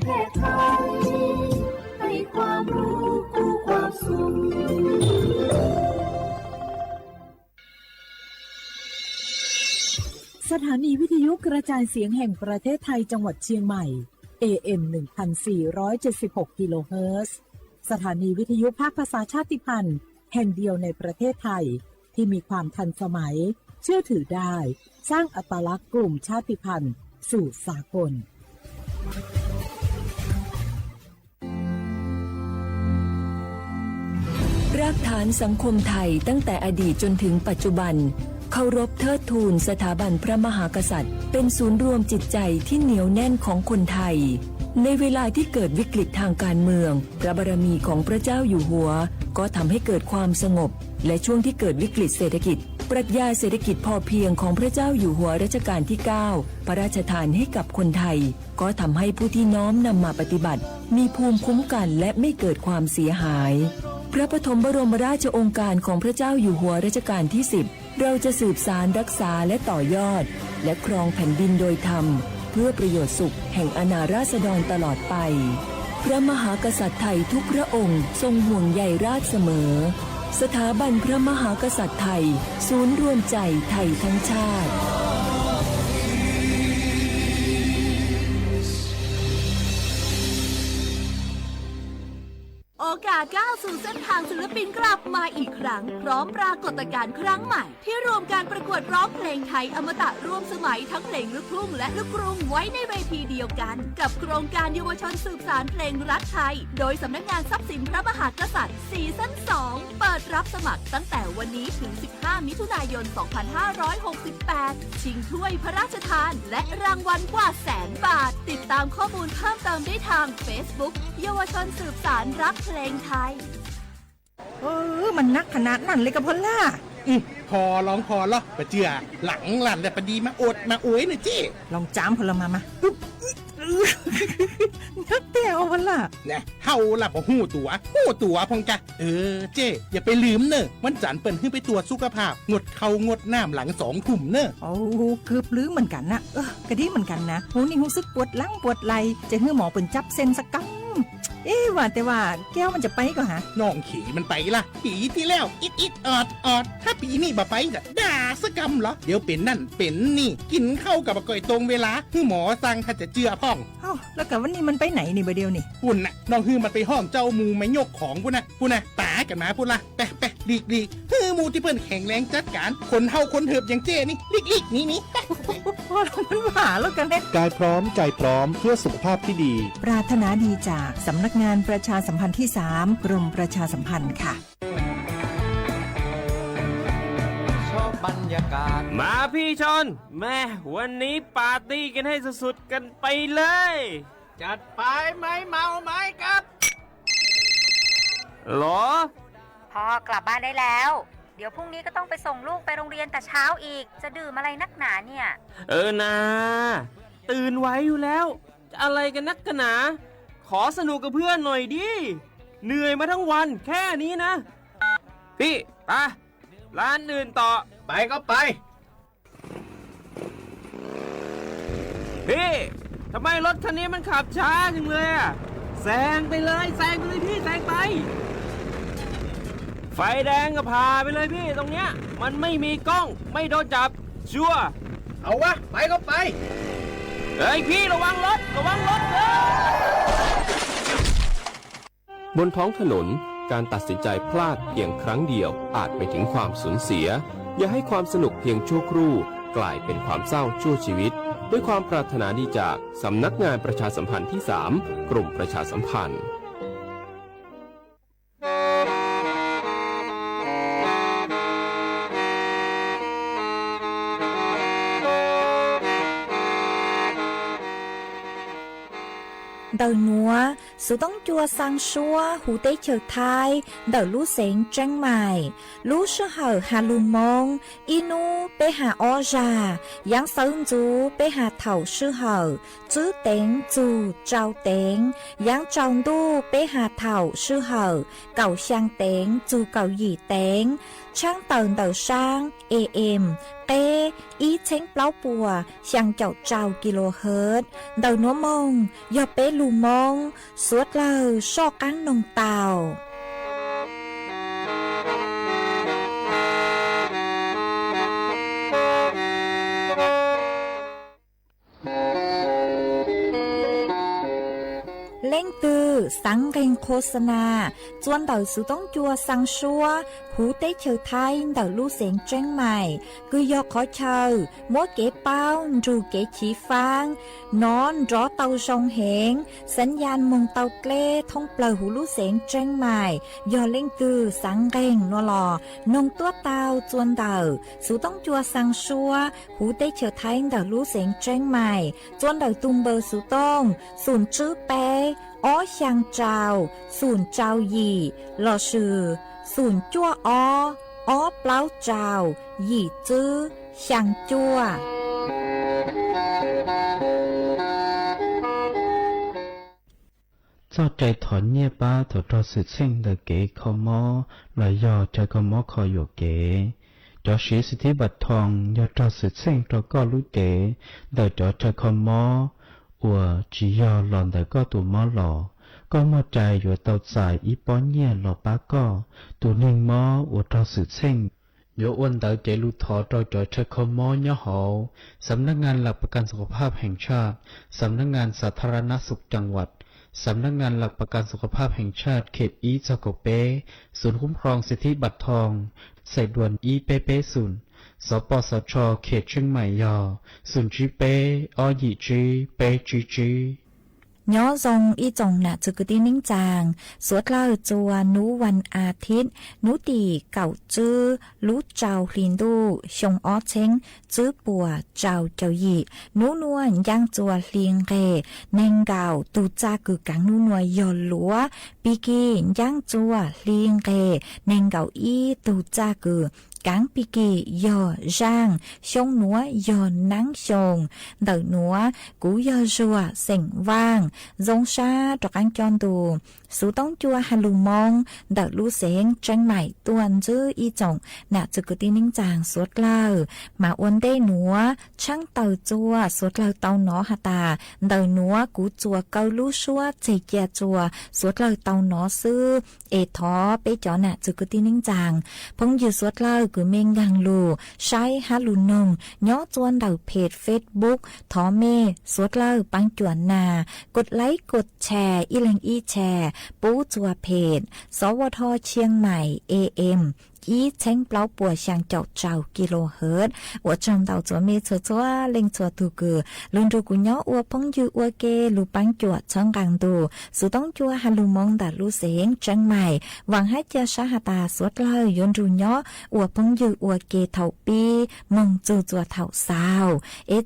เทศไทยให้ความรู้กู้ความสุขสถานีวิทยุกระจายเสียงแห่งประเทศไทยจังหวัดเชียงใหม่ AM 1476 กิโลเฮิรตซ์สถานีวิทยุภาคภาษาชาติพันธุ์แห่งเดียวในประเทศไทยที่มีความทันสมัยเชื่อถือได้สร้างอัตลักษณ์กลุ่มชาติพันธุ์สู่สากลรากฐานสังคมไทยตั้งแต่อดีตจนถึงปัจจุบันเคารพเทิดทูนสถาบันพระมหากษัตริย์เป็นศูนย์รวมจิตใจที่เหนียวแน่นของคนไทยในเวลาที่เกิดวิกฤตทางการเมืองพระบารมีของพระเจ้าอยู่หัวก็ทำให้เกิดความสงบและช่วงที่เกิดวิกฤตเศรษฐกิจปรัชญาเศรษฐกิจพอเพียงของพระเจ้าอยู่หัวรัชกาลที่ 9 พระราชทานให้กับคนไทยก็ทำให้ผู้ที่น้อมนำมาปฏิบัติมีภูมิคุ้มกันและไม่เกิดความเสียหายพระปฐมบรมราชโองการของพระเจ้าอยู่หัวรัชกาลที่ 10เราจะสืบสานรักษาและต่อยอดและครองแผ่นดินโดยธรรมเพื่อประโยชน์สุขแห่งอาณาราษฎรตลอดไปพระมหากษัตริย์ไทยทุกพระองค์ทรงห่วงใยราชเสมอสถาบันพระมหากษัตริย์ไทยศูนย์รวมใจไทยทั้งชาติโอกาสก้าวสู่เส้นทางศิลปินกลับมาอีกครั้งพร้อมปรากฏการณ์ครั้งใหม่ที่รวมการประกวดร้องเพลงไทยอมตะร่วมสมัยทั้งเพลงลูกทุ่งและลูกกรุงไว้ในเวทีเดียวกันกับโครงการเยาวชนสืบสานเพลงรักไทยโดยสำนักงานทรัพย์สินพระมหากษัตริย์ซีซั่น 2 เปิดรับสมัครตั้งแต่วันนี้ถึง 15 มิถุนายน 2568 ชิงถ้วยพระราชทานและรางวัลกว่า100,000 บาทติดตามข้อมูลเพิ่มเติมได้ทาง Facebook เยาวชนสืบสานรักเพลงไทยมันนักขนาดนั้นเลยกับพอล่าพอร้องพอเหรอปะเจือหลังหลันแต่ปะดีมาอดมาอวยหน่อยจี้ลองจ้ามพลมานักเตะพอล่าเนี่ยเฮาล่ะบ่หู้ตัวพองจ้ะเจ้อย่าไปลืมเนอะวันจันทร์เปิ้นขึ้นไปตรวจสุขภาพงดเข้างดน้ำหลัง2 ทุ่มเนอะโอ้เกือบลืมเหมือนกันนะกระดิ่เหมือนกันนะหูนี่รู้สึกปวดหลังปวดไหล่จะให้หมอเปิ้นจับเส้นสักกังว่าแต่ว่าแก้วมันจะไปก็ฮะน้องขี่มันไปล่ะปีที่แล้วอิดออดถ้าปีนี้บ่ไปจะด่าสักกำเหรอเดี๋ยวเป็นนั่นเป็นนี่กินเข้ากับก่อยตรงเวลาคือหมอสั่งถ้าจะเจือพ่องแล้วกับวันนี้มันไปไหนนี่บ่เดียวนี่ปุ่นน่ะน้องฮือมันไปห้องเจ้ามูไม่ยกของปุ่นน่ะตากันมาปุ่นล่ะไปดีฮือมูที่เพิ่นแข็งแรงจัดการคนเฮาคนเถิบอย่างเจ้นี่ลิกนี่พอมันหาแล้วกันเด้กายพร้อมใจพร้อมเพื่อสุขภาพที่ดีปรารถนาดีจากสำนักงานประชาสัมพันธ์ที่ 3 กรมประชาสัมพันธ์ค่ะชอบบรรยากาศมาพี่ชนแม่วันนี้ปาร์ตี้กันให้สุดๆกันไปเลยจัดไปไหมเมาไหมครับหรอพ่อกลับบ้านได้แล้วเดี๋ยวพรุ่งนี้ก็ต้องไปส่งลูกไปโรงเรียนแต่เช้าอีกจะดื่มอะไรนักหนาเนี่ยนะตื่นไว้อยู่แล้วจะอะไรกันนักกันหนาขอสนุกกับเพื่อนหน่อยดิเหนื่อยมาทั้งวันแค่นี้นะพี่ไปร้านอื่นต่อไปก็ไปพี่ทำไมรถคันนี้มันขับช้าจังเลยอะแซงไปเลยพี่แซงไปไฟแดงก็พาไปเลยพี่ตรงเนี้ยมันไม่มีกล้องไม่โดนจับชัวร์เอาวะไปก็ไปเฮ้ยพี่ระวังรถบนท้องถนนการตัดสินใจพลาดเพียงครั้งเดียวอาจไปถึงความสูญเสียอย่าให้ความสนุกเพียงชั่วครู่กลายเป็นความเศร้าชั่วชีวิตด้วยความปรารถนาดีจากสำนักงานประชาสัมพันธ์ที่ 3 กรมประชาสัมพันธ์Đầu núa, sự tống chua sang xua, hủ tế chờ thai, đầu lú xén trăng mài, lú sư hở hà lù mông, inu bê hà o già, giáng sơn chú bê hà thảo sư hở, chứ tên chú trao tên, giáng tròng đu bê hà thảo sư hở, cầu sang tên chú cầu dì tên, ช่างเตินเต๋อช่าง AM เต้อีเช้งเปล่าปัวช่างเจ้าเจ้ากิโลเฮิรตซ์เต๋อนัวมงยอเป้ลูมงสวดเลยชอกังนงเต่าเล่งตือสังเกงโฆษณาจวนเต่าสุต้องจัวสังชัวหูเต้เชอไทยเต่าลู่เสียงเจ้งใหม่คือยอขอเชอมัวเก๋เป้ารูเก๋ฉีฟางนอนรอเต่าทรงเหงสัญญาณมงเต่าเกล้ท่องเปล่าหูลู่เสียงเจ้งใหม่ยอเล่งตือสังเกงนัวหลอนงตัวเต่าจวนเต่าสุต้องจัวสังชัวหูเต้เชอไทยเต่าลู่เสียงเจ้งใหม่จวนเต่าตุมเบอร์สุต้องศูนย์จื้อเป้อ้อช่างเจ้าศูนย์เจ้าหยี่หล่อชื่อศูนย์จั่วอ้อเปล่าเจ้าหยี่จื้อช่างจั่วเจ้าใจถอนเนี่ยป้าถอดสืบเส้นเดเก๋ขมอลอยยอใจขมอคอยอยู่เก๋จอชีสิทธิบัตรทองยอดสืบเส้นตัวก็รู้เก๋เดจอใจขมออัวจียอหลอนแต่ก็ตัวมอหล่อก็มอใจอยู่เตาสายอีป้อนเนี่ยหล่อป้าก็ตัวหนึ่งมออัวจอสืบเส้นโยอ้วนเต๋อเจลูทอจอจอเชคมอยหอสำนักงานหลักประกันสุขภาพแห่งชาติสำนักงานสาธารณสุขจังหวัดสำนักงานหลักประกันสุขภาพแห่งชาติเขตอีเจ้าโกเป้ศูนย์คุ้มครองสิทธิบัตรทองใส่ด่วนอีเป้เป้ศูนย์สปสชเขตเชียงใหม่ยอศูนย์จีเป้อหยีจีเป้จีจีย้อทรงอีจงน่ะจุกตีนิ่งจางสวดเล่าจัวนูวันอาทิตย์นูตีเก่าจื้อรู้เจ้าลินดูชงอ้อเชงจื้อปัวเจ้าเจ้าหยีนูนวลย่างจัวเลียงเกเนงเก่าตูจ้าคือกังนูนวลยอนหลัวปีกี้ย่างจัวเลียงเกเนงเก่าอีตูจ้าคือกังปีกียอร่างชงนัวยอนังชงเดินนัวกูยอจัวเสียงว่างจงชาตรกันจอนดูสูต้องจัวฮัลลูมองเดินลู่เสียงจังใหม่ตัวจื้ออีจงน่ะจะกตีนิ่งจางสวดเล่ามาอ้วนได้หนัวช่างเต่าจัวสวดเล่าเต่าหนอหตาเดินนัวกูจัวเกาลู่ชัวเจเจียจัวสวดเล่าเต่าหนอซื้อเอท้อไปจอน่ะจะกตีนิ่งจางพงยืดสวดเล่ากูเมงกังลูใช้ฮัลลูนงย้อจวนเดาเพจเฟซบุ๊กทอเมสวดเล่าปังจวนนากดไลค์กดแชร์อีเลงอีแชร์ปูจัวเพจสวทเชียงใหม่ AMอีเช้งเปล่าปัวช่างเจ้าเจ้ากิโลเฮิรตซ์我正到左面车左另左图个轮着古鸟我朋友我给路班脚长港度สุต้องจัวฮัลลูมองดาลูเสียงจังใหม่หวังให้เจ้าสาหตาสวดเลยยนรูเนาะอวพงอยู่อวเกเท่าปีมงจูจัวเท่าสาว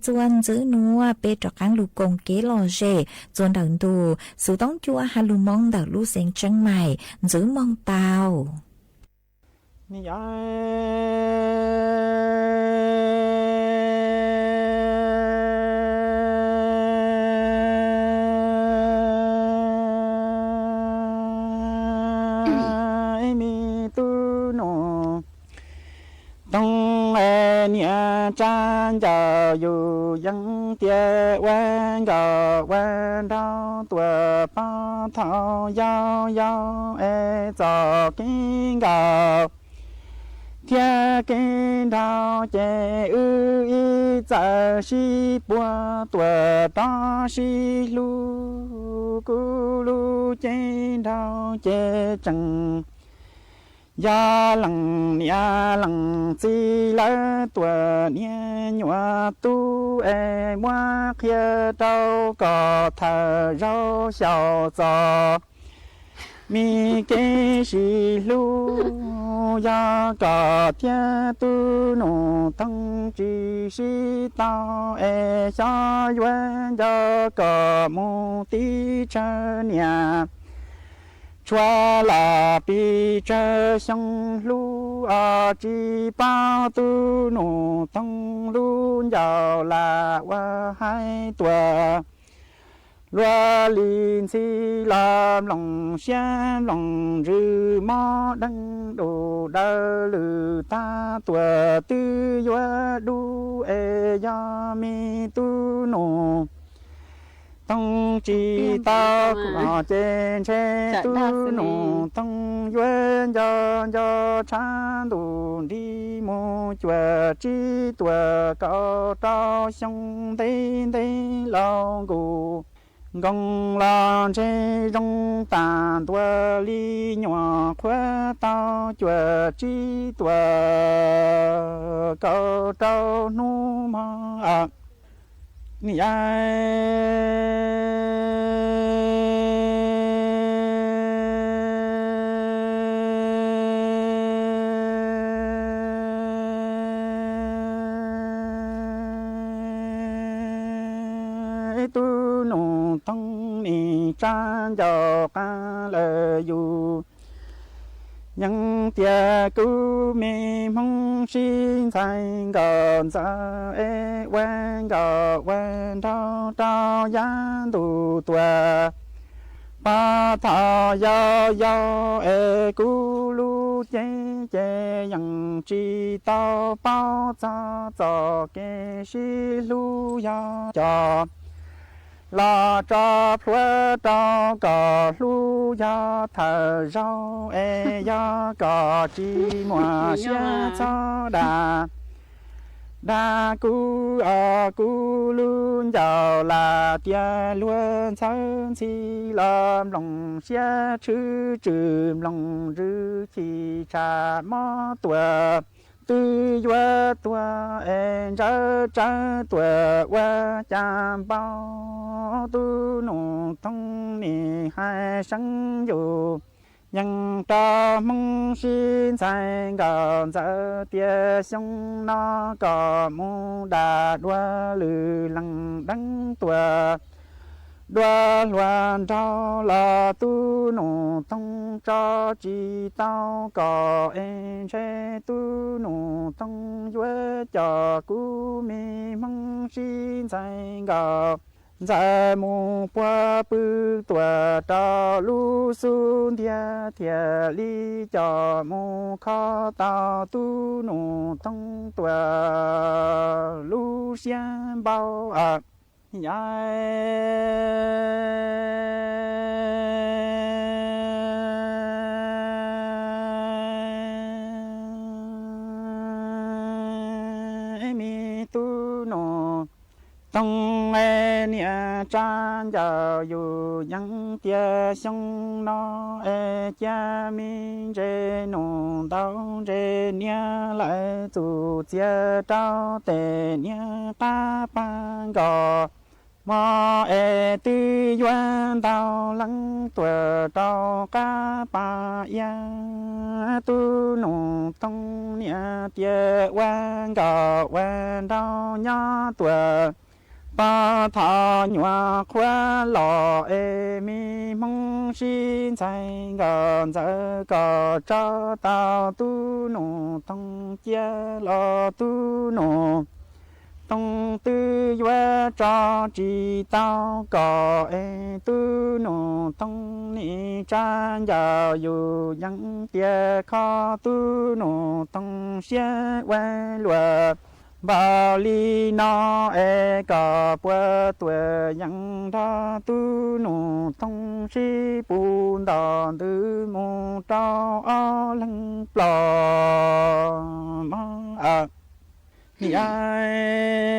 จวนจื้อนัวเปจกังลูกงเกลอเจจวนดังดูสุต้องจัวฮัลลูมองดาลูเสียงจังใหม่จื้อมองเตานี่ยายมีตู้หนูต้องเนี่ยจานจะอยู่ยังเตี้ยแวนก็แวนดาวตัวป้าเท้ายาวยาวจอกินกับ天跟到这一在西波多大西路咕噜见到这正呀冷起来多年月都我看到个头绕小走mi cái gì lu ya cả thiên tu nô tăng chỉ si tao xa yuan ya cả mu ti chân nhà chua là bi chân sang lu chỉ bao tu nô tăng lu ya là wa hai tuổi loa linh si làm lòng xem lòng rư mò đăng đồ đa lư ta tua tư yoa du e ya mi tu nô tông chi ta có trên xe tu nô tông yuen cho chan đủ đi mô chùa chi tua cao trao sông tây tây lao gù gong la che rong tàn tua li nhỏ khoa tao chùa chi tua cao trao nu ma ni tu nô tông ni chan cho ca lệ yu nhân tia cứu mi mong xin thành gần xa e quen trao trao gian tu tua ba thọ yo e cứu lu chế chế yang chi tao bao cho cái xí lu ya cho la cha phue cha cả lu ya thở rau e ya cả chi mua xe cho đa cu luôn giàu là tia luôn sáng chi làm lòng xe chữ chìm lòng rư chi cha mò tuổi tư yoa tua en cha tua wa cham bao tu nô thông ni hai sang yu nhân ta mong xin sai gần giờ tia sông nó có mu đà đoa lư lăng đắng tua đoa loan trao là tu nô thông cho chi tao có en che tu nô thông duy cho cú mi mong xin sai gạo在木瓜不多道路顺天里叫木靠到都农东多路线包啊mi tu nô tông e nia chan giờ dù những tia sông nó e cha min rê nô đau rê nia lại tu chia trao tê nia ta pan gò mò e tư doan đau lăng tuổi trao cá pa ya tu nô tông nia tia quan gò quan đau nhá tuổi ba thọ nhòa khoa lò e mi mong xin sai gần giờ có cho tao tu nô tông chia lò tu nô tông tư yoa cho chi tao có e tu nô tông ni chan giờ dù những tia khó tu nô tông xia quen luật bao li no e cả bữa tuổi yang ra tu nô thông si bùn đòn tư mô trao o lăng plò ma à ni ai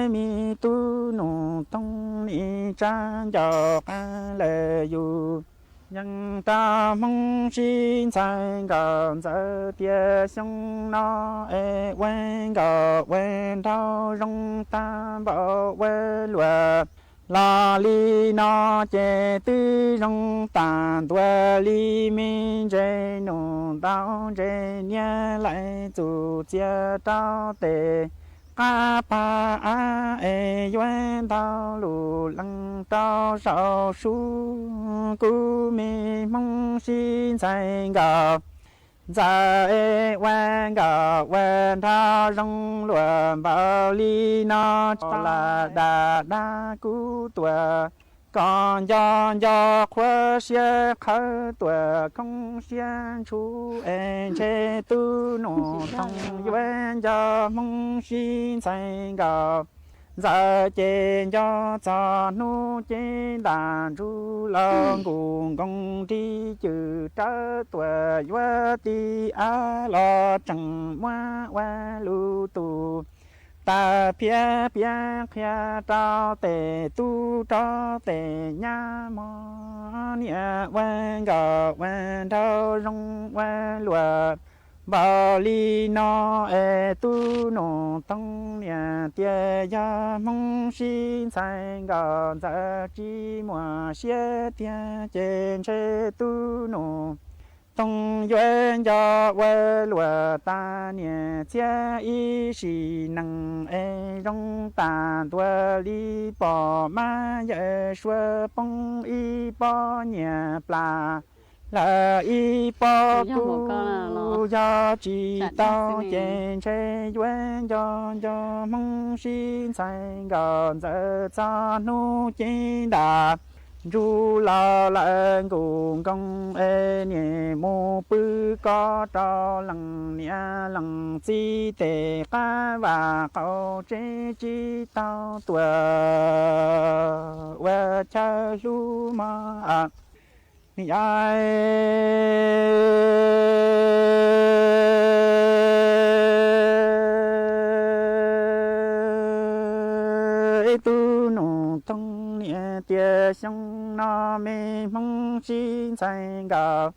mi tu nô tông ni chan cho ca lệ yu nhân ta mong xin sai gần giờ tia sông nó e quen trao rong ta bảo quên luật la li no che tư rong tàn tua li min che nô đau che nia lại tu chia trao tề ca pa a e yuan đau lù lăng trao sao su cu mi mong xin sai gạo 在万个万他人乱暴力那啦哒哒古多。刚将要活些可多贡献出恩切都弄当愿家梦心才高，在见家在努见单出老公公的就这多月的阿拉正弯路途。ta phía phía phía trao tề tu trao tề nhà mò nia quan gò quan trao rong quan lùa bao li no e tu nô tông nia tia ya mong xin sai gò za chi mò xie tia trên che tu nô tông duyên cho quê lùa ta nhẹ chia y sĩ năng e rong ta tua li bỏ ma dễ xua bông y bỏ nhẹ pla là y bỏ cu do chỉ tao trên chế duyên cho mong xin sai gòn giờ cho nu trên đà ru la la cùng công e nhẹ mô bư có cho lần nhẹ lần chi tề ca và câu chế chi tao tuổi và cha lu ma ai tu nô tông nhẹ tia sông na mê mong xin sai gạo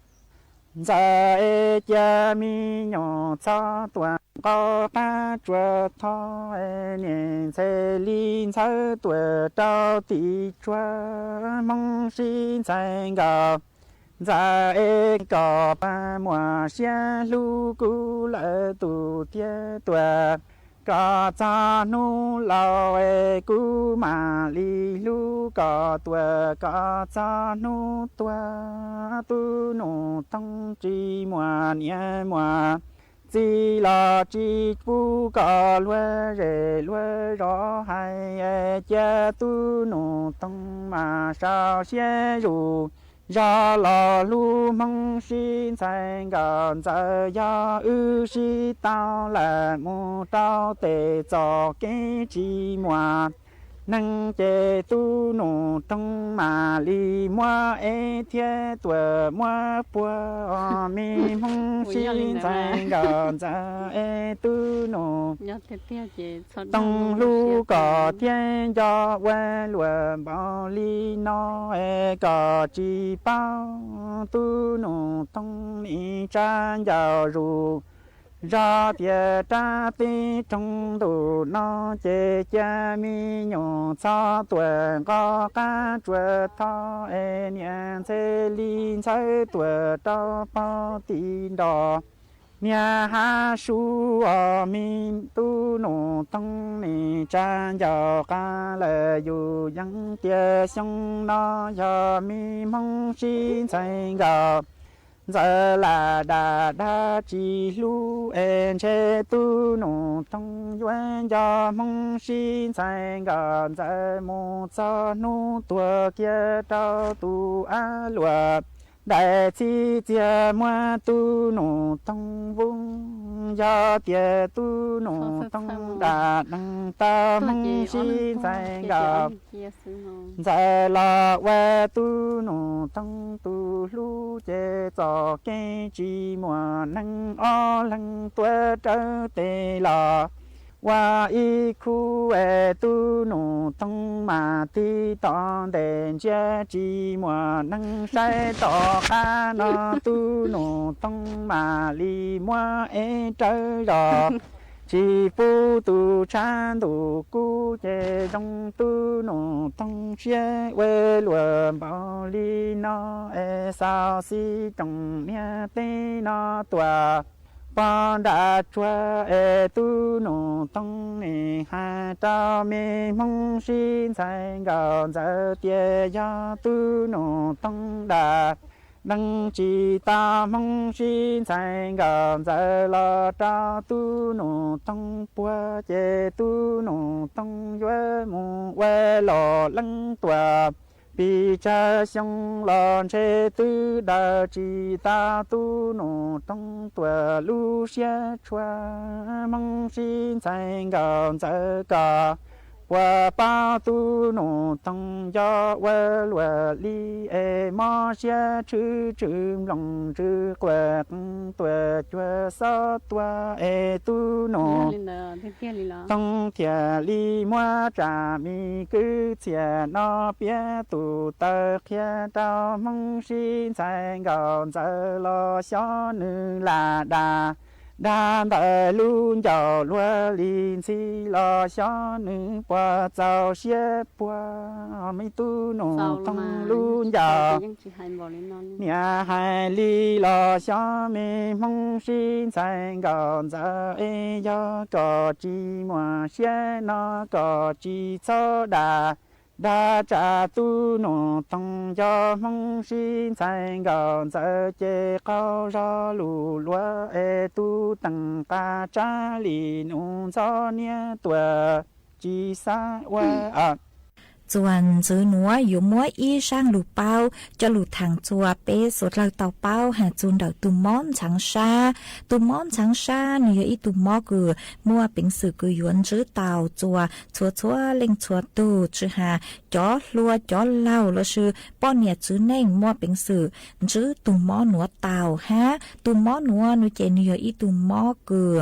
za e cha mi nhỏ cha tuan có ta chua tho e niên se linh sa tuổi trao ti chua mong xin sai gạo za e có ba mùa xia lu cu lệ tu tia tuổi có cha nu lao e cu mà li lu có tuổi có cha nu tuổi tu nu tăng chi mùa nhẹ mùa chỉ là chỉ bu có lue rõ hay e cha tu nu tăng mà sao xie ru ra lò lu mong xin sai gòn giờ ya ư si tao là mu tao tề cho cái chi mùa năng chế tu nụ trong mà li mua e thiê tuổi mua bùa mi mong xin sai gòn giờ e tu nụ tông lu có thiên cho quê lùa bao li no e có chi bao tu nụ tông ni chan giàu ru ra tiệt tra ti trong tù nó chế cha mi nhỏ sa tuổi có cá chuột thọ e niên se linh sai tuổi trao bao tin đỏ nhà ha su ở mi tu nô tăng ni chan giàu cá lệ dù dân tiệt sông nó giờ mi mong xin sai gạo giờ là đa chỉ lu en che tu nô tông yuan cho mong xin sai gần giờ một cho nu tua kia trao tu a lùa đại chi chia mua tu nô tông vung do tia tu nô tông đà đăng ta mong xin sai gần giờ là qua tu nô tông tu lu chế cho cái chi mùa năng o lăng tua trở tê lò qua y khu e tu nô tông mà ti tòn đèn che chi mùa năng sai tỏ ca nó tu nô tông mà li mua e trở rò chỉ phu tu chan tu cu chế trong tu nô tông xie quê lùa bao li nó e sao si trong nia tê nó tòa bọn đã chua e tu nô tông ni hai trao mi mong xin sai gạo giờ tia ya tu nô tông đã 能知道梦心在高在了找都弄东坡街都弄东岳母为了冷多。比这雄狼车都到知道都弄东多路线穿梦心在高在高。我把都弄东要为罗里诶马些吃吃龙吃怪多角色多诶都弄冬天里莫扎米个钱那边都得看到梦心在高在了小女拉达。đàn đại luôn giàu lúa linh chi lo xó nữ qua giàu xếp qua mấy tu nổ thông luôn giàu nhà hai ly lo xó mi mong xin sang gòn giờ e do có chi mà xe nó có chi cho đà đa trả tu nổ tông cho mong xin sang gòn giờ chê cao ra lù lúa e tu tăng ta trả lì nụ cho nia tuổi chi xa qua à ส่วนจื้อหนัวอยู่มัวอี้ช่างหลูเป้าจะหลูทางจัวเป้สุดเราเต่าเป้าหาจูนเดาตุมอนชังชาตุมอนชังชาเนี่ยอีตุมอกือมัวเป็นสื่อกือยวนจื้อเต่าจัวชัวเล่งชัวตูจื้อหาจ่อลัวจ่อเล่าแล้วชื่อป้อนเนี่ยจื้อเน่งมัวเป็นสื่อจื้อตุมอหนัวเต่าฮะตุมอหนัวนุเจเนี่ยอีตุมอกือ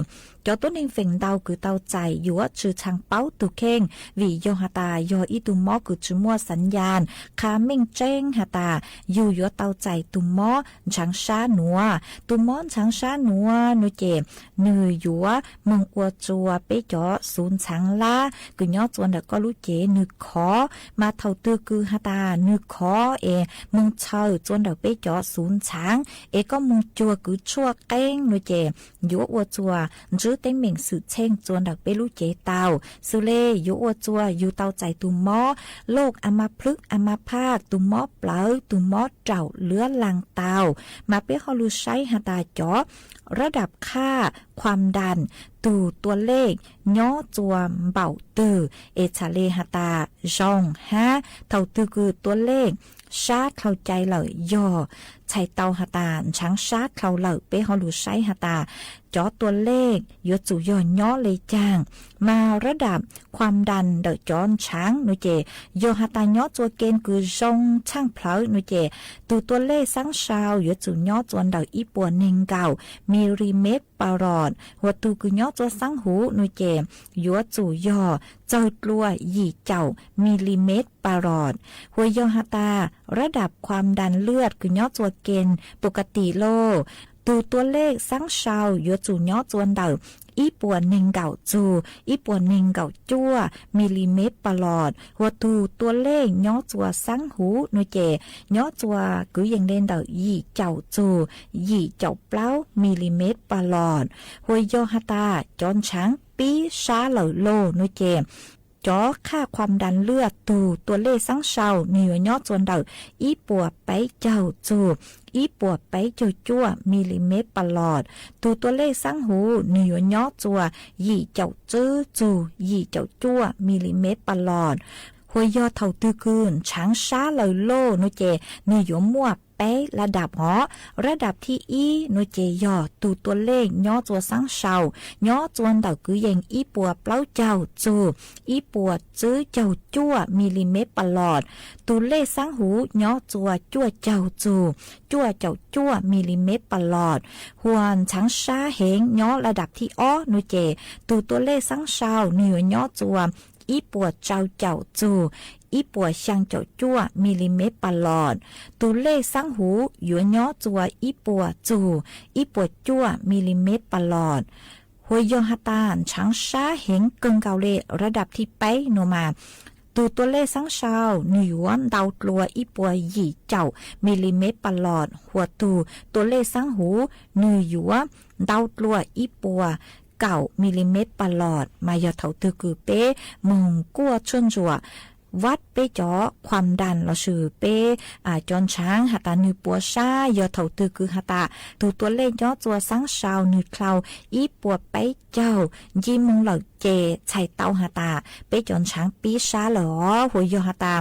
cho tốt nên phình đau cứ tàu chạy dúa trừ trang báo từ khen vì do hà ta do ý tù mó cứ chứ mua sẵn dàn khá minh trên hà ta dù dúa tàu chạy tù mó trắng xa nùa tù mó trắng xa nùa nụ chè nư dúa mong ua chùa bế chó xuống trắng la cứ nhó chuan đã có lũ chế nư khó mà thầu tư cứ hà ta nư khó mong chờ chuan đã bế chó xuống trắng có mong chùa cứ chua khen nụ chè dúa ua chùa tên mình sự chen chuan đặc bê lũ chế tàu sư lê dỗ ua chua dù tàu chạy tù móโลก amaพลึก ama พาตุมอเปล่าตุมอเจ้าเลือลังเตามาเป้ฮอลูใช้หาตาจ๋อระดับค่าความดันตูตัวเลขย่อจัวเบาตือเอชาเลหาตาจองฮะเท่าตือคือตัวเลขชาเข้าใจเลยย่อใช้เตาหาตาช้างชาเข้าเลยเป้ฮอลูใช้หาตาจ่อตัวเลขยศจุย่อย่อเลยจางมาระดับความดันเดอจอนช้างนุเจโยหาตาย่อจัวเกณฑ์คือจงช่างเพลานุเจตัวเลขสังชาวยศจุย่อจวนเดออีปัวเนงเก่ามิลลิเมตรปารอดหัวตูคือย่อจัวสังหูนุเจยศจุย่อเจ้าตัวยี่เจ้ามิลลิเมตรปารอดหัวโยหาตาระดับความดันเลือดคือย่อจัวเกณฑ์ปกติโลตัวเลขสังชาวยศจุย่อจวนเดออีปัวเนงเก่าจูอีปัวเนงเก่าจั่วมิลลิเมตรปลอดหัวตัวเลขย่อจัวสังหูหนูเจย่อจัวกือยังเล่นเดอยี่เจ้าจูยี่เจ้าเปล่ามิลลิเมตรปลอดหัวโยหตาจอนช้างปีชาเหล่าโลหนูเจจ่อค่าความดันเลือดตัวเลขสังเชาเหนือย่อจวนเดออีปัวไปเจ้าจูอีปวดไปจั่วมิลลิเมตรปลอดตัวเลขสังหูเหนือย่อจัวยี่เจ้าจื้อจูยี่เจ้าจั่วมิลลิเมตรปลอดหัวยอเท่าตื้อคืนช้างช้าเลยโลนุเจเหนือย่มั่วไประดับหอระดับที่อีนุเจยอตัวเลขย่อจัวสังเชาย่อจวนเดาคือยังอีปัวเปล่าเจ้าจูอีปัวจื้อเจ้าจั่วมิลลิเมตรปลอดตัวเลขสังหูย่อจัวจั่วเจ้าจูจั่วเจ้าจั่วมิลลิเมตรปลอดหวนช้างช้าเหงย่อระดับที่อ้อนุเจตัวเลขสังเชาเหนือย่อจัวอีปัวเจ้าจูอีปัวช่างเจ้าจั่วมิลลิเมตรปลอดตัวเลขสังหูหยวนย่อจัวอีปัวจูอีปัวจั่วมิลลิเมตรปลอดหัวยองฮาตานช้างช้าเหงเกิงเกาเลระดับที่ไปโนมาตัวเลขสังชาวหน่วยดาวกลัวอีปัวยี่เจ้ามิลลิเมตรปลอดหัวตัวเลขสังหูหน่วยดาวกลัวอีปัว9มิลลิเมตรปลอดมายาเถาตือคือเป้มงกัวชวนจัว วัดเป้จ๋อความดันเราชื่อเป้จอนช้างหาตานือปัวซายอเถ่าตือคือหาตาตัวเลขย่อจัวสังชาวนือเคลาอีปัวไปเจ้ายี่มงเหล่าเจไฉเต้าหาตาเป้จอนช้างปีซาหลอหัวยอหาตา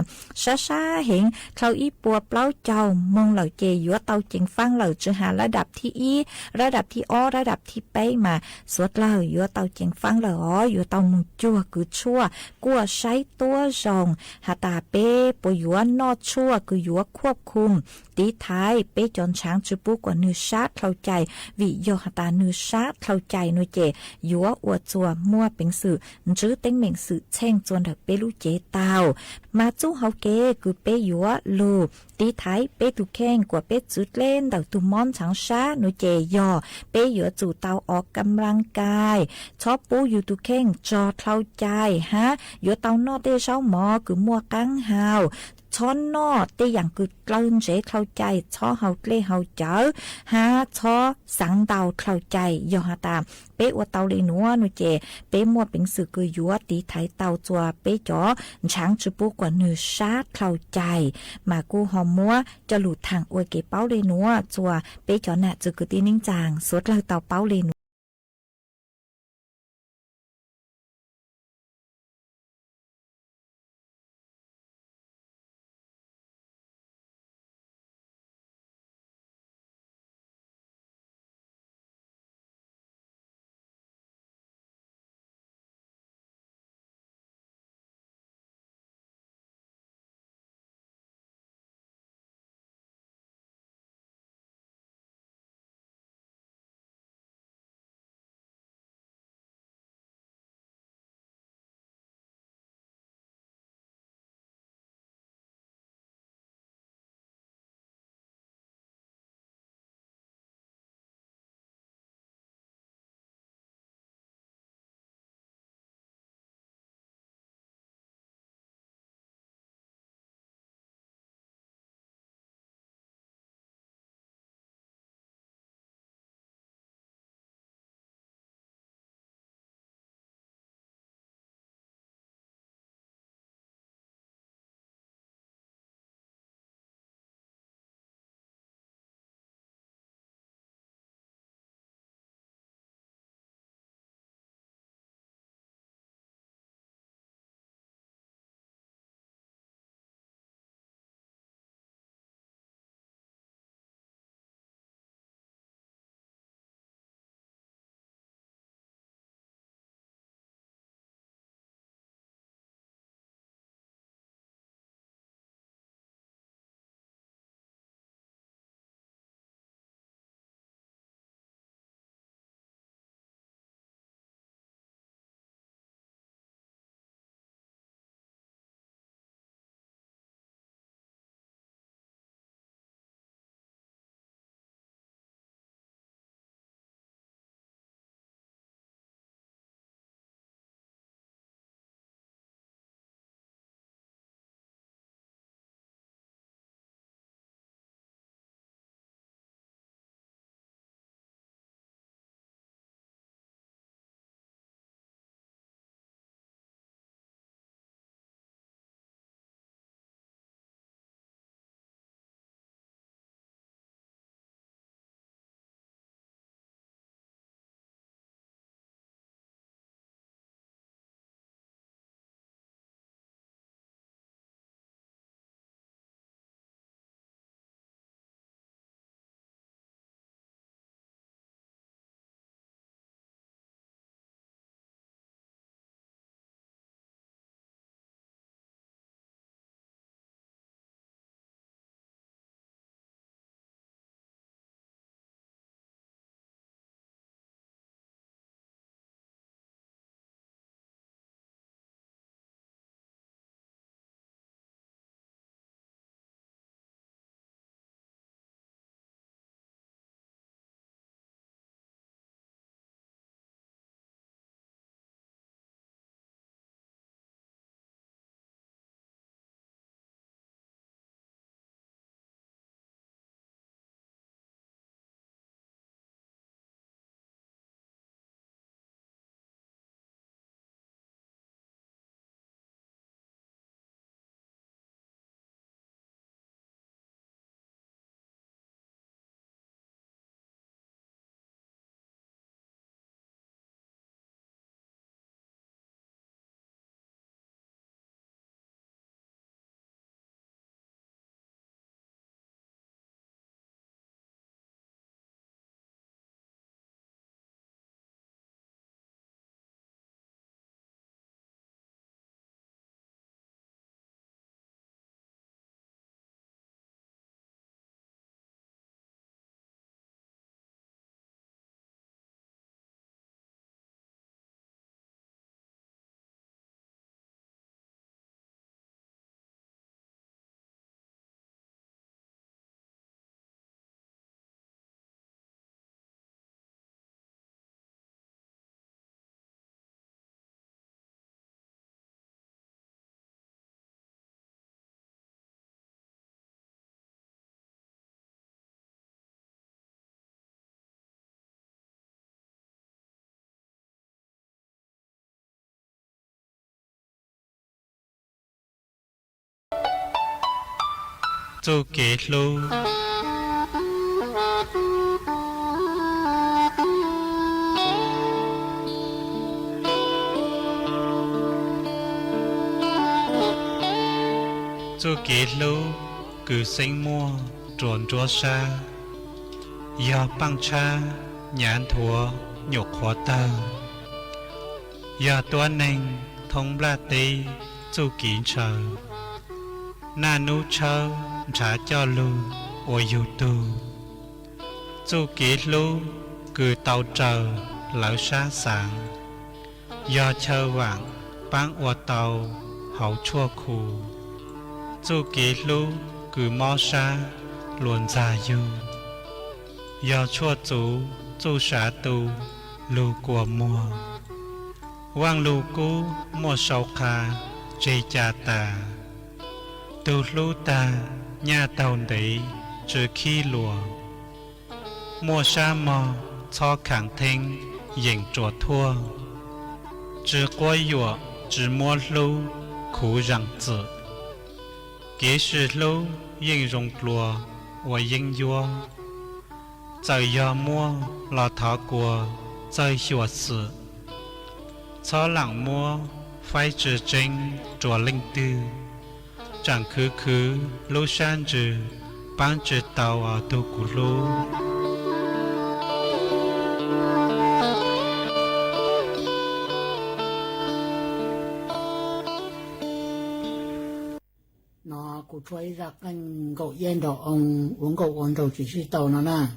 ซาเห็นเคลาอีปัวเปล่าเจ้ามงเหล่าเจยัวเต้าเจงฟังเหล่าจะหาระดับที่อีระดับที่อ้อระดับที่เป้มาสวดเหล่ายัวเต้าเจงฟังเหล่อยัวเต้ามุงจัวคือชั่วกัวใช้ตัวจองหาตาเป้ปยัวนอดชั่วคือยัวควบคุมตีท้ายเป้จอนช้างจุปุกว่านือชาเข้าใจวิโยหตานือชาเข้าใจนุเจยัวอวดจัวมั่วเป็นสื่อจื้อเต็งเหม่งสื่อแช่งจวนถักเป้ลูเจเตามาจู้เฮาเกคือเป้ยัวลูตีท้ายเป้ตุแข้งกว่าเป้จุดเล่นดอกตุมอนช้างชานุเจยอเป้ยัวจู่เตาออกกำลังกายชอบปูอยู่ตุแข้งจอเข้าใจฮะยัวเตานอเตเช้าหมอคือมัวกังหาวช้อนนอเตอย่างกึดกลืนเจเข้าใจช้อเฮาเล่เฮาเจอฮะช้อสังเตาเข้าใจยอหาตามเป้อวเตาเลยนัวนุเจเป้มัวเป็นสื่อคือยัวตีไถเตาจัวเป้จ๋อช้างจุปุกว่าเนื้อชาเข้าใจมากูหอมมัวจะหลุดทางอวยเกเป้าเลยนัวจัวเป้จ๋อน่ะจะคือตีนิ่งจางสวดเลยเตาเป้าเลยนัว做给路。做给路，cứ sinh mua trốn chúa xa, do băng cha nhãn thua nhục khó tờ, do tua nành thông bla tì chu kín chờ, na nu chờ trả cho lu ôi yêu tu, chu ký lu cứ tàu chờ lỡ xa sáng, do chờ vàng băng ô tàu hậu chua khu. Chú ký lũ cứ mò xa luôn ra dù do chua chú xá tù lù của mùa Wang lù cú mùa sâu khá chê cha ta tù lũ ta nhà tàu đấy trừ khi lùa mùa xa mò cho khẳng thinh dành trò thua trừ quay dụa trừ mùa lũ khủ răng tử kế sự lâu yên rong lùa và yên dùa trời gió mua là thọ của trời hiệu sự cho lặng mua phải trừ tranh chùa linh tư chẳng khứ lô san trừ bán trừ tàu ở tu cù lô nó cũng chơi ra cái gậu yên đồ ông uống gậu uống đồ chỉ是豆nó nè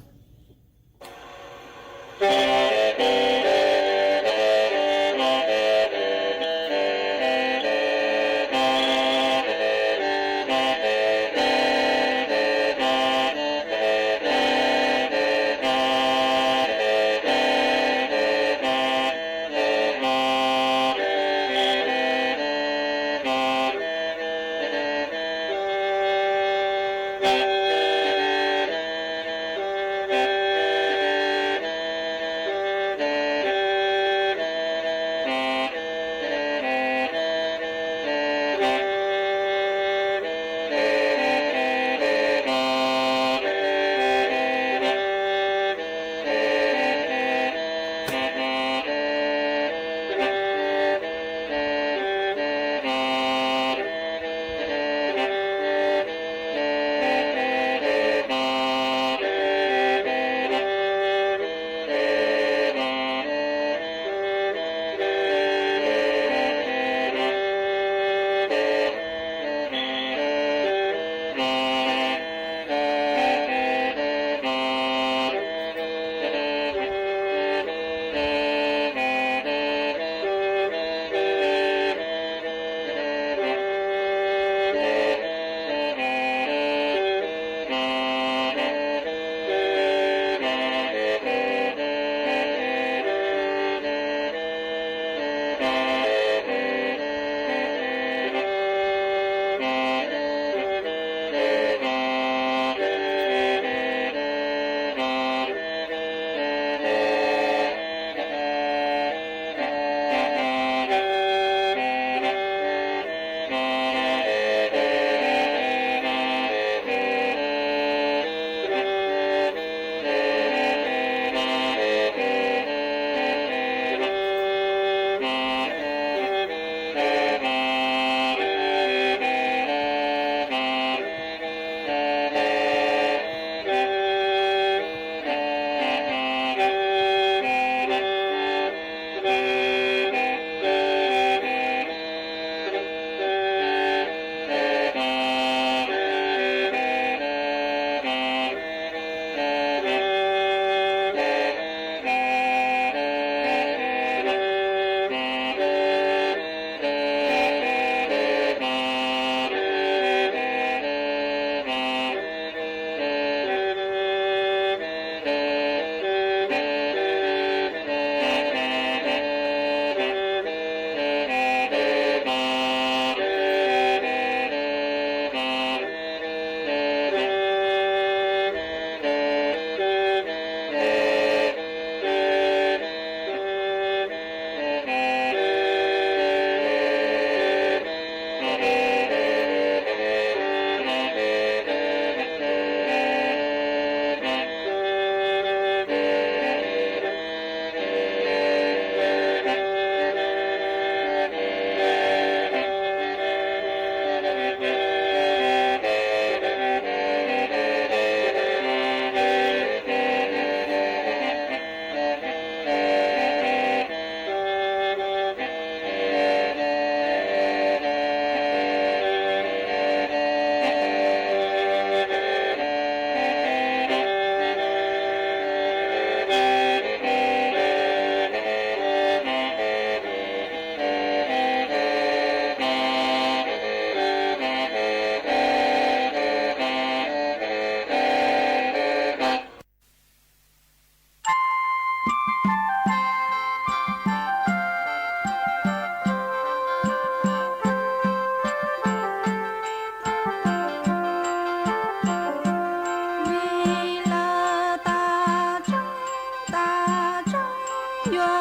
ก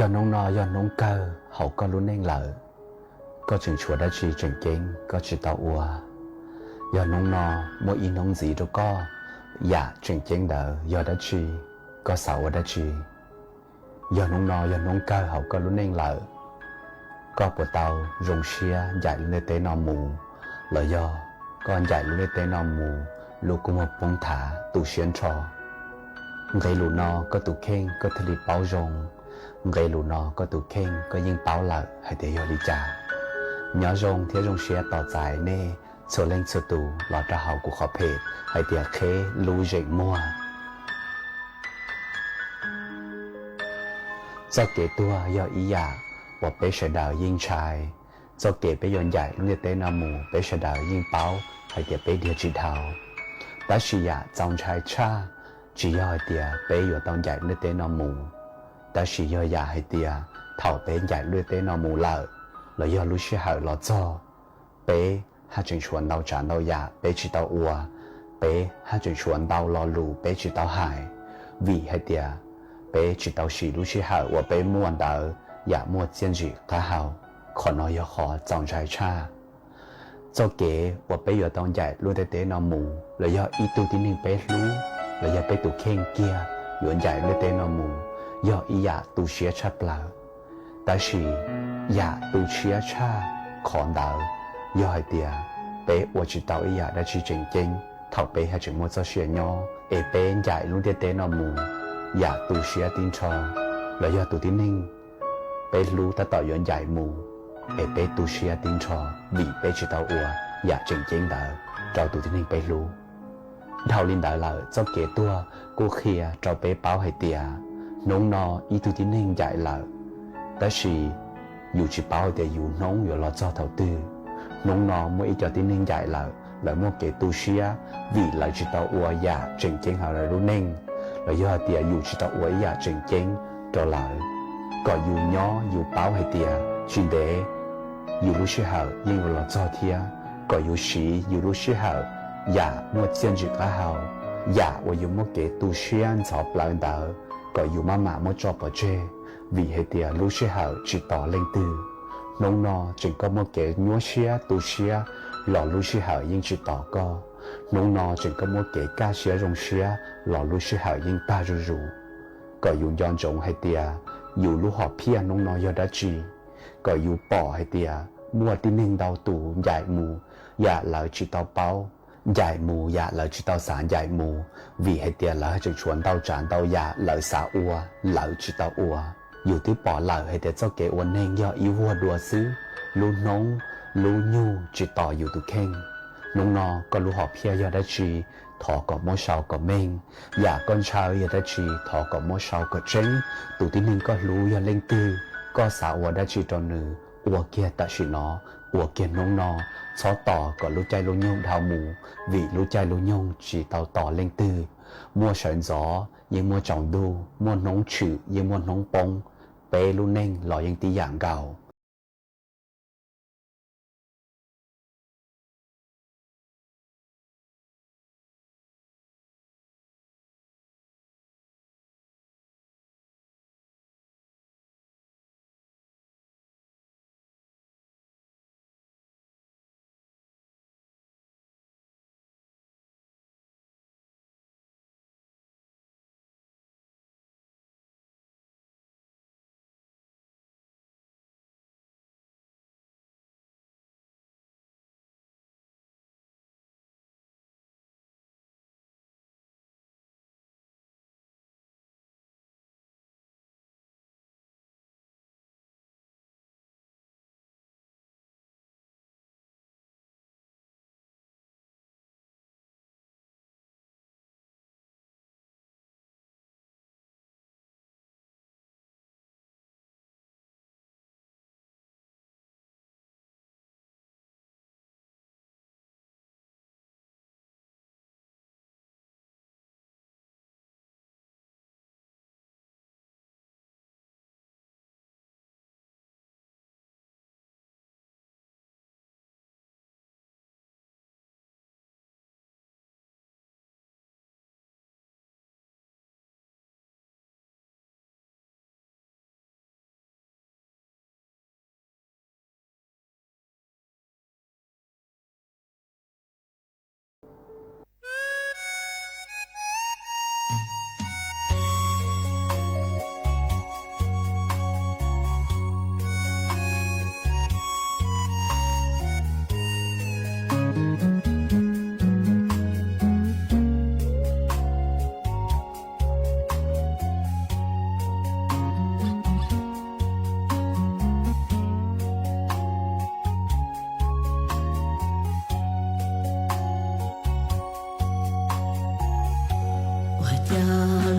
giờ nông nọ giờ nông cơ hậu có luôn nên lợ có chừng chùa đã chỉ chừng kinh có chỉ tao ua giờ nông nọ mỗi ý nông gì đâu có dạ chừng kinh đỡ giờ đã chỉ có sầu đã chỉ giờ nông nọ giờ nông cơ hậu có luôn nên lợ có bộ tàu rung xia dạy lên tế nọ mù lợi do con dạy lên tế nọ mù lu cũng một bông thả tụ xuyên trò gây lù nọ có tụ khen có thể đi báo rồng gây lù nọ có tụ khen có những báo lợi hay để yo đi trả nhớ rồng thế rồng xia tỏ dài nè số lên số tụ lọt ra hậu của họ phê hay để khế lù dậy mua do kế tua do ý giả và bé sẽ đào yên trai do kế bé dọn dạy luôn tế nọ mù bé sẽ đào yên báo hay để bé điều trị thảo đã sử dụng trong trai cha chỉ do để bé ở trong dạy luôn tế nọ mù đã sử dụng giả hay để thảo bé dạy luôn tế nọ mù lợ là do lúc sẽ hở lọt cho bé hai chuyện chuẩn đau trả đau giả bé chỉ đau ua bé hai chuyện chuẩn đau lo lù bé chỉ đau hại vì hay để bé chỉ đau xì lúc sẽ hở và bé muốn đỡ giả mua chiến trị cá hào còn nói do họ trong trai cha do kế và bây giờ tao dạy luôn tế nó mù là do ý tu tín hình bé lú là do bé tu khen kia dọn dạy luôn tế nó mù do ý giả tu xía chắp lỡ ta chỉ giả tu xía cha còn đỡ do hai tia bé và chỉ tao ý giả đã chỉ chỉnh kinh thảo bé hay chỉ mua cho xía nhau để bé dạy luôn tế nó mù giả tu xía tin cho là do tu tín hình bé lú ta tạo dọn dạy mù để bé tu xia tin cho vì bé chỉ tao ua và chỉnh chỉnh đỡ cho tụi tin bé lú đào lên đỡ lợ cho kế tua cô khia cho bé báo hay tia nông nọ ý tụi tin dạy lợ ta chỉ dù chỉ báo để dù nông dù lo cho thầu tư nông nọ mỗi ý cho tin dạy lợ là một kế tu xia vì là chỉ tao ua và chỉnh chỉnh họ là luôn nên là do tia dù chỉ tao ua và chỉnh chỉnh cho lợ có dù nhỏ dù báo hay tia chỉ để dù lúc sẽ hở nhưng là cho thia có dù sĩ dù lúc sẽ hở giả mua chiến trị cá hào giả và dù mua kế tu xuyên cho plan đỡ có dù mà mua cho bỏ chê vì hệ tia lúc sẽ hở chỉ tỏ lên từ nông nọ chỉ có mua kế nhúa xía tu xía lò lúc sẽ hở nhưng chỉ tỏ co nông nọ chỉ có mua kế cá xía rong xía lò lúc sẽ hở nhưng ba rù rù có dù dọn trồng hệ tia dù lúc họ pia nông nọ do đã chỉ có dù bỏ hay tia mua tin hình đau tủ giải mù dạ lỡ chỉ tao bao giải mù dạ lỡ chỉ tao sản giải mù vì hay tia lỡ chỉ chuẩn tao tràn tao dạ lỡ xả ua lỡ chỉ tao ua dù tiếp bỏ lỡ hay tia cho kế uốn nên do yêu vua đùa xứ lu nông lu nhu chỉ tao dù tụ khen nông nọ có lu họ pia do đã chỉ thọ có mối sau có mình dạ con trai do đã chỉ thọ có mối sau có tránh tụ tin hình có lu do lên tư có xã ua đã chỉ cho nữ ua kia ta chỉ nó ua kia nông nọ xó tỏ có lũ chai lũ nhung đào mù vì lũ chai lũ nhung chỉ tàu tỏ lên tư mua sợi gió nhưng mua trồng đu mua nông chữ nhưng mua nông bông bé lũ nên lò yang tí dạng gạo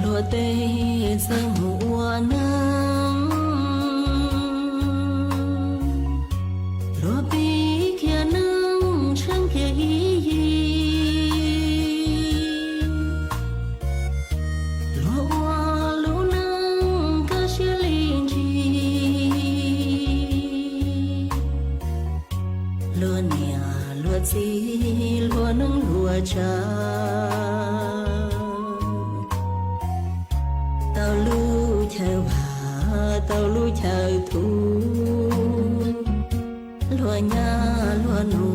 落地生我能，落比可能成别意义，落我路能个些邻居，落娘落子落能落家。tàu lu chờ thu lúa nhà lúa nụ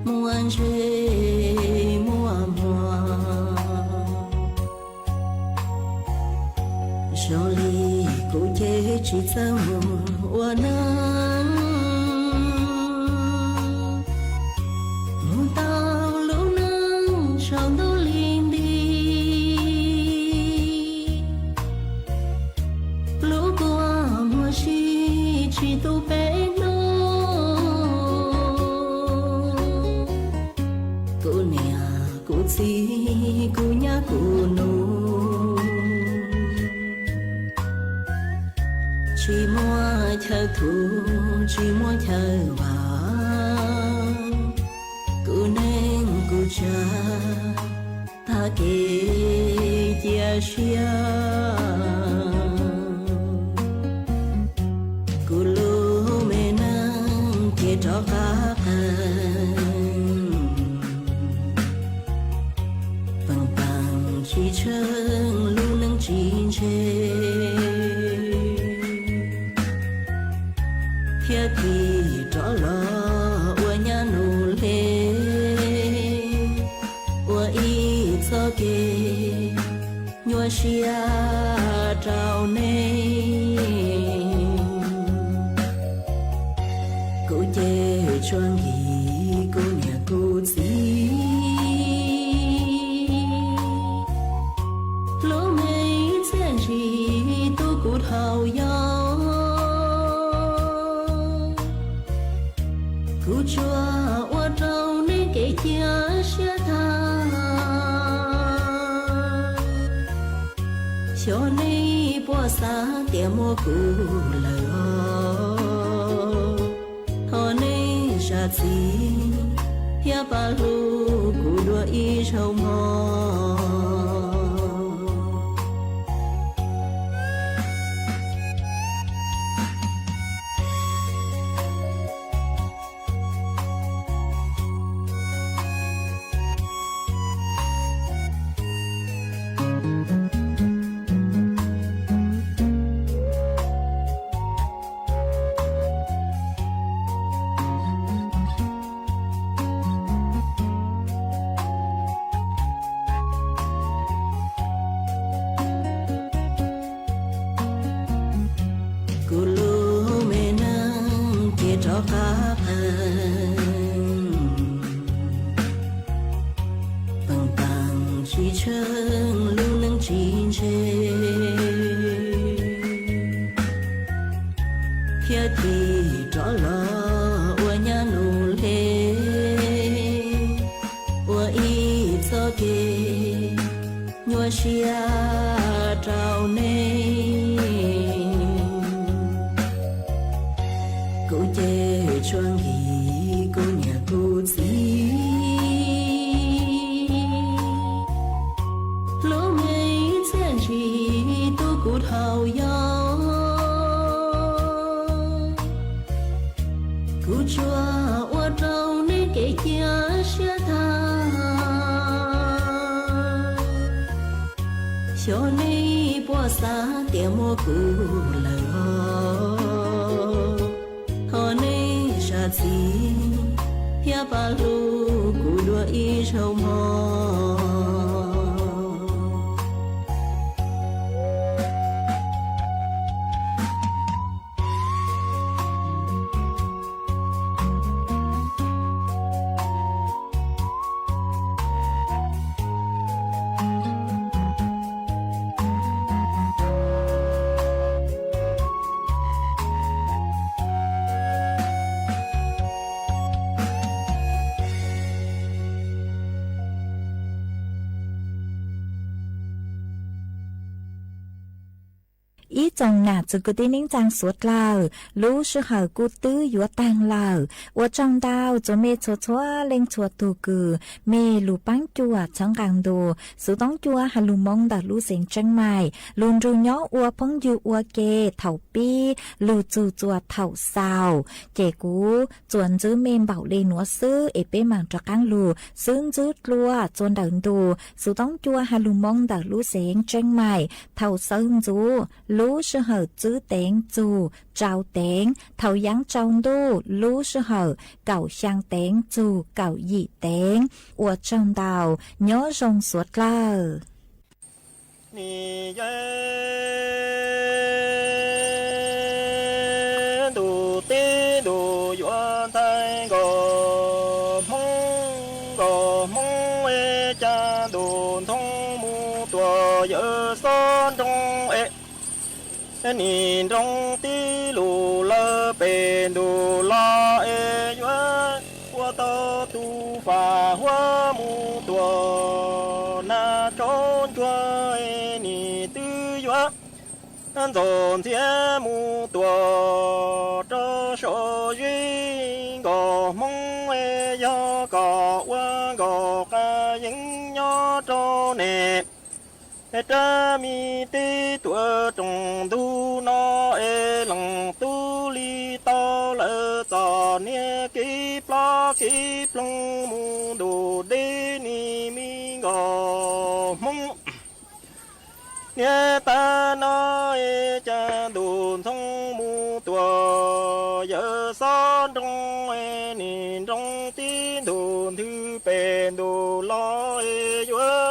muôn rê mùa mùa rồi li cô chế chỉ sao mùa nắng mùa tàu lũ nắng trong đâu liền đi chỉ tu bé nó cô nhà cô chi cô nhà cô nô chỉ mua chờ thu chỉ mua chờ vàng cô nên cô cha ta kể chia chia cho các bằng bằng chỉ chân luôn nâng chín chế thiết thì cho lo ua nhà nụ lê ua ý cho kê nhua xia trao nê choang hi cô nhà cô gì lỗ mấy chuyện gì tôi cụt hào nhau cụt chua qua trâu nên kể chia chia tha cho nên bỏ xa tiền mua cũ lời cha chi ya ba lu cu đua y châu mò cho các bằng bằng chỉ chân luôn nâng chín chế phía thì cho lo ua nhà nụ lê ua ý cho kê nhua xia trao nê choang hi cô nhà cô gì lỗ mấy chuyện gì tôi cụt hào nhau cụt chua qua trâu nên kể chia chia tha cho nên bỏ xa tiền mua cũ lời chi ya ba lu cu đua y châu mò 一种哪这个的宁张说了，路是好古都有当了，我长到做没错错令错多个，没路帮助啊长港多，สุต้องจัวฮัลลุมงดาลูเสียงจังใหม่ลุนรูย้ออัวพงอยู่อัวเกเถ่าปีลูจูจัวเถ่าสาวเจกูจวนจื้อเมมเบาเลยหนัวซื้อเอเป้มังจากกังลูซึ่งจื้อกลัวจวนเดินดูสุต้องจัวฮัลลุมงดาลูเสียงจังใหม่เถ่าซึ่งจูลูชื่อเหอจื้อเต็งจูเจ้าเต็งเถ่ายังเจ้าดูลูชื่อเหอเก่าช่างเต็งจูเก่าหยี่เต็งอัวจังดาวย้อทรงสวดกล้า你愿度地度远太个梦诶，家度通木多有山中诶，你中的路了边路拉诶远，我到都发花木多那中转。从前木多这手云个梦诶呀个问个个人呀着呢，这米的多中途那诶冷都里到了早年给plong木都的你咪个梦。nghe ta nói cha đồn thông mu tua giờ son trong nhìn trong tin đồn thư bền đồ lo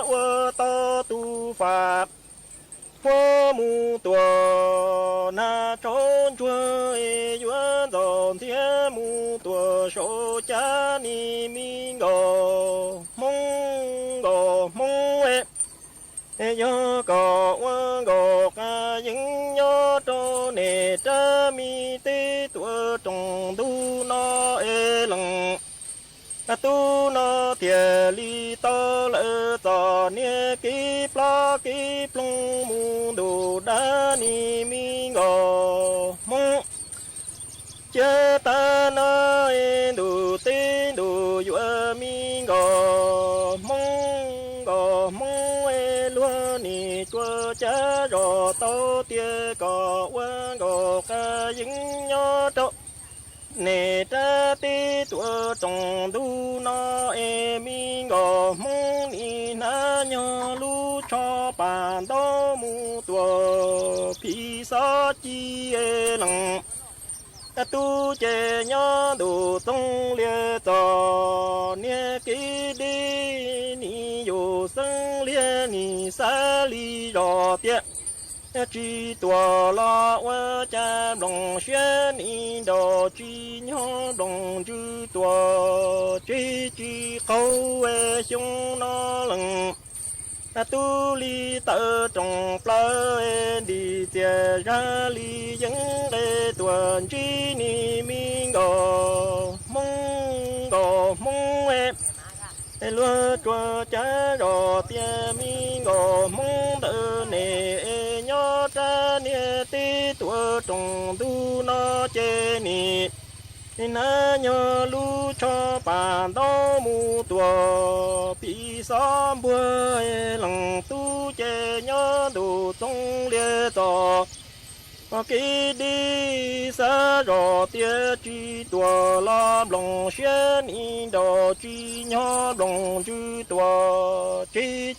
vua to tu pháp vua mu tua na trốn chúa vua dọn thiên mu tua số cha ni mi ngô mong nhớ có ca những nhớ trâu nề cha mi tê tua trong tu nó ê lăng tu nó thiệt li to lỡ giò nia kí plong mu đồ đá ni mi ngò mong chớ ta nó ê đồ tê đồ dọa mi ngò mong ni chua cha rò tao tia cò quan gò ca dính nhó trâu nè cha tê tua trong du nó e mi gò mong ni na nhó lu cho bàn đó mu tua phi sa chi e lăng tu che nhó đồ tông lia tò nia kí đi ni yo sân lia ni sa li rò tiệt chỉ tua la wa cha đồng xuyên ni đồ chỉ nhó đồng chữ tua chỉ câu e sung nó lăng tu li tơ trong plơ đi chia ra li dân để tuần chi ni mi ngò mong em lúa chua cha rò tia mi ngò mong đỡ nè nhó cha nè tê tua trong tu nó chê nè na nhớ lu cho bàn đó mu tua bị xóm bùa lăng tu chê nhớ đồ trong lia tò kí đi xa rò tia chi tua làm lòng xuyên in đồ chi nhớ lòng chữ tua chi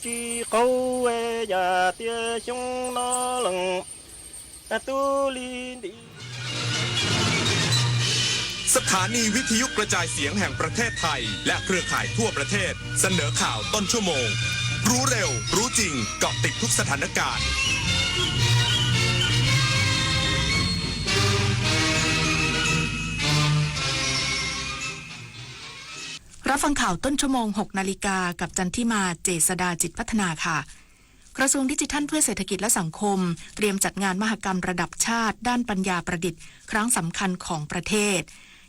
câu ya tia xong nó lăng tu li điสถานีวิทยุกระจายเสียงแห่งประเทศไทยและเครือข่ายทั่วประเทศเสนอข่าวต้นชั่วโมงรู้เร็วรู้จริงเกาะติดทุกสถานการณ์รับฟังข่าวต้นชั่วโมง 6 นาฬิกากับจันทิมาเจษฎาจิตพัฒนาค่ะกระทรวงดิจิทัลเพื่อเศรษฐกิจและสังคมเตรียมจัดงานมหกรรมระดับชาติด้านปัญญาประดิษฐ์ครั้งสำคัญของประเทศ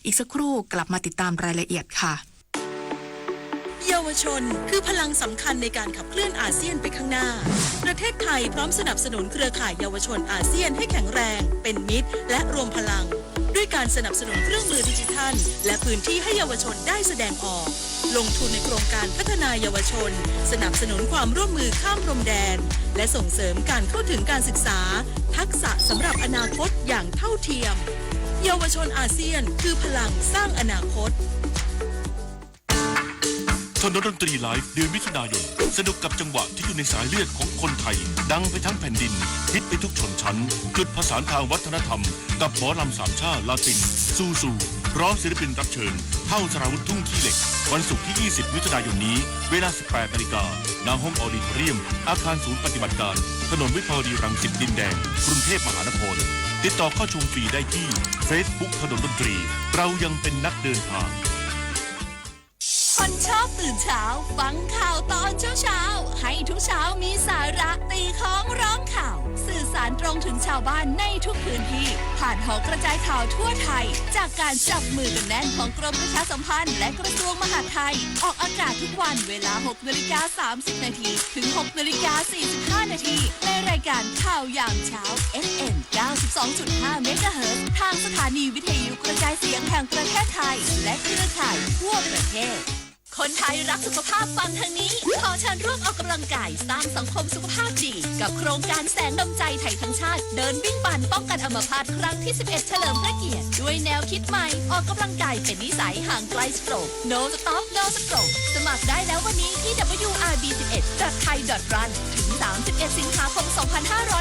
อีกสักครู่กลับมาติดตามรายละเอียดค่ะ เยาวชนคือพลังสำคัญในการขับเคลื่อนอาเซียนไปข้างหน้าประเทศไทยพร้อมสนับสนุนเครือข่ายเยาวชนอาเซียนให้แข็งแรงเป็นมิตรและรวมพลังด้วยการสนับสนุนเครื่องมือดิจิทัลและพื้นที่ให้เยาวชนได้แสดงออกลงทุนในโครงการพัฒนาเยาวชนสนับสนุนความร่วมมือข้ามพรมแดนและส่งเสริมการเข้าถึงการศึกษาทักษะสำหรับอนาคตอย่างเท่าเทียมเยาวชนอาเซียนคือพลังสร้างอนาคตถนนดนตรีไลฟ์เดือนมิถุนายนสนุกกับจังหวะที่อยู่ในสายเลือดของคนไทยดังไปทั้งแผ่นดินฮิตไปทุกชนชั้นจุดผสานทางวัฒนธรรมกับหมอลำสามชาลาตินซูพร้อมศิลปินรับเชิญเท่าสราวุธทุ่งขี้เหล็กวันศุกร์ที่ 20 มิถุนายนนี้เวลา 18 นาฬิกาณห้องออดิทอเรียมอาคารศูนย์ปฏิบัติการถนนวิภาวดีรังสิตดินแดงกรุงเทพมหานครติดต่อเข้าชมฟรีได้ที่ Facebook ถนนดนตรีเรายังเป็นนักเดินทางคนชอบตื่นเช้าฟังข่าวตอนเช้าให้ทุกเช้ามีสาระตีของร้องข่าวสื่อสารตรงถึงชาวบ้านในทุกพื้นที่ผ่านหอกระจายข่าวทั่วไทยจากการจับมือกันแน่นของกรมประชาสัมพันธ์และกระทรวงมหาดไทยออกอากาศทุกวันเวลา 6:30 น.ถึง 6:45 น.ในรายการข่าวยามเช้า FM 92.5 เมกะเฮิรตซ์ทางสถานีวิทยุกระจายเสียงแห่งประเทศไทยและเครือข่ายทั่วประเทศคนไทยรักสุขภาพฟังทางนี้ขอเชิญร่วมออกกำลังกายสร้างสังคมสุขภาพดีกับโครงการแสงดำใจไทยทั้งชาติเดินวิ่งปั่นป้องกันอัมพาตครั้งที่ 11 เฉลิมพระเกียรติด้วยแนวคิดใหม่ออกกำลังกายเป็นนิสัยห่างไกลสโตรก No Stop No Stroke สมัครได้แล้ววันนี้ที่ wrb11.thai.run ถึง 31 สิงหาคม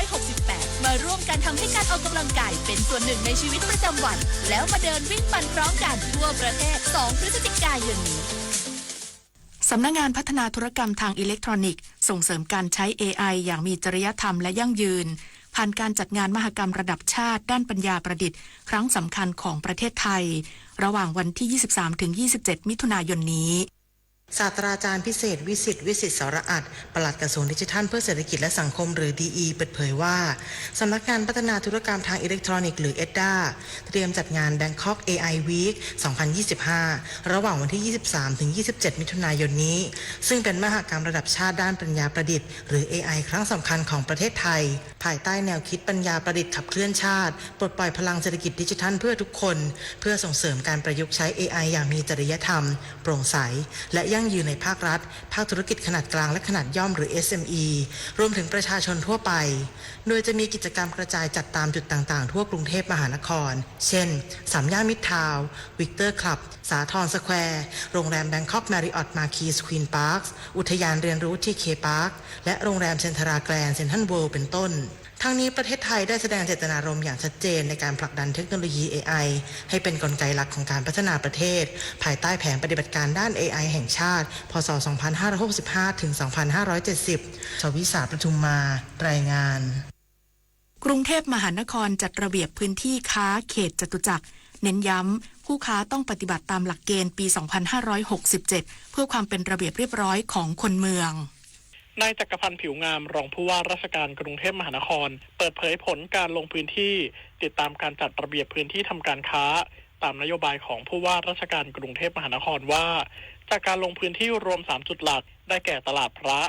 2568 มาร่วมกันทำให้การออกกำลังกายเป็นส่วนหนึ่งในชีวิตประจำวันแล้วมาเดินวิ่งปั่นพร้อมกันทั่วประเทศ 2 พฤศจิกายนนี้สำนักงานพัฒนาธุรกรรมทางอิเล็กทรอนิกส์ส่งเสริมการใช้ AI อย่างมีจริยธรรมและยั่งยืนผ่านการจัดงานมหกรรมระดับชาติด้านปัญญาประดิษฐ์ครั้งสำคัญของประเทศไทยระหว่างวันที่ 23-27 มิถุนายนนี้ศาสตราจารย์พิเศษวิสิตสรอัตน์ปลัดกระทรวงดิจิทัลเพื่อเศรษฐกิจและสังคมหรือ DE เปิดเผยว่าสำนักงานพัฒนาธุรกรรมทางอิเล็กทรอนิกส์หรือ EDDA เตรียมจัดงาน Bangkok AI Week 2025 ระหว่างวันที่ 23-27 มิถุนายนนี้ซึ่งเป็นมหกรรมระดับชาติด้านปัญญาประดิษฐ์หรือ AI ครั้งสำคัญของประเทศไทยภายใต้แนวคิดปัญญาประดิษฐ์ขับเคลื่อนชาติปลดปล่อยพลังเศรษฐกิจดิจิทัลเพื่อทุกคนเพื่อส่งเสริมการประยุกต์ใช้ AI อย่างมีจริยธรรมโปร่งใสและยั่งยืนในภาครัฐภาคธุรกิจขนาดกลางและขนาดย่อมหรือ SME รวมถึงประชาชนทั่วไปโดยจะมีกิจกรรมกระจายจัดตามจุดต่างๆทั่วกรุงเทพมหานครเช่นสามย่านมิตรทาวน์วิกเตอร์คลับสาทรสแควร์โรงแรมแบงคอกมาริออตมาคีสควีนพาร์คอุทยานเรียนรู้ที่เคพาร์คและโรงแรมเซ็นทราแกรนด์เซ็นทรัลเวิลด์เป็นต้นทั้งนี้ประเทศไทยได้แสดงเจตนารมณ์อย่างชัดเจนในการผลักดันเทคโนโลยี AI ให้เป็นกลไกหลักของการพัฒนาประเทศภายใต้แผนปฏิบัติการด้าน AI แห่งชาติพ.ศ. 2565 ถึง 2570 ชวิสาประทุมมารายงานกรุงเทพมหานครจัดระเบียบพื้นที่ค้าเขตจตุจักรเน้นย้ำผู้ค้าต้องปฏิบัติตามหลักเกณฑ์ปี 2567 เพื่อความเป็นระเบียบเรียบร้อยของคนเมืองนายจักรพันธ์ผิวงามรองผู้ว่าราชการกรุงเทพมหานครเปิดเผยผลการลงพื้นที่ติดตามการจัดระเบียบพื้นที่ทำการค้าตามนโยบายของผู้ว่าราชการกรุงเทพมหานครว่าจากการลงพื้นที่รวม3จุดหลักได้แก่ตลาดพระ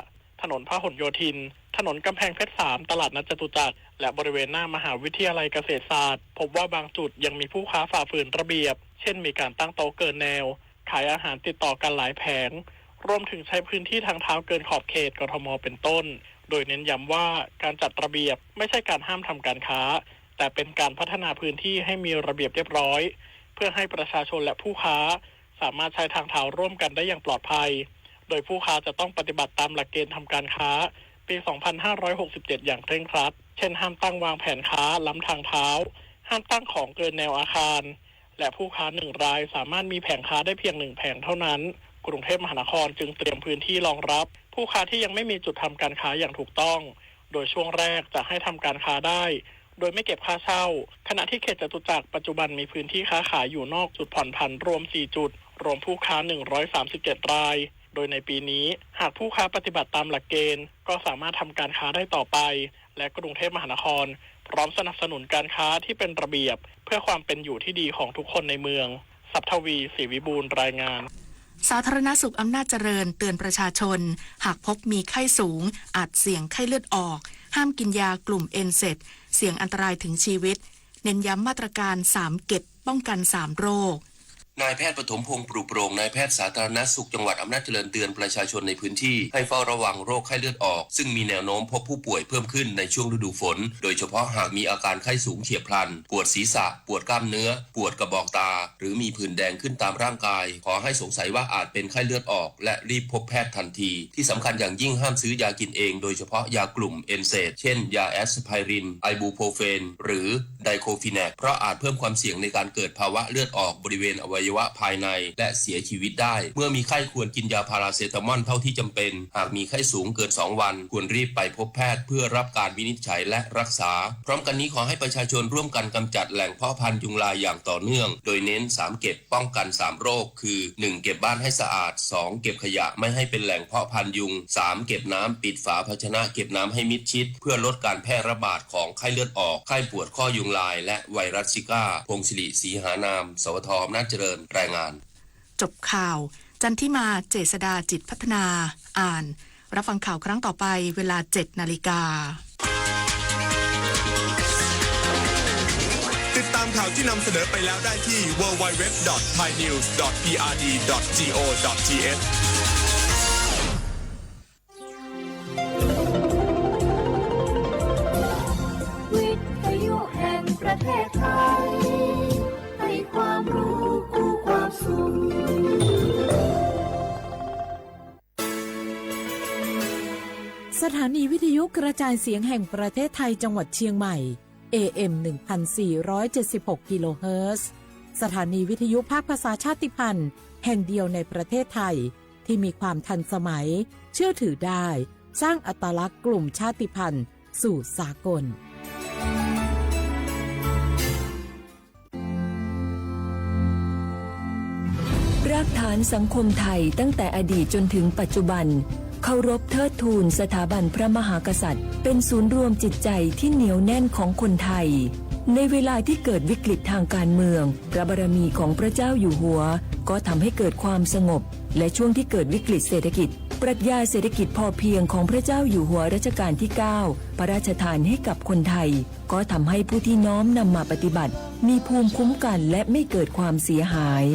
ถนนพหลโยธินถนนกำแพงเพชร3ตลาดนัดจตุจักรและบริเวณหน้ามหาวิทยาลัยเกษตรศาสตร์พบว่าบางจุดยังมีผู้ค้าฝ่าฝืนระเบียบเช่นมีการตั้งโต๊ะเกินแนวขายอาหารติดต่อกันหลายแผงรวมถึงใช้พื้นที่ทางเท้าเกินขอบเขตกทม.เป็นต้นโดยเน้นย้ำว่าการจัดระเบียบไม่ใช่การห้ามทำการค้าแต่เป็นการพัฒนาพื้นที่ให้มีระเบียบเรียบร้อยเพื่อให้ประชาชนและผู้ค้าสามารถใช้ทางเท้าร่วมกันได้อย่างปลอดภัยโดยผู้ค้าจะต้องปฏิบัติตามหลักเกณฑ์ทำการค้าปี 2567 อย่างเคร่งครัดเช่นห้ามตั้งวางแผนค้าล้ำทางเท้าห้ามตั้งของเกินแนวอาคารและผู้ค้า1รายสามารถมีแผงค้าได้เพียง1แผงเท่านั้นกรุงเทพมหานครจึงเตรียมพื้นที่รองรับผู้ค้าที่ยังไม่มีจุดทำการค้าอย่างถูกต้องโดยช่วงแรกจะให้ทำการค้าได้โดยไม่เก็บค่าเช่าขณะที่เขตจตุจักรปัจจุบันมีพื้นที่ค้าขายอยู่นอกจุดผ่อนผันรวม4จุดรวมผู้ค้า137รายโดยในปีนี้หากผู้ค้าปฏิบัติตามหลักเกณฑ์ก็สามารถทำการค้าได้ต่อไปและกรุงเทพมหานครพร้อมสนับสนุนการค้าที่เป็นระเบียบเพื่อความเป็นอยู่ที่ดีของทุกคนในเมืองสัพทวีศรีวิบูลย์รายงาน สาธารณสุขอำนาจเจริญเตือนประชาชนหากพบมีไข้สูงอาจเสี่ยงไข้เลือดออกห้ามกินยากลุ่มเอนเซดเสี่ยงอันตรายถึงชีวิตเน้นย้ำมาตรการ3เก็บป้องกัน3โรคนายแพทย์ปฐมพงษ์ปรุโปร่งนายแพทย์สาธารณสุขจังหวัดอำนาจเจริญเตือนประชาชนในพื้นที่ให้เฝ้าระวังโรคไข้เลือดออกซึ่งมีแนวโน้มพบผู้ป่วยเพิ่มขึ้นในช่วงฤดูฝนโดยเฉพาะหากมีอาการไข้สูงเฉียบพลันปวดศีรษะปวดกล้ามเนื้อปวดกระบอกตาหรือมีผื่นแดงขึ้นตามร่างกายขอให้สงสัยว่าอาจเป็นไข้เลือดออกและรีบพบแพทย์ทันทีที่สำคัญอย่างยิ่งห้ามซื้อยากินเองโดยเฉพาะยากลุ่มเอนเซดเช่นยาแอสไพรินไอบูโพรเฟนหรือไดโคฟิแนกเพราะอาจเพิ่มความเสี่ยงในการเกิดภาวะเลือดออกบริเวณอวัยวะภายในและเสียชีวิตได้เมื่อมีไข้ควรกินยาพาราเซตามอลเท่าที่จำเป็นหากมีไข้สูงเกิน2วันควรรีบไปพบแพทย์เพื่อรับการวินิจฉัยและรักษาพร้อมกันนี้ขอให้ประชาชนร่วมกันกำจัดแหล่งเพาะพันธุ์ยุงลายอย่างต่อเนื่องโดยเน้น3เก็บป้องกัน3โรคคือ1เก็บบ้านให้สะอาด2เก็บขยะไม่ให้เป็นแหล่งเพาะพันธุ์ยุง3เก็บน้ำปิดฝาภาชนะเก็บน้ำให้มิดชิดเพื่อลดการแพร่ระบาดของไข้เลือดออกไข้ปวดข้อยุงลายและไวรัสซิก้าพงศิริศรีหานามสวทอำนาจเจริญรายงานจบข่าวจันทิมาเจษฎาจิตพัฒนาอ่านรับฟังข่าวครั้งต่อไปเวลา 7:00 น.ติดตามข่าวที่นำเสนอไปแล้วได้ที่ www.thainews.prd.go.th วิทยุแห่งประเทศไทยให้ความรู้คู่ความสุขสถานีวิทยุกระจายเสียงแห่งประเทศไทยจังหวัดเชียงใหม่ AM 1476 กิโลเฮิรตซ์สถานีวิทยุภาคภาษาชาติพันธุ์แห่งเดียวในประเทศไทยที่มีความทันสมัยเชื่อถือได้สร้างอัตลักษณ์กลุ่มชาติพันธุ์สู่สากลรากฐานสังคมไทยตั้งแต่อดีตจนถึงปัจจุบันเคารพเทิดทูนสถาบันพระมหากษัตริย์เป็นศูนย์รวมจิตใจที่เหนียวแน่นของคนไทยในเวลาที่เกิดวิกฤตทางการเมืองพระบารมีของพระเจ้าอยู่หัวก็ทำให้เกิดความสงบและช่วงที่เกิดวิกฤตเศรษฐกิจปรัชญาเศรษฐกิจพอเพียงของพระเจ้าอยู่หัวรัชกาลที่ 9พระราชทานให้กับคนไทยก็ทำให้ผู้ที่น้อมนำมาปฏิบัติมีภูมิคุ้มกันและไม่เกิดความเสียหาย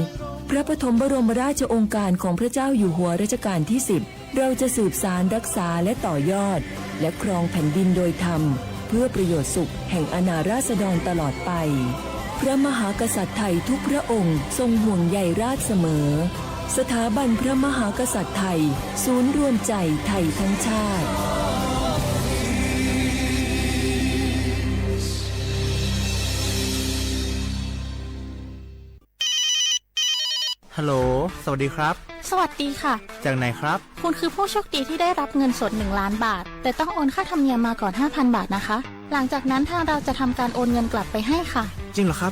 พระปฐมบรมราชโองการของพระเจ้าอยู่หัวรัชกาลที่ 10เราจะสืบสานรักษาและต่อยอดและครองแผ่นดินโดยธรรมเพื่อประโยชน์สุขแห่งอาณาราษฎรตลอดไปพระมหากษัตริย์ไทยทุกพระองค์ทรงห่วงใยราชเสมอสถาบันพระมหากษัตริย์ไทยศูนย์รวมใจไทยทั้งชาติฮัลโหลสวัสดีครับสวัสดีค่ะจากไหนครับคุณคือผู้โชคดีที่ได้รับเงินสด1 ล้านบาทแต่ต้องโอนค่าธรรมเนียมมาก่อน 5,000 บาทนะคะหลังจากนั้นทางเราจะทำการโอนเงินกลับไปให้ค่ะจริงเหรอครั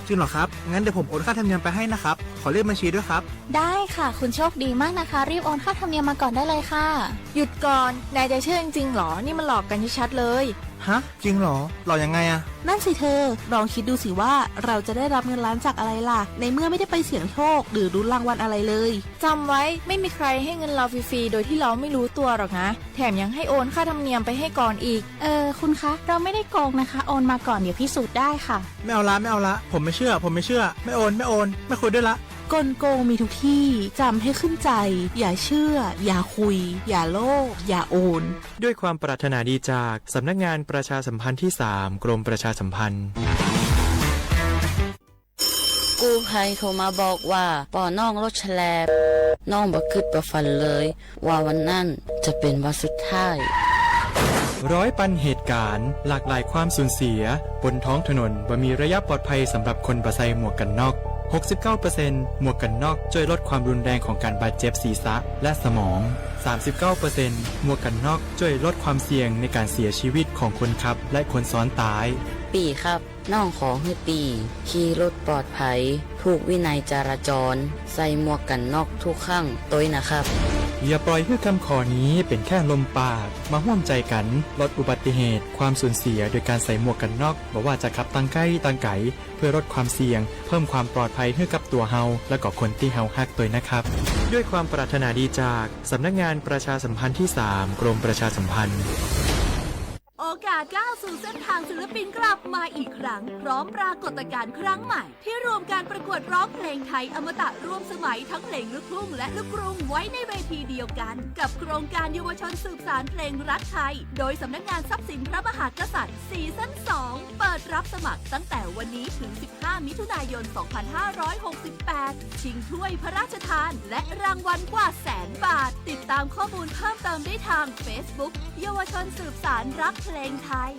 บงั้นเดี๋ยวผมโอนค่าธรรมเนียมไปให้นะครับขอเลขบัญชีด้วยครับได้ค่ะคุณโชคดีมากนะคะรีบโอนค่าธรรมเนียมมาก่อนได้เลยค่ะหยุดก่อนนายจะเชื่อจริงๆหรอนี่มันหลอกกันชัดๆเลยฮะจริงเหรอหลอกยังไงอะนั่นสิเธอลองคิดดูสิว่าเราจะได้รับเงินล้านจากอะไรล่ะในเมื่อไม่ได้ไปเสี่ยงโชคหรือลุ้นรางวัลอะไรเลยจำไว้ไม่มีใครให้เงินเราฟรีๆโดยที่เราไม่รู้ตัวหรอกนะแถมยังให้โอนค่าธรรมเนียมไปให้ก่อนอีกคุณคะเราไม่ได้โกงนะคะโอนมาก่อนเดี๋ยวพิสูจน์ได้ค่ะไม่เอาละผมไม่เชื่อไม่โอนไม่คุยด้วยละกลโกงมีทุกที่จำให้ขึ้นใจอย่าเชื่ออย่าคุยอย่าโลภอย่าโอนด้วยความปรารถนาดีจากสำนักงานประชาสัมพันธ์ที่ 3กรมประชาสัมพันธ์กู้ภัยโทรมาบอกว่าป่อน้องรถแฉลบน้องบ่คิดบ่ฝันเลยว่าวันนั้นจะเป็นวันสุดท้ายร้อยปันเหตุการณ์หลากหลายความสูญเสียบนท้องถนนบ่มีระยะปลอดภัยสำหรับคนบ่ใส่หมวกกันน็อก69% หมวกกันน็อกช่วยลดความรุนแรงของการบาดเจ็บศีรษะและสมอง 39% หมวกกันน็อกช่วยลดความเสี่ยงในการเสียชีวิตของคนขับและคนซ้อนท้ายปีครับน้องขอให้ปีขี่รถปลอดภัยถูกวินัยจราจรใส่หมวกกันน็อกทุกครั้งตัวนะครับอย่าปล่อยให้คำขอนี้เป็นแค่ลมปากมาร่วมใจกันลดอุบัติเหตุความสูญเสียโดยการใส่หมวกกันน็อกบอกว่าจะขับตั้งใกล้ตั้งไกลเพื่อลดความเสี่ยงเพิ่มความปลอดภัยให้กับตัวเฮาและก็คนที่เฮาฮักตัวนะครับ ด้วยความปรารถนาดีจากสำนักงานประชาสัมพันธ์ที่ 3 กรมประชาสัมพันธ์โอกาสก้าวสู่เส้นทางศิลปินกลับมาอีกครั้งพร้อมปรากฏการณ์ครั้งใหม่ที่รวมการประกวดร้องเพลงไทยอมตะร่วมสมัยทั้งเพลงลูกทุ่งและลูกกรุงไว้ในเวทีเดียวกันกับโครงการเยาวชนสืบสานเพลงรักไทยโดยสำนักงานทรัพย์สินพระมหากษัตริย์ซีซั่น 2 เปิดรับสมัครตั้งแต่วันนี้ถึง 15 มิถุนายน 2568 ชิงถ้วยพระราชทานและรางวัลกว่า100,000 บาทติดตามข้อมูลเพิ่มเติมได้ทาง Facebook เยาวชนสืบสานรักเพลงไทย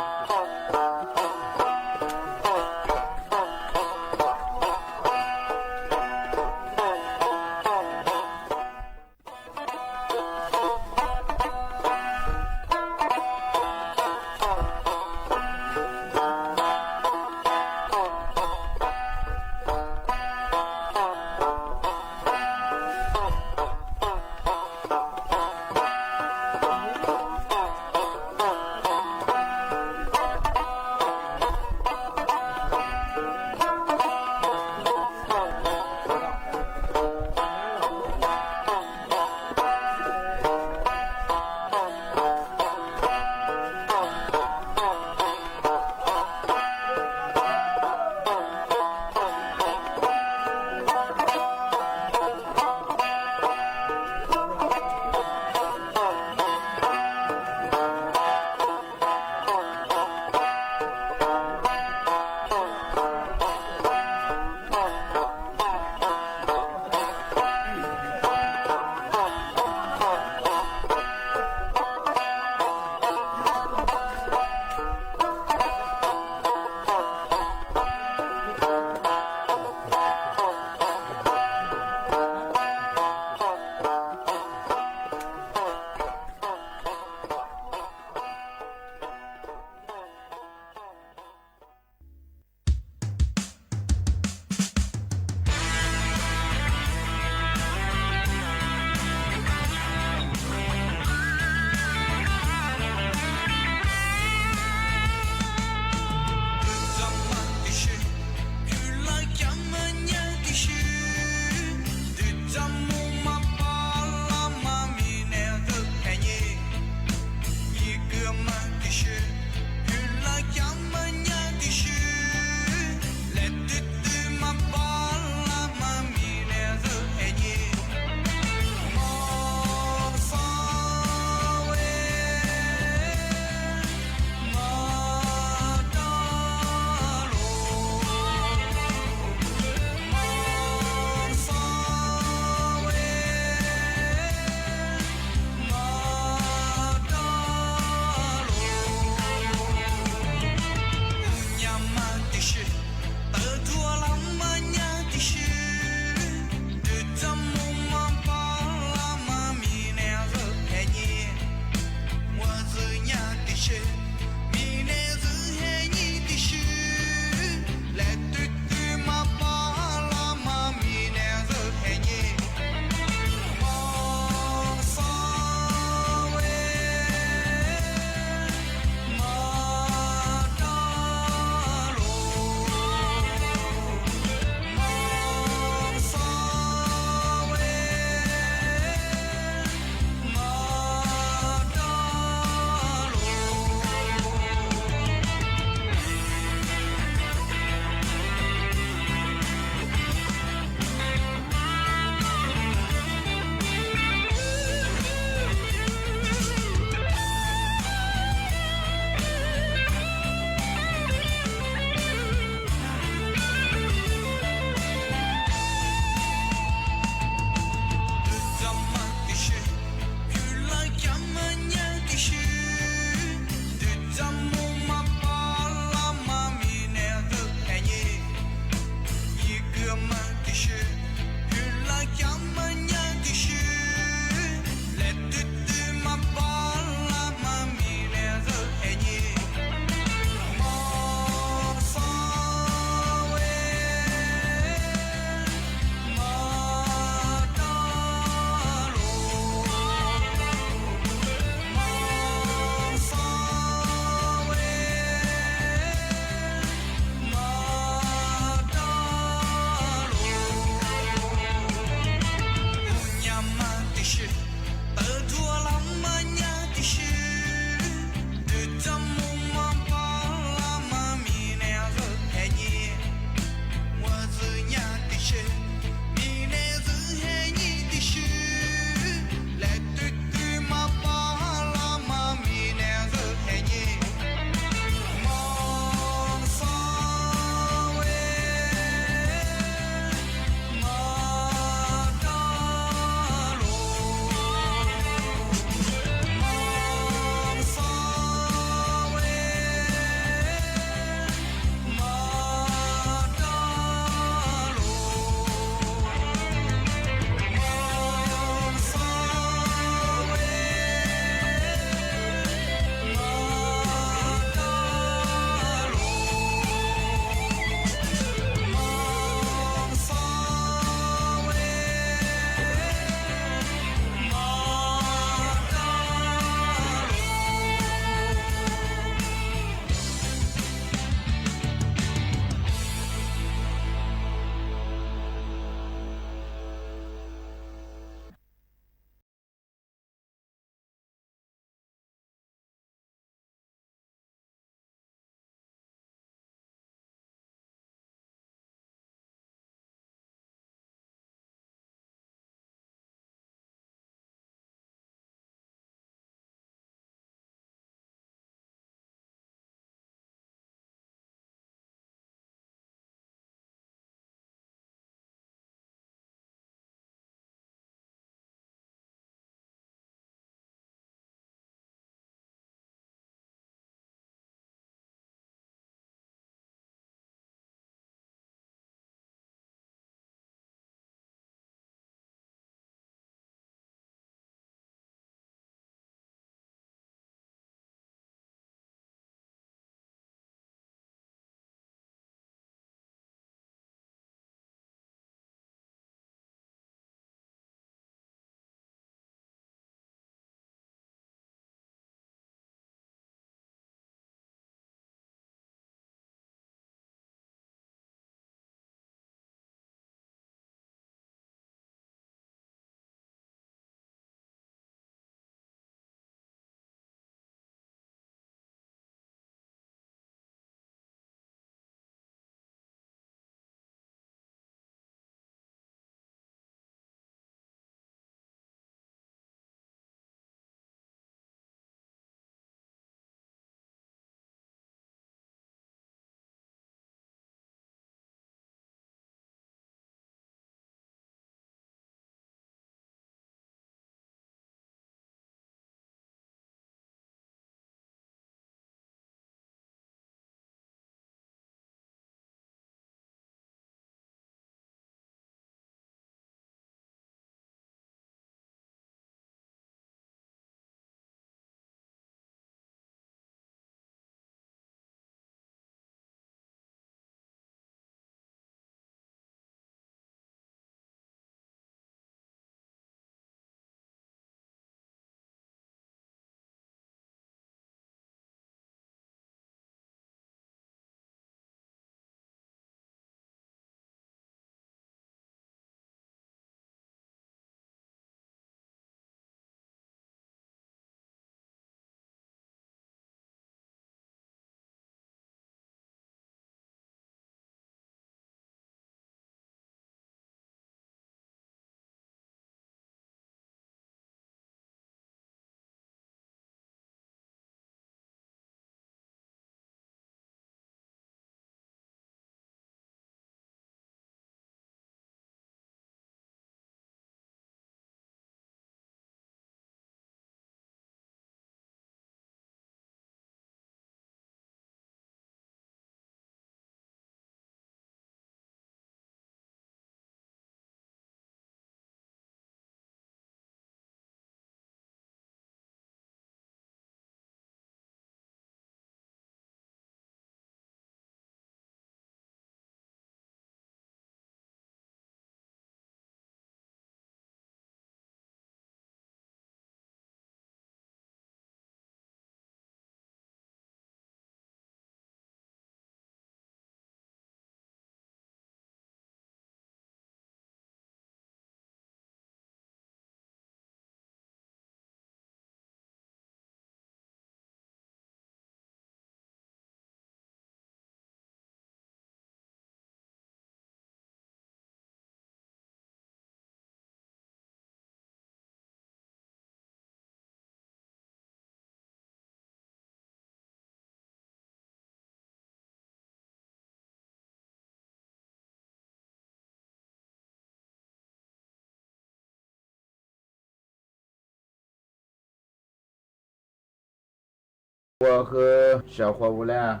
我和小伙伴俩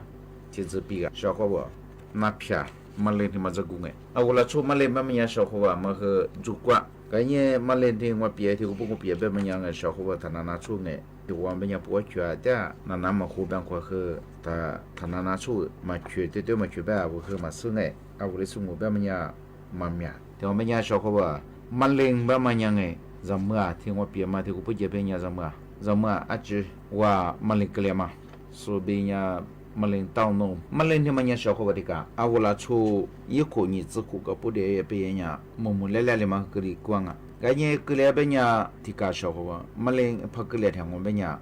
提子比个小伙伴那片马来的嘛这公哎，我来出马来嘛么样小伙伴嘛和主管，个年马来的我别的不过别别么样个小伙伴他拿出哎，我们也不缺的，那么后边过和他拿出嘛缺的对嘛缺呗，我和嘛是哎，我的生活别么样嘛面，对我们家小伙伴马来别么样哎，怎么啊？听我别嘛听我不接别人怎么啊？怎么啊？只我马来个了嘛，所以呀。马林到弄，马林他们家小伙伴的个，我拉出一口你自苦个不得别人家，木来来的嘛个里光啊，个人个来别人的个小伙伴，马林怕个来听我别人，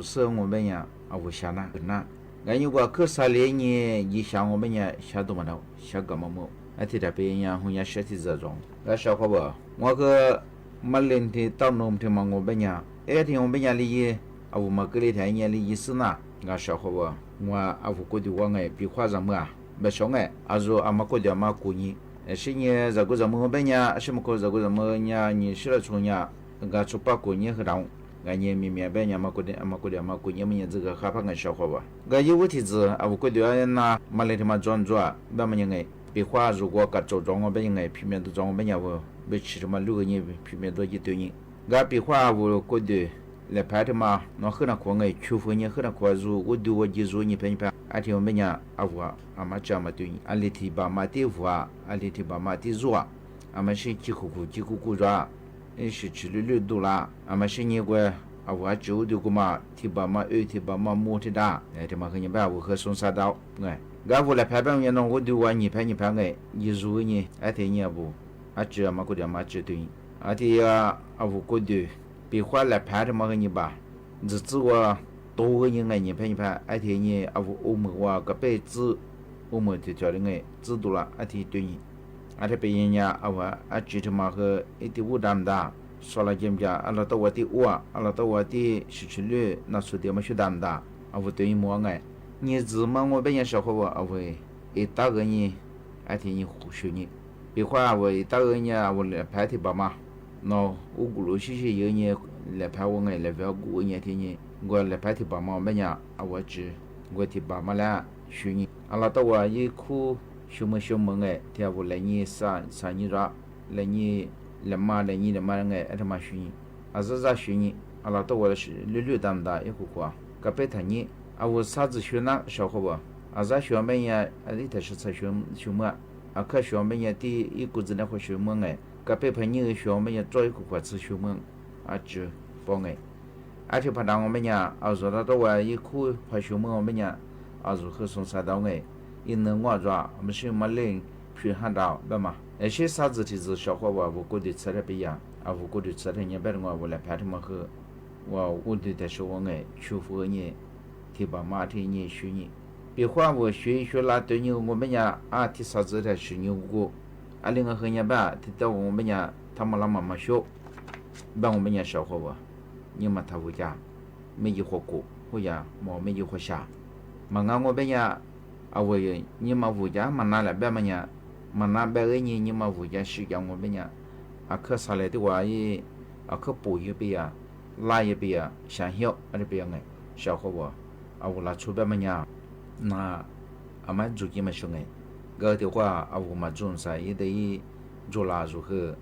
是我别人，我想那个那，个人我可啥来呢？一想我别人想多么多，想干嘛么？提他别人好像身体这种，个小伙伴，我个马林的到弄的嘛我别人，听我别人里，我嘛个里听人里意思呢，个小伙伴。我过的我哎，比划什么啊？别想哎，过的嘛过年，是你这个什么别人，什么过这个什么呀？你是了从呀，个出把过年和让，你明明别人过的过年么这个害怕个小伙吧？个有问题子，过的那马来的嘛转转，别么样哎？比划如果个做装我别人哎，平面都装我别人我，别吃什么6个人平面都一堆人，个比划我过的。来拍的嘛，那很难看哎，除非你很难看住，我对我记住你拍，听我们讲嘛这么对，里提把嘛的话，里提把嘛的做，是几苦做，是吃了多啦，是你个就的个嘛，提把嘛提把嘛摸的哒，这嘛和你把和送啥到，哎，我来拍你那我对我你拍哎，你住你，听你不，这嘛个的嘛这对，听我过的。比划来拍的嘛个你吧，日子我多个人哎，你拍，听你我们我个辈子，我们就叫的哎，知道了，听对你，别人家知道嘛和一点误当的，说了见不见，拉到我的我，拉到我的失去率，那说的嘛学当的，对你么哎，你日嘛我别人小伙伴一大个人，听你胡说你，比划一大个人来拍的吧嘛。那我咕噜些有年来拍我哎，来不要过年天呢，我来拍的爸妈没呢，我只我的爸妈俩学你，拉到我一哭小么哎，听我来你三年了，来你来嘛哎，他妈学你，是咋学你，拉到我是绿当一个quoi，个别他你，我啥子学那小伙伴，咋学没呀？里头是才学么，可学没呀？第一股子那会学么哎。个别朋友学我们也做一个国字学问，就帮哎，就怕当我们呀，说他到我一哭怕学问我们呀，如何送啥到哎，一能我抓，我们是么人去喊到，对嘛？些啥子的小伙伴，我过的吃的不一样，我过的吃的也别我来拍他们喝，我的说我哎，祝福你，提把马提你学你，别话我学那对你我们呀提啥子的是牛过。另外和人吧，提到我们家他们那妈学，把我们家小伙伴，你们他回家没有活过，回家没有活下，我们家你们回家拿来别么呀，拿别个你们回家时间我们家可啥来的话也可补一边呀，拉一边呀，想小这边哎，小伙伴我拉出别么呀，那们自己么说哎。个的话，我们种啥也得做啦，如何，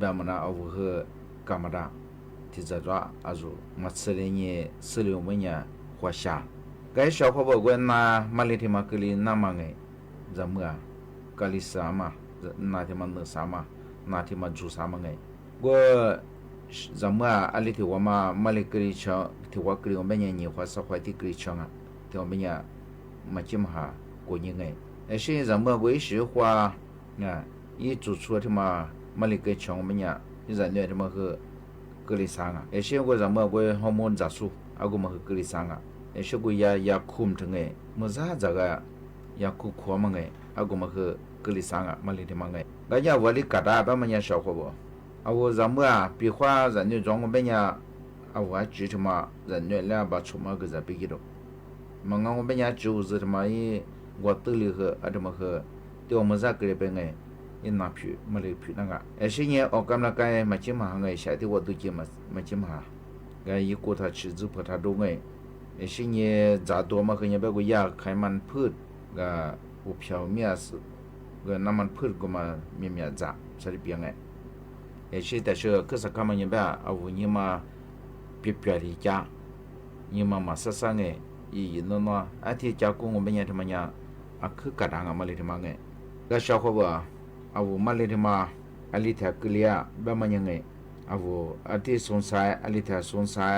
别么那如何干嘛的，提着抓，我吃的呢，吃了我们呢，活下。个小伙伴我那马来天嘛，格里那么哎，怎么啊？格里啥嘛？那天嘛那啥嘛？那天嘛做啥嘛哎？我怎么啊？里头我嘛马来格里强，头我格里我们呢，或是或的格里强啊，头我们呢，没这么哈过年哎。现在我为实话一做出他妈马里个强我们呀，人类他妈和格里桑现在我好么杂数，我们和格里桑现在也苦成哎，么啥这个也苦嘛哎，我们和格里桑马里的嘛哎，大家我的疙瘩把么呀小伙伴，我比话人类装我们呀，我知他妈人类两把出嘛个在比的，我们呀就是他妈我得了和他们和对我们这个边哎，也拿皮没来皮那个，现在我刚那个没这么行哎，下天我都这么这么，一个他吃子不他多哎， สิ่งนี้จะตัวมาคือยังแบบว่ายาไขมันพืชก็อุปเผาเมียสก็น้ำมันพืชก็มามีจะใช่เปียงไงสิ่งแต่เชื่อคือสักคำมันยังแบบเอาวุ้ยมาเปียกๆดีจ้ายังมาสักไงอีนั่นว่าอาทิตย์จากกูงงเป็นยังทำไมเนี่ยคือกระดังมาเลยทำไมไงก็ชอบเขาว่าเอาวุมาเลยทำไมอลิทากุเลียแบบมันยังไงเอาวุอาทิตย์สงสัยอลิทาสงสัย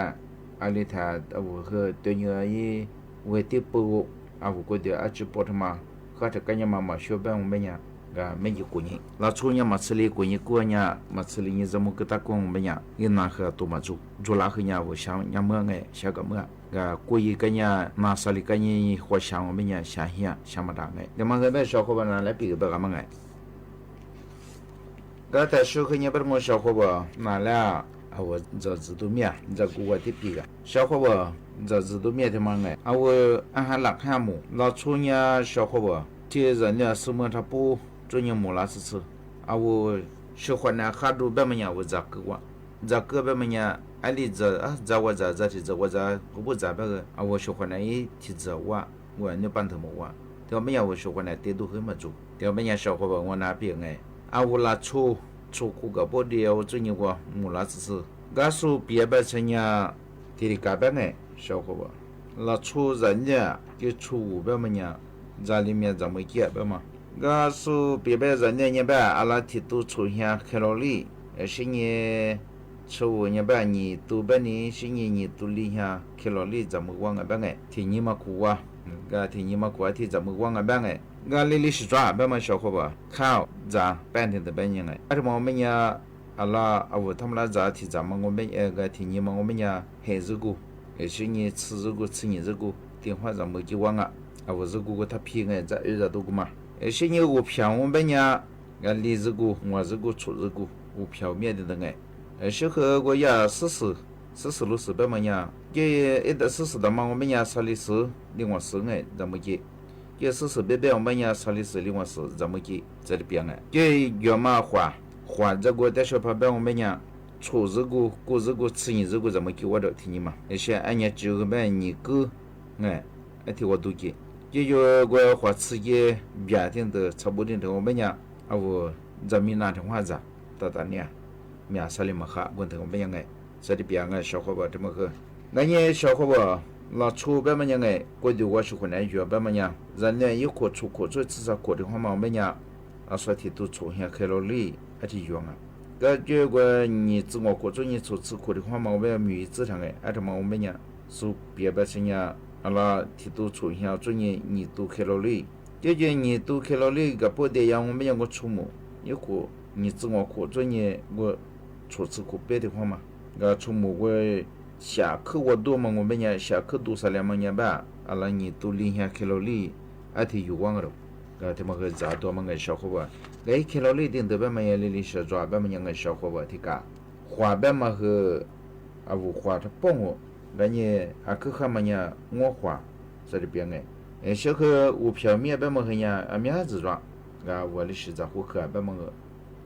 อลิทาเอาวุคือตัวเนื้อยี่เวทีปูเอาวุก็เดี๋ยวอาจจะปวดมาเขาจะกันยังมาช่วยแบบมันเนี่ยก็ไม่กี่คนนี้เราช่วยยังมาซื้อคนนี้กูเนี่ยมาซื้อเนี่ยจะมุกตะกงเป็นเนี่ยยินนาคือตัวมาจุลาคือเนี่ยวุช่างยังเมื่อไงช่างก็เมื่อก็คุยกันเนี่ยนาสลิกันเนี่ยหัวช่างเป็นเนี่ยช่างเหี้ยช่างมาดังไงเดี๋ยวมันก็แบบชอบเขาบ้านแล้วปีกแบบกันมั้งไงก็แต่ช่วงนี้เป็นงานชอบเขาบ้านนั่นแหละเอาจะจิตตัวเมียจะกูว่าที่ปีกชอบเขาบ้านจะจิตตัวเมียที่มั้งไงเอาอาหารหลักห้าหมู่เราช่วงนี้ชอบเขาบ้านที่จะเนี่ยสมมติถ้าปูจนยังหมดละสิเอาช่วงนี้ขาดูแบบมันเนี่ยจะกูแบบมันเนี่ยอันนี้จะว่ากูพูดจะแบบเอาช่วงนี้ที่จะว่าเนี่ยปันเถอะมั้งว่าเดี๋ยวไม่เอาช่วงนี้ตีดูขึ้นมาจุเดี๋ยวไม่เอาชอบเขาบ้านว่าน่าเปียงไงเอาละชูกูกับพอดีเอาจนยังว่าหมดละสิก็สู้เปียแบบฉันเนี่ยที่ริกาแบบไงชอบเขาบ้านละชูจะเนี่ยก็ชูแบบมันเนี่ยจาลิมีจะไม่เกี่ยวแบบมั้งก็สู้เปียแบบจะเนี่ยแบบอะไรที่ตัวชูเฮียแคลอรี่สิ่งนี้ชูเนี่ยแบบนี่ตัวแบบนี้สิ่งนี้นี่ตัวลีเฮียแคลอรี่จะไม่ว่างแบบไงที่นี่มาคุว่าก็ที่นี่มาคุว่าที่จะไม่ว่างแบบไงก็ลิลิสจ้าแบบมันชอบเขาบ้างข้าวจ้าเป็นที่จะเป็นยังไงอันที่มองไม่เนี่ยอะไรเอาทำละจ้าที่จะมองไม่ก็ที่นี่มองไม่เนี่ยเห็นซึกูสิ่งนี้ซึกู吃你ซึกูที่ว่าจะไม่กี่ว่างอ่ะเอาซึกูก็ทับพี่ไงจะ有点多个嘛สิ่งนี้我票我们เนี่ยก็ลิซึกู我ซึกู出ซึกู我票面的ไง适合我也试路是แบบมันเนี่ยก็一直试的嘛我们เนี่ย试的是另外是ไง怎么嘅也试别我们เนี่ย试的是另外是怎么嘅在这边ไงก็要嘛画这个在小旁边我们เนี่ย出这个过这个吃你这个怎么给我的听你嘛而且俺家就个呗你哥哎听我都给就有个画吃嘅别天的差不多的我们เนี่ยเอาจะมีนาถึงว่าจะตอนเนี่ยมีอาศัยมาค่ะบนถึงเป็นยังไงสติเปียงไงชาวเขาบอกที่มันคืองั้นเนี่ยชาวเขาบอกเราชูแบบมันยังไงก็ดูว่าชูคนไหนอยู่แบบมันยังจะเนี่ยยิ่งขวดชูขวดช่วยศึกษาขวดที่เขามาไม่ยังอาศัยที่ตัวชูเฮียแคลอรี่ที่อยู่อ่ะก็เจอว่า你自我ขวดช่วย你ชู吃ขวดที่เขามาไม่มี资产ไงที่มาไม่ยังสู้เปียแบบเนี้ยอะไรที่ตัวชูเฮียช่วย你ตัวแคลอรี่就你ตัวแคลอรี่กับพวกเดียวไม่ยังก็ชูหมู่ยิ่งขวด你自我ขวดช่วย你我初次苦别的话嘛，个出门我下课我多嘛，我们家下课多少两么年吧，阿拉你都零下卡路里，阿提有光了，个他们个咋多嘛个小伙伴，个卡路里定得别么样里小抓别么样个小伙伴提个，花别么个阿无花他帮我，个呢阿去看么样我花，在这边个，小可无票面别么个呀，阿面子抓，个我的是在户口别么个。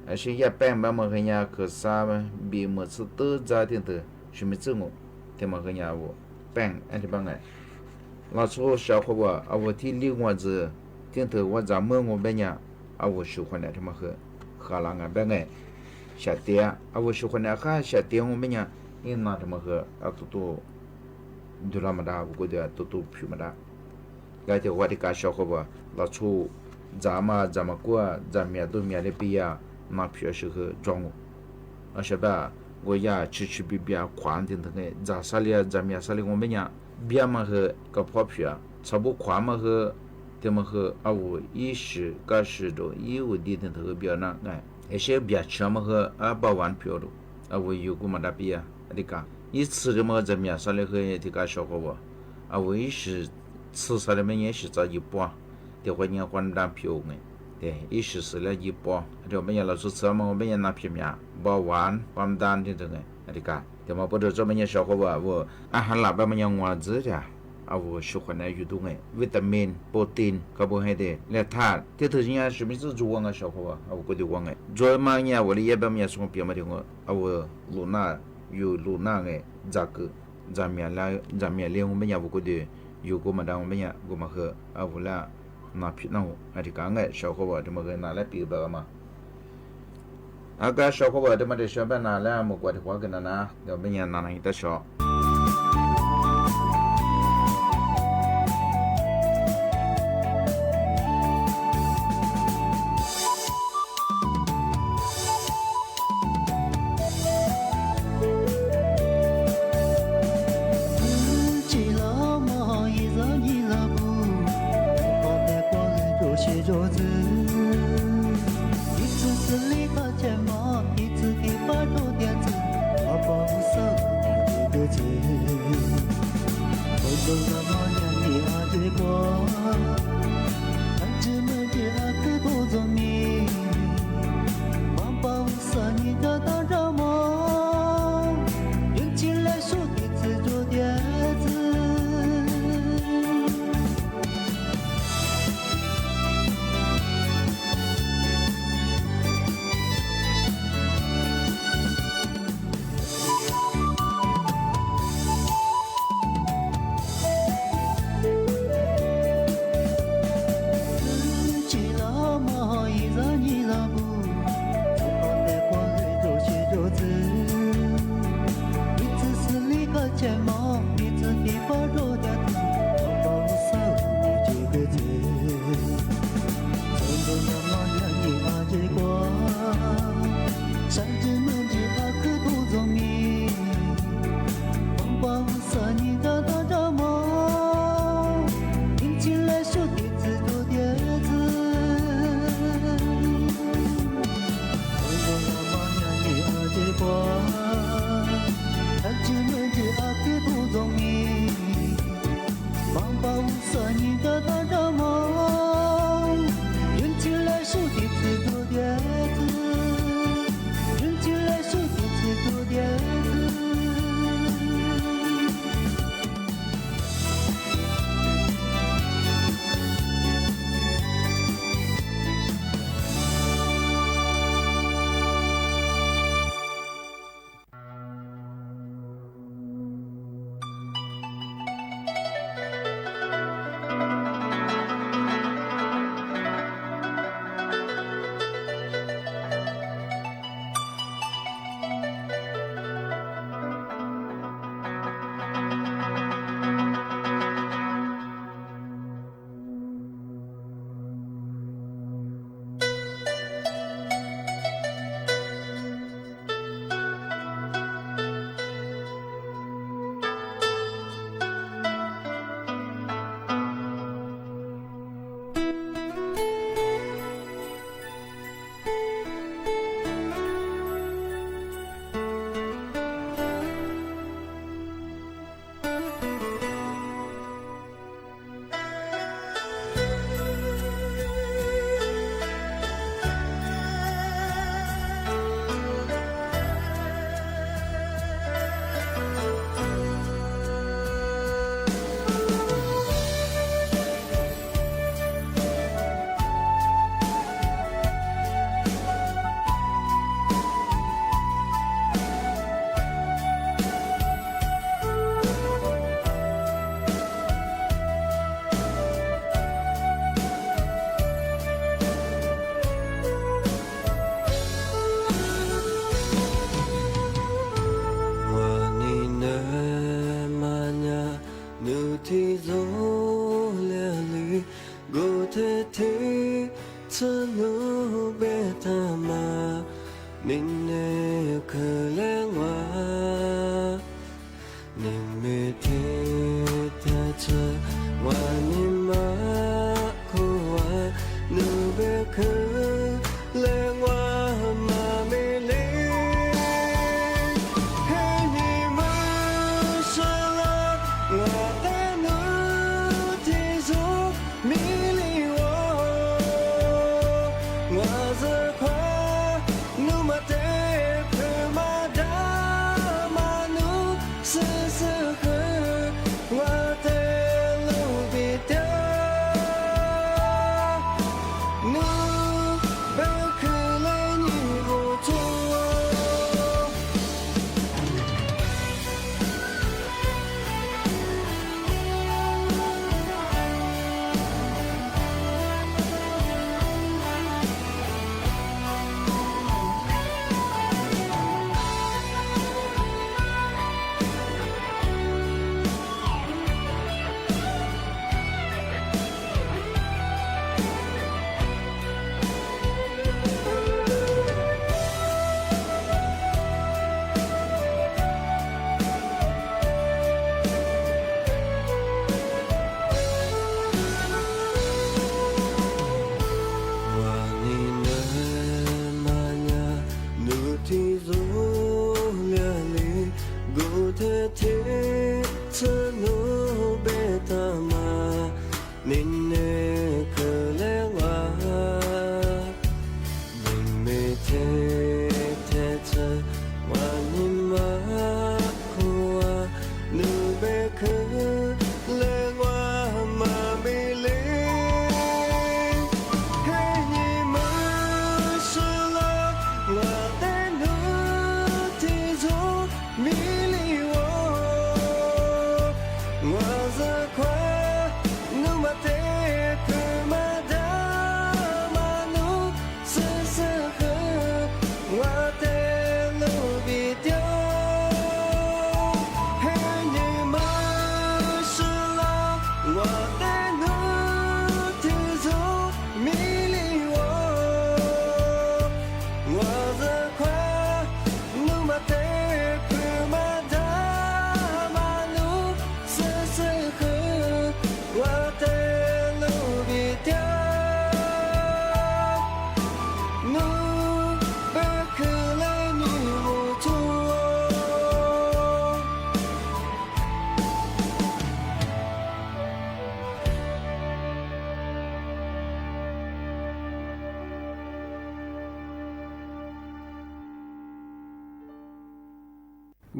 而且也办嘛么个呀，可啥嘛，比么子都咋点的，什么政务，他么个呀我办，俺这帮哎，老初小伙伴啊，我听另外子，点头我咱们我们呀，啊我喜欢的他么个，荷兰俺办哎，下店啊我喜欢的哈下店我们呀，你那他么个啊都就那么大，我觉得都皮么大，个就我的个小伙伴，老初咱们过，咱们都面的比呀。那平时和装我，而且吧，我也吃比宽点的个，咋啥哩？咱们啥哩？我们呀，别嘛和个跑皮啊，差不宽嘛和，他们和啊我10、20多，15点的头比那哎，而且别吃嘛和啊8万票的，啊我有个嘛那比啊，你讲，一次的嘛咱们啥哩和这个小伙伴，啊我也是吃啥哩嘛也是在100，这回年换单票哎。对，一时是了一包，就没人老是吃嘛，我没人拿皮面，包完ความดันที่ตรงไหนอะไรกันแต่มาพอเดี๋ยวจะไม่ยังชอบว่าอาหารหลักแบบมันยังว่าจืดอ่ะเอาสุขในอยู่ตรงไหนวิตามินโปรตีนคาร์โบไฮเดรตและธาตุที่เธอเนี่ย是ไม่是主要啊ชอบว่าเอาก็ดีว่าไง主要嘛เนี่ย我的也แบบมันส่งเปลี่ยนมาถึงเอาลูน่าอยู่ลูน่าไงจาก zamia le ngum benya buku de yugo madang benya guma khe avula na phitnau atikanga shokhoba de maga na la pi ba ma aga shokhoba de ma de shaba na la mu kwa de kwa gana na de benya na na ita sho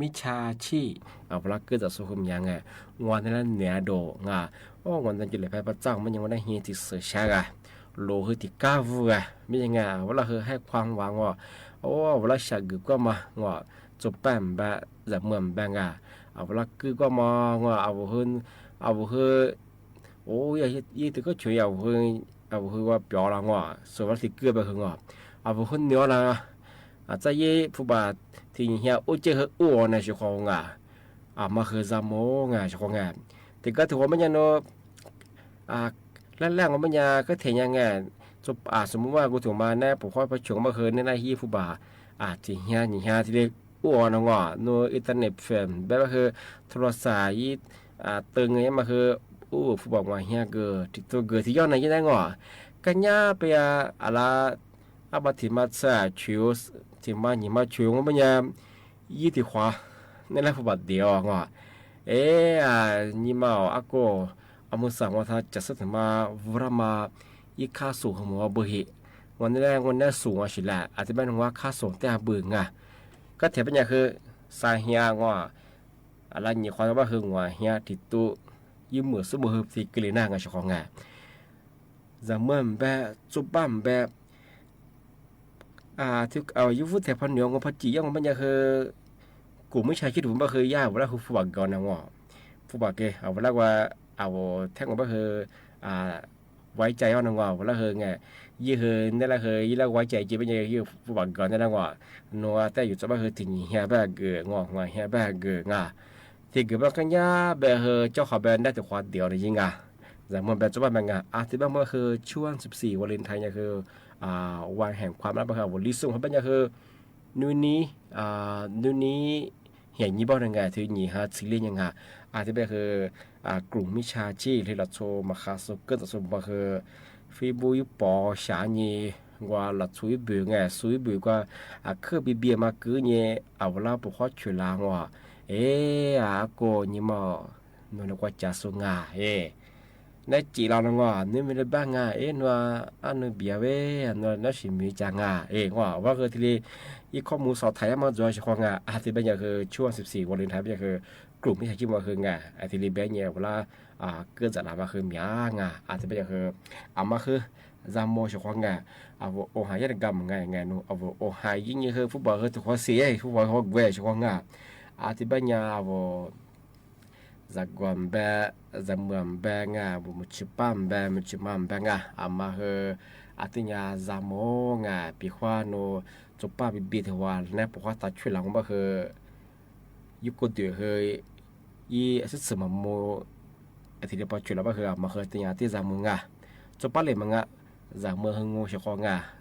มิชาชีเอาพลักเกิดจากสุขุมยังไงวันนั้นเหนือโดงาโอ้วันนั้นจุดเลยไปประจังมันยังวันนั้นเฮียติเสือชากะโลคือติก้าวัวไม่ยังไงเวลาคือให้ความหวังว่าโอ้เวลาฉากกึกก็มาว่าจบแป้มแบบจะเหมือนแบงอ่ะเอาเวลาคือก็มาว่าเอาคือโอ้ยยี่ตัวก็ช่วยเอาคือว่าเปียวละว่าส่วนว่าติเกือบไปคือว่าเอาคือเนื้อละอาจจะยี่ผู้บาดที่เฮียอุ้ยเจออ้วนในช่วงมาคือจามโมงช่วงแต่ก็ถือว่ามันยังโนแรกๆมันยังก็เทียงไงจบสมมติว่ากูถูกมาแน่ผมค่อยไปชงมาคือในหน้าที่ผู้บาที่เฮียที่เรียกอ้วนงโนอินเทอร์เน็ตเฟมแบบว่าคือโทรศัพท์ตึงเงี้ยมาคือผู้บอกว่าเฮียเกิดที่ตัวเกิดที่ย้อนไหนยังได้กันยาไปอะไรบัติมาซาชิวที่มาหนีมาชิวมันยังยี่ติขวาในแรกผู้บาดเดียวนี่มาก็อามุสังว่าถ้าจะสุดมาวรามาอีค่าสูงของมัวบุหิวันนี้สูงสิแหละอาจจะเป็นว่าค่าสูงแต่บึงก็เทียบเป็นอย่างคือสาเฮียอะไรนี่ความว่าคือว่าเฮียติดตัวยิ้มมือสมุนที่กลีน่างาชของจะเหมือนแบบจุบบ้ามแบบที่เอายุฟุตแต่พันเหนียวของพัดจียังมันยังคือกลุ่มไม่ใช่คิดถึงว่าคือยากเวลาคือผู้บักก่อนนะผู้บักเกเอาเวลาว่าเอาแท่งว่าคือไว้ใจว่านังว่าเวลาคือไงยี่คือนั่นแหละคือยี่แล้วไว้ใจจีเป็นยังยี่ผู้บักก่อนนั่นแหละว่านัวแต่อยู่จะว่าคือถึงเฮียแบบเกอเฮียแบบเกอที่เกิดว่ากันยาแบบเจ้าขอแบนได้แต่ความเดียวเลยจริงแต่เมื่อแบบจะว่าแบบที่บ้านเมื่อคือช่วง14วาเลนไทน์เนี่ยคือวันแห่งความรักนะครับวันลิซุ่งเขาเป็นยังคือนู่นนี้เห็นยี่บ้านยังไงที่นี่ฮะซิลิยังไงที่เป็นคือกลุ่มมิชาชีที่เราโชว์มาคาสุกเกิดสมบัติคือฟีบูยปอชานีว่าเราช่วยบุญช่วยบุญก็คือบีเบียมาคือเนี่ยเอาเวลาปกครองช่วยล้างว่าก็นี่มาโน่นก็จะส่งในจีเราเนี่ยนี่ไม่ได้บ้างนัวนัวเบียเว้นัวชิมิจังว่าคือที่อีข้อมูลสอบไทยมาจ่อยเฉพาะที่เป็นอย่างคือช่วง14วันเลนไทน์เป็นอย่างคือกลุ่มที่ใช้ชื่อว่าคือที่รีเบนเนี่ยเวลาเกิดจากอะไรคือมีที่เป็นอย่างคือมาคือจามโมเฉพาะโอหายยันกรรมนู้โอหายยิ่งคือฟุตบอลคือตัวเขาเสียฟุตบอลเขาเวเฉพาะที่เป็นอย่างZaguan be zamuan benga muchipam be muchimam benga artinya zamo pihwano coba bibit hwa ne pokwa ta chhui lang ba yuko de i asitsema mo atile pa chhui la ba artinya ti zamu coba le manga zamu ngo shiko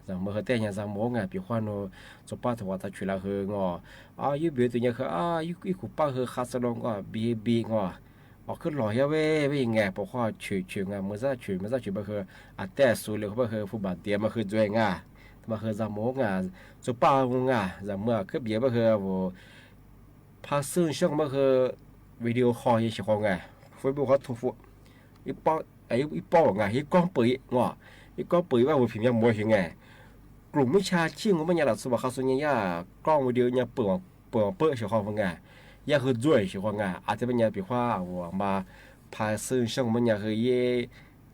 zamu te nya zamo pihwano coba thwa ta chhui la yu be tu nya yu ku pa khasalong bi ขึ้นหล่อเว้ยไงพอข้อชื่อเมื่อชื่อมาคือแต่สูเลยก็คือผู้บาดเจ็บมาคือด้วยมาคือจามกจุป้างจามเมื่อคือเบียมาคือพาซึ่งช่องมาคือวิดีโอคอลยี่สิบคนเฟซบุ๊กเขาถูกอีป้ออีกล้องปุ๋ยอีกล้องปุ๋ยว่าพิมพ์ยังมวยยังกลุ่มวิชาชีพของมันยังหลักสมบัติเขาส่วนใหญ่กล้องวิดีโอยังเปิดเฉพาะ也和最喜欢这边也比话我嘛拍摄上面也和也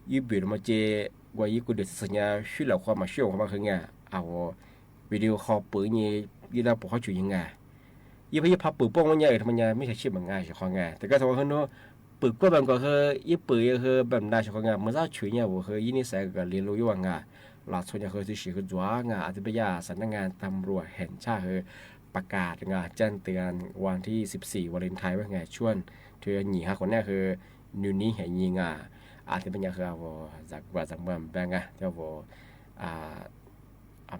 比如嘛这我一个的是呢需要话嘛需要话嘛和我วิดีโอคอลปืนยี่เราบอกเขาจุยังยี่พี่พับปืนป้องมันยังทำไมยังไม่ใช่ชิบมันง่ายใช่ไหมแต่ก็ทว่าเขาเนาะปืนก็แบบก็คือยี่ปืนคือแบบได้ใช่ไหมมันจะช่วยเนี่ยว่าคือยี่นี่ใส่ก็เรียนรู้อยู่ว่าหลักส่วนใหญ่คือที่สิ่งคือจ้างอาจจะไปยาสำนักงานตำรวจแห่งชาติคือประกาศแจ้งเตือนวันที่14วาเลนไทน์ว่าช่วงที่หนีคนนี้คือนิวนี้เห็นยิงอาจจะเป็นอย่างคือจากว่าจากเมืองแบงเจ้า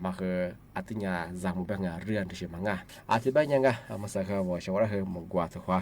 มาคืออาทิตย์นี้จามุแบงเรื่องที่ใช่ไหมอาทิตย์เป็นยังมาสักว่าช่วงแรกคือมกว่าทุกว่า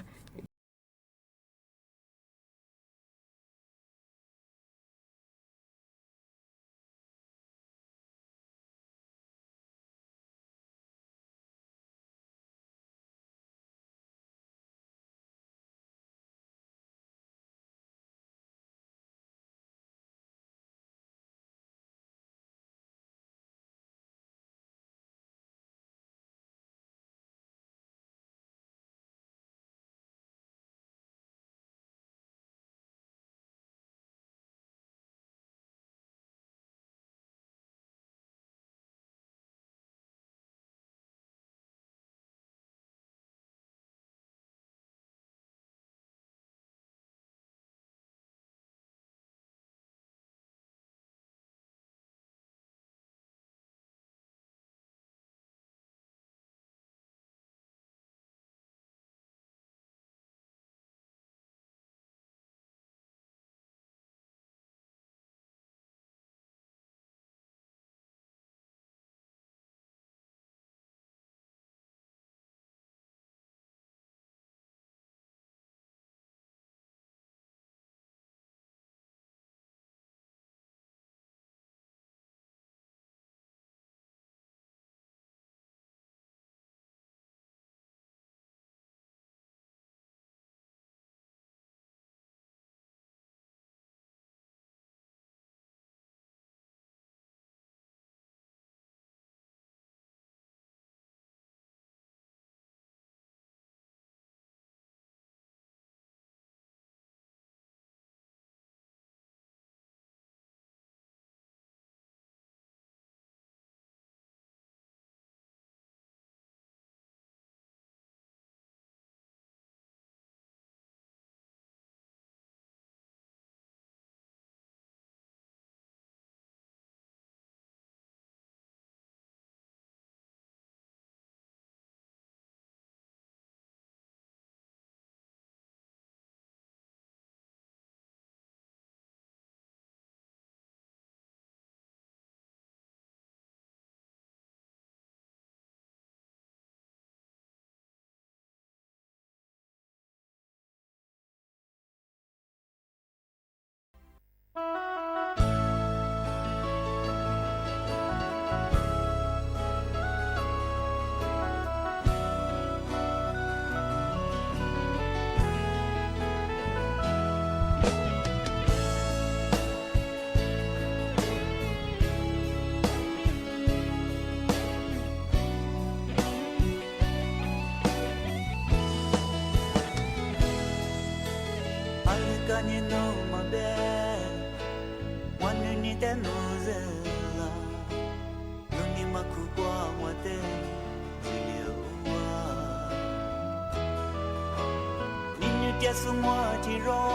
Semua tiro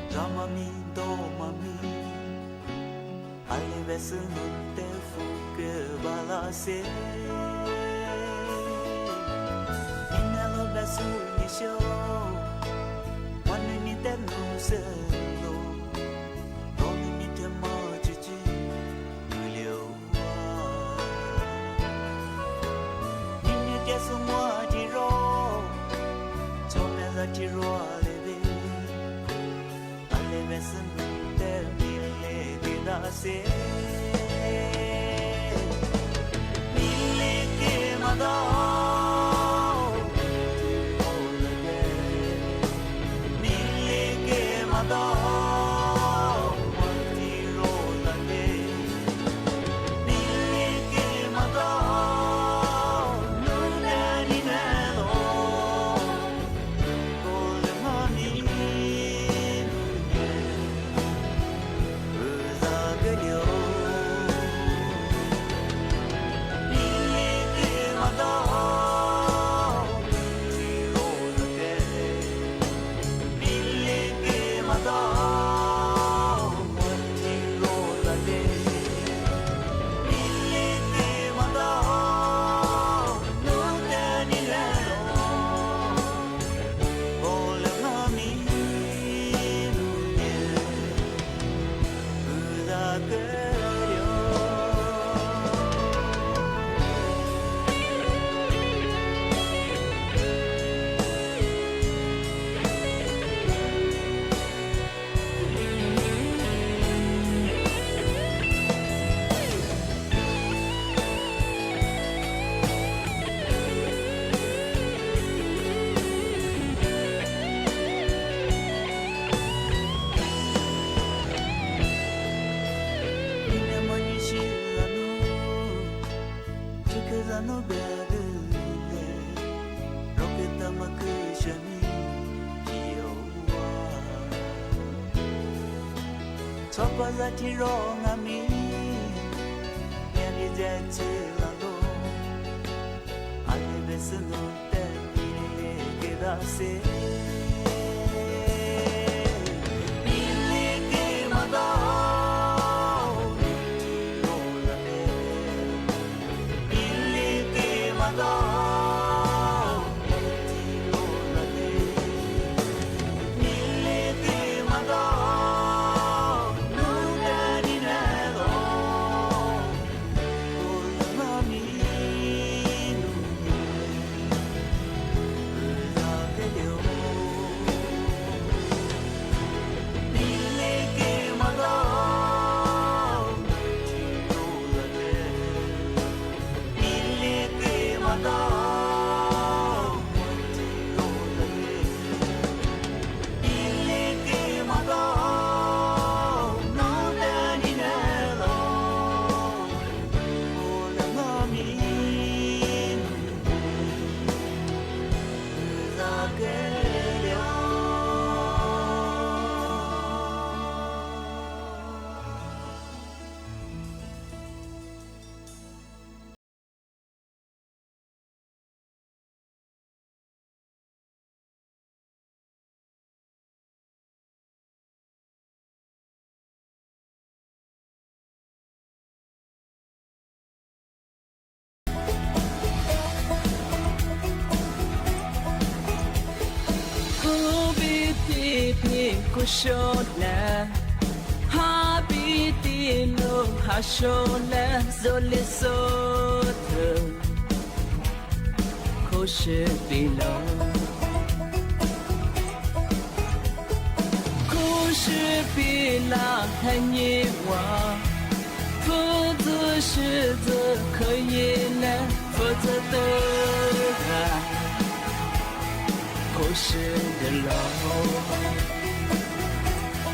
Ramami do mami Ale besu te fuke balase Inelo besu ni sho Wanu ni te no se lo Doni ni te ma chichi Yulio Nini te semua tiro Tiro aleve aleve sente mille vida se mille che mado mille che mado tiro aleve mille che mado Sokoza tiro ngami Nyari jetse lalo Ate besu no te mille queda se Mille que mado Tiro lale Mille que mado Tiro lale Mille que mado Kushona Habiti no Hashona Zolisoto Kushibilo Kush 是比那看一望，否则是则可以呢，否则的爱，可是的路，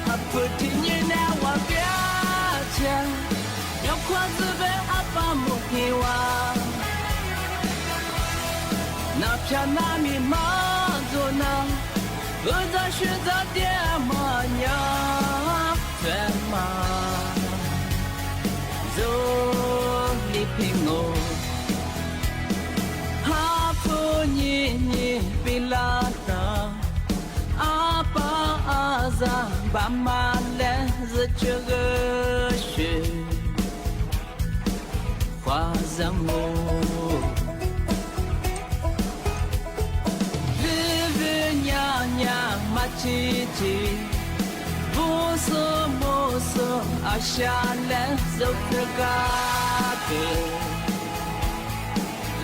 他不听你那话表讲，要夸自卑阿爸母希望，那片那米马做那。我在寻找点么样怎么走你平我哈普你比拉达阿爸阿扎爸妈来自这个是花上木叽叽，不说不说，阿下来走这个的，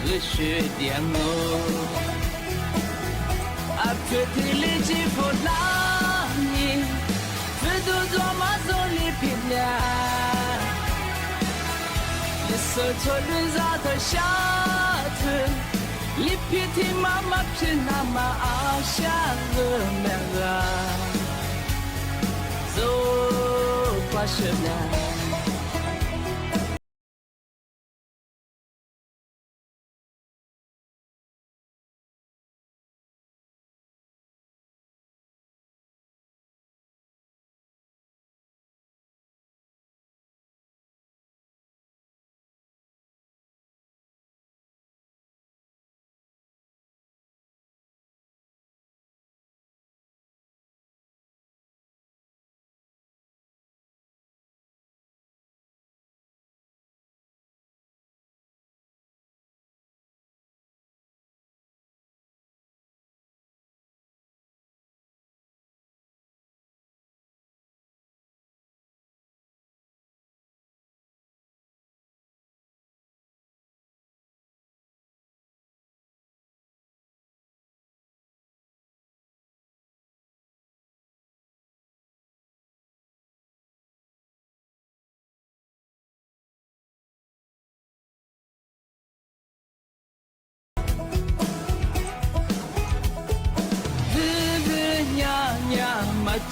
我是点我，阿这体力几乎拉你，这都做嘛做你平了，你说错了咋的下子。你皮提妈妈皮那么阿下个那个，走吧是那。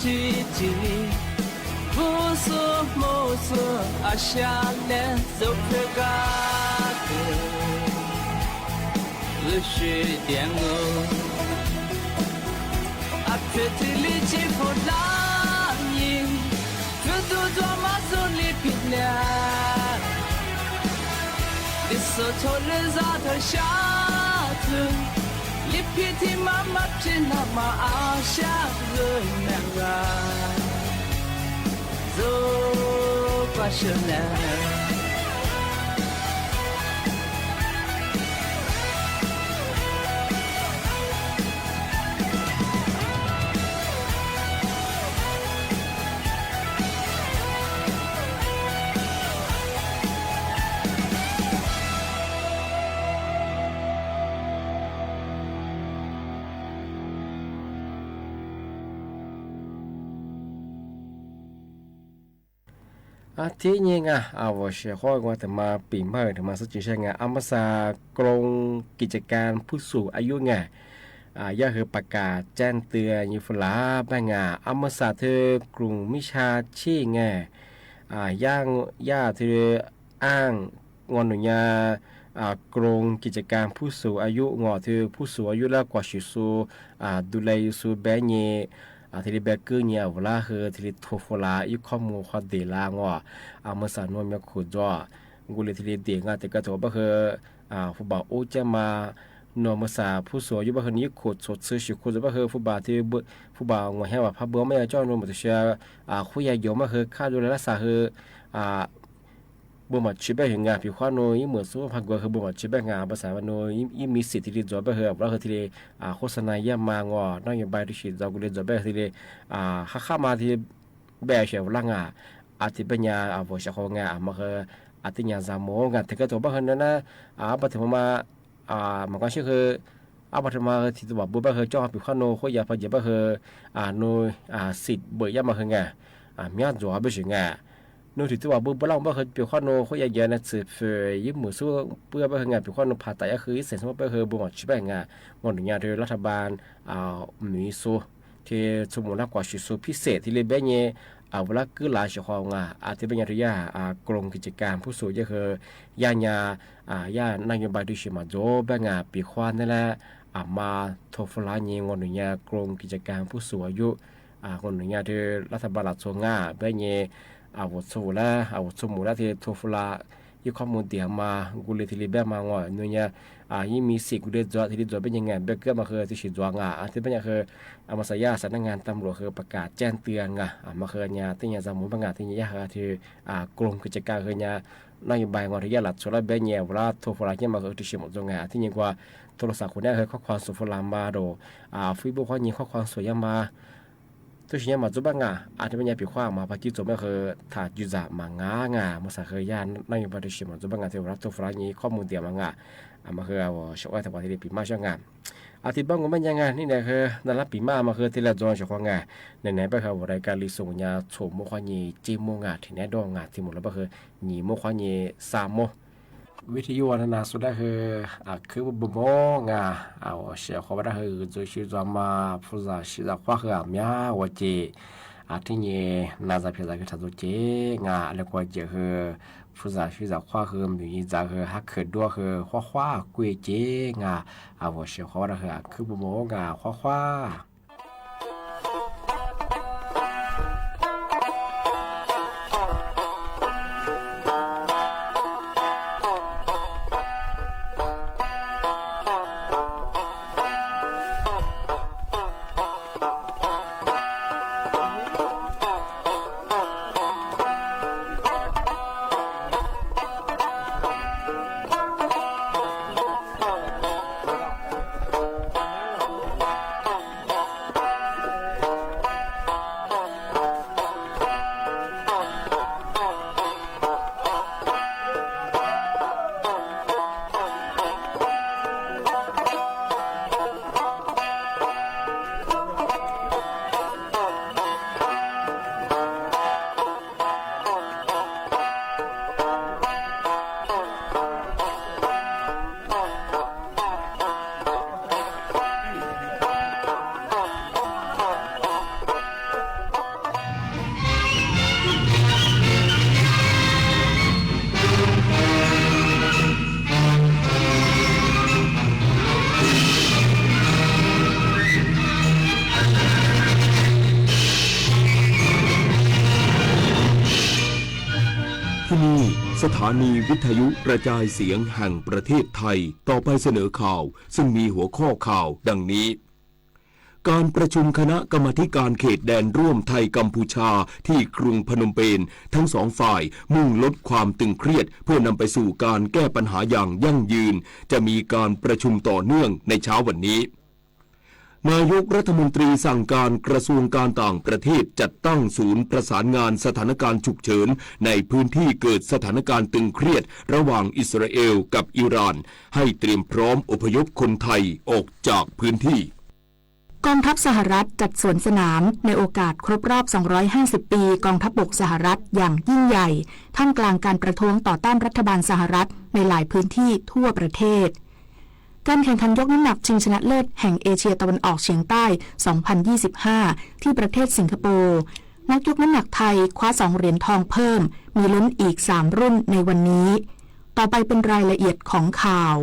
叽叽，不说不说，阿下来走这个的，我是点我，阿这体力几乎拉你，这都做嘛做你平了，你说错了咋头下子。你皮提妈妈皮那么阿下个那个，走吧是那。อาทิตย์นี้ไงว่าเชื่อข้อว่าแต่มาปีใหม่แต่มาสักทีไงอามาซากรงกิจการผู้สูงอายุไงย่าเธอประกาศแจ้งเตือนยูฟลาแบงอามาซาเธอกรุงมิชาชีไงย่าเธออ้างงอนหนุญากรงกิจการผู้สูงอายุงอเธอผู้สูงอายุแล้วกว่าชิสูดูแลสูแบงเยทีนี้แบกเกอร์เนี่ยเวลาเฮทีนี้ทัวฟลาอีกข้อมูลข้อเดลางว่าเมื่อสานวนมีขุดจ่อกูเลยทีนี้เดียงแต่ก็ถือว่าเฮผู้บ่าวโอจะมานอมาสาผู้สูงอายุว่าเฮนี้ขุดสดซื้อชิขุดจะว่าเฮผู้บ่าวที่ผู้บ่าวงวยแห่ว่าพระเบื้องไม่จ้อนนมาตัวเชียคุยใหญ่ยอมมาเฮค่าดูแลรักษาเฮบ่มาชิบะเฮงาผิวขวานอยเหมือนสู้พักกว่าเฮบ่มาชิบะงาภาษาวันนอยมีสิทธิ์ที่จะบ่เฮว่าเฮทีนี้โฆษณาย่ามางอนโยบายที่จะกูเลยจะบ่ทีนี้ข้ามาที่แบเชียวลังอาทิปัญญาบ่ชะคงมาเฮอาทิญาซามงแต่ก็ตัวบ่เฮนั้นนะบัดถึงมามันก็ชื่อ อาบัตมาที่ตัวบุบะเฮจ้อปิขโนโคยาพยาบะเฮโนสิทธิ์เบยามาเฮงมีอันจัวบ่สิงโนที่ตัวบุบะลองบะเฮปิขโนโคยาเยนะสิเฟยิมือสู้เปื้อบะเฮงปิขโนพาตายคือเสนสมบะเฮบ่หมดชิบะงงอนญาโดยรัฐบาลมีสู้ที่สมุนกว่าชิสูพิเศษที่เลยเบเนเวลาคือหลายชั่วโมงอาทิตย์ปัญญาริยากรมกิจการผู้สูงอายุคือยาญานายบายดิชิมาโจแบงปีควานนั่นแหละมาโทฟลานีงอนญากรมกิจการผู้สูงอายุงอนญาที่รัฐบาลหลักส่งเบเนวัดสูละวัดสมุนที่โทฟลายี่ข้อมูลเดียมากุเลที่ลิเบมาง่อยนู่นเนี่ยยี่มีสิ่งกุเลจอที่จอเป็นยังไงเบเกอร์มาคือที่ชิดจวงที่เป็นยังคือมาสายาสำนักงานตำรวจคือประกาศแจ้งเตือนมาคือเนี่ยที่เนี่ยสมุนประกาศที่เนี่ยคือกลุ่มกิจการคือเนี่ยนโยบายงอนที่ยาหลัดส่วนเบเนียเวลาโทรฟลาเนี่ยมาคือที่ชิมจงที่ยิ่งกว่าโทรศัพท์คนนี้คือข้อความสุฟลามาโดฟีบุกข้อนี้ข้อความสวยมาตัวชิ้นมาจุบังอาจจะเป็นยาปีขว้างมาปฏิจจไม่เคยถาดยุจามางมาสักเคยยานนั่งอยู่บริษัทมาจุบังที่รับตัวฟลานี้ข้อมูลเดียวมมาคือเอาช่วยทำวันที่ปีมาช่างอาทิตย์บ้างก็ไม่ยังนี่เนี่ยคือนั่นละปีมาคือที่เราจองช่วงไหนไปคือรายการลิส่งยาโฉมโมควานีจีโมที่แน่ดองที่หมดแล้วก็คือหนีโมควานีสามโมวิทยุวัฒนาสุดได้คือบุโมเอาเสียความได้คือจะชื่อจอมาผู้จะชื่อว่าคือมีว่าเจที่นี่น่าจะพิจารณาทันทีแล้วก็จะคือผู้จะชื่อว่าคือมีจะคือฮักคือด้วยคือว้ากุยเจเอาเสียความได้คือบุโมว้าที่นี่สถานีวิทยุกระจายเสียงแห่งประเทศไทยต่อไปเสนอข่าวซึ่งมีหัวข้อข่าวดังนี้การประชุมคณะกรรมาธิการเขตแดนร่วมไทยกัมพูชาที่กรุงพนมเปญทั้งสองฝ่ายมุ่งลดความตึงเครียดเพื่อนำไปสู่การแก้ปัญหาอย่างยั่งยืนจะมีการประชุมต่อเนื่องในเช้าวันนี้นายกรัฐมนตรีสั่งการกระทรวงการต่างประเทศจัดตั้งศูนย์ประสานงานสถานการณ์ฉุกเฉินในพื้นที่เกิดสถานการณ์ตึงเครียดระหว่างอิสราเอลกับอิหร่านให้เตรียมพร้อมอพยพคนไทยออกจากพื้นที่กองทัพสหรัฐจัดสวนสนามในโอกาสครบรอบ250ปีกองทัพบกสหรัฐอย่างยิ่งใหญ่ท่ามกลางการประท้วงต่อต้านรัฐบาลสหรัฐในหลายพื้นที่ทั่วประเทศการแข่งขันยกน้ำหนักชิงชนะเลิศแห่งเอเชียตะวันออกเฉียงใต้2025ที่ประเทศสิงคโปร์นักยกน้ำหนักไทยคว้า2เหรียญทองเพิ่มมีลุ้นอีก3รุ่นในวันนี้ต่อไปเป็นรายละเอียดของข่าว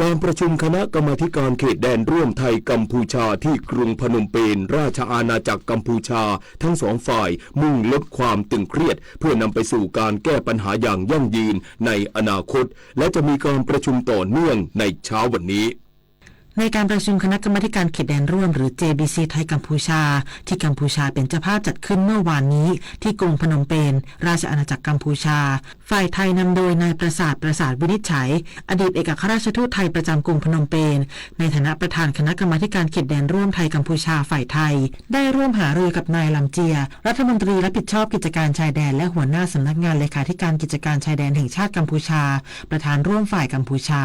การประชุมคณะกรรมาธิการเขตแดนร่วมไทยกัมพูชาที่กรุงพนมเปญราชอาณาจักรกัมพูชาทั้งสองฝ่ายมุ่งลดความตึงเครียดเพื่อนำไปสู่การแก้ปัญหาอย่างยั่งยืนในอนาคตและจะมีการประชุมต่อเนื่องในเช้าวันนี้ ในการประชุมคณะกรรมาธิการเขตแดนร่วมหรือ JBC ไทยกัมพูชาที่กัมพูชาเป็นเจ้าภาพจัดขึ้นเมื่อวานนี้ที่กรุงพนมเปญราชอาณาจักรกัมพูชาฝ่ายไทยนำโดยนายประสาทวินิจฉัยอดีตเอกอัครราชทูตไทยประจำกรุงพนมเปญในฐานะประธานคณะกรรมาธิการเขตแดนร่วมไทยกัมพูชาฝ่ายไทยได้ร่วมหารือกับนายลำเจียรัฐมนตรีรับผิดชอบกิจการชายแดนและหัวหน้าสำนักงานเลขาธิการกิจการชายแดนแห่งชาติกัมพูชาประธานร่วมฝ่ายกัมพูชา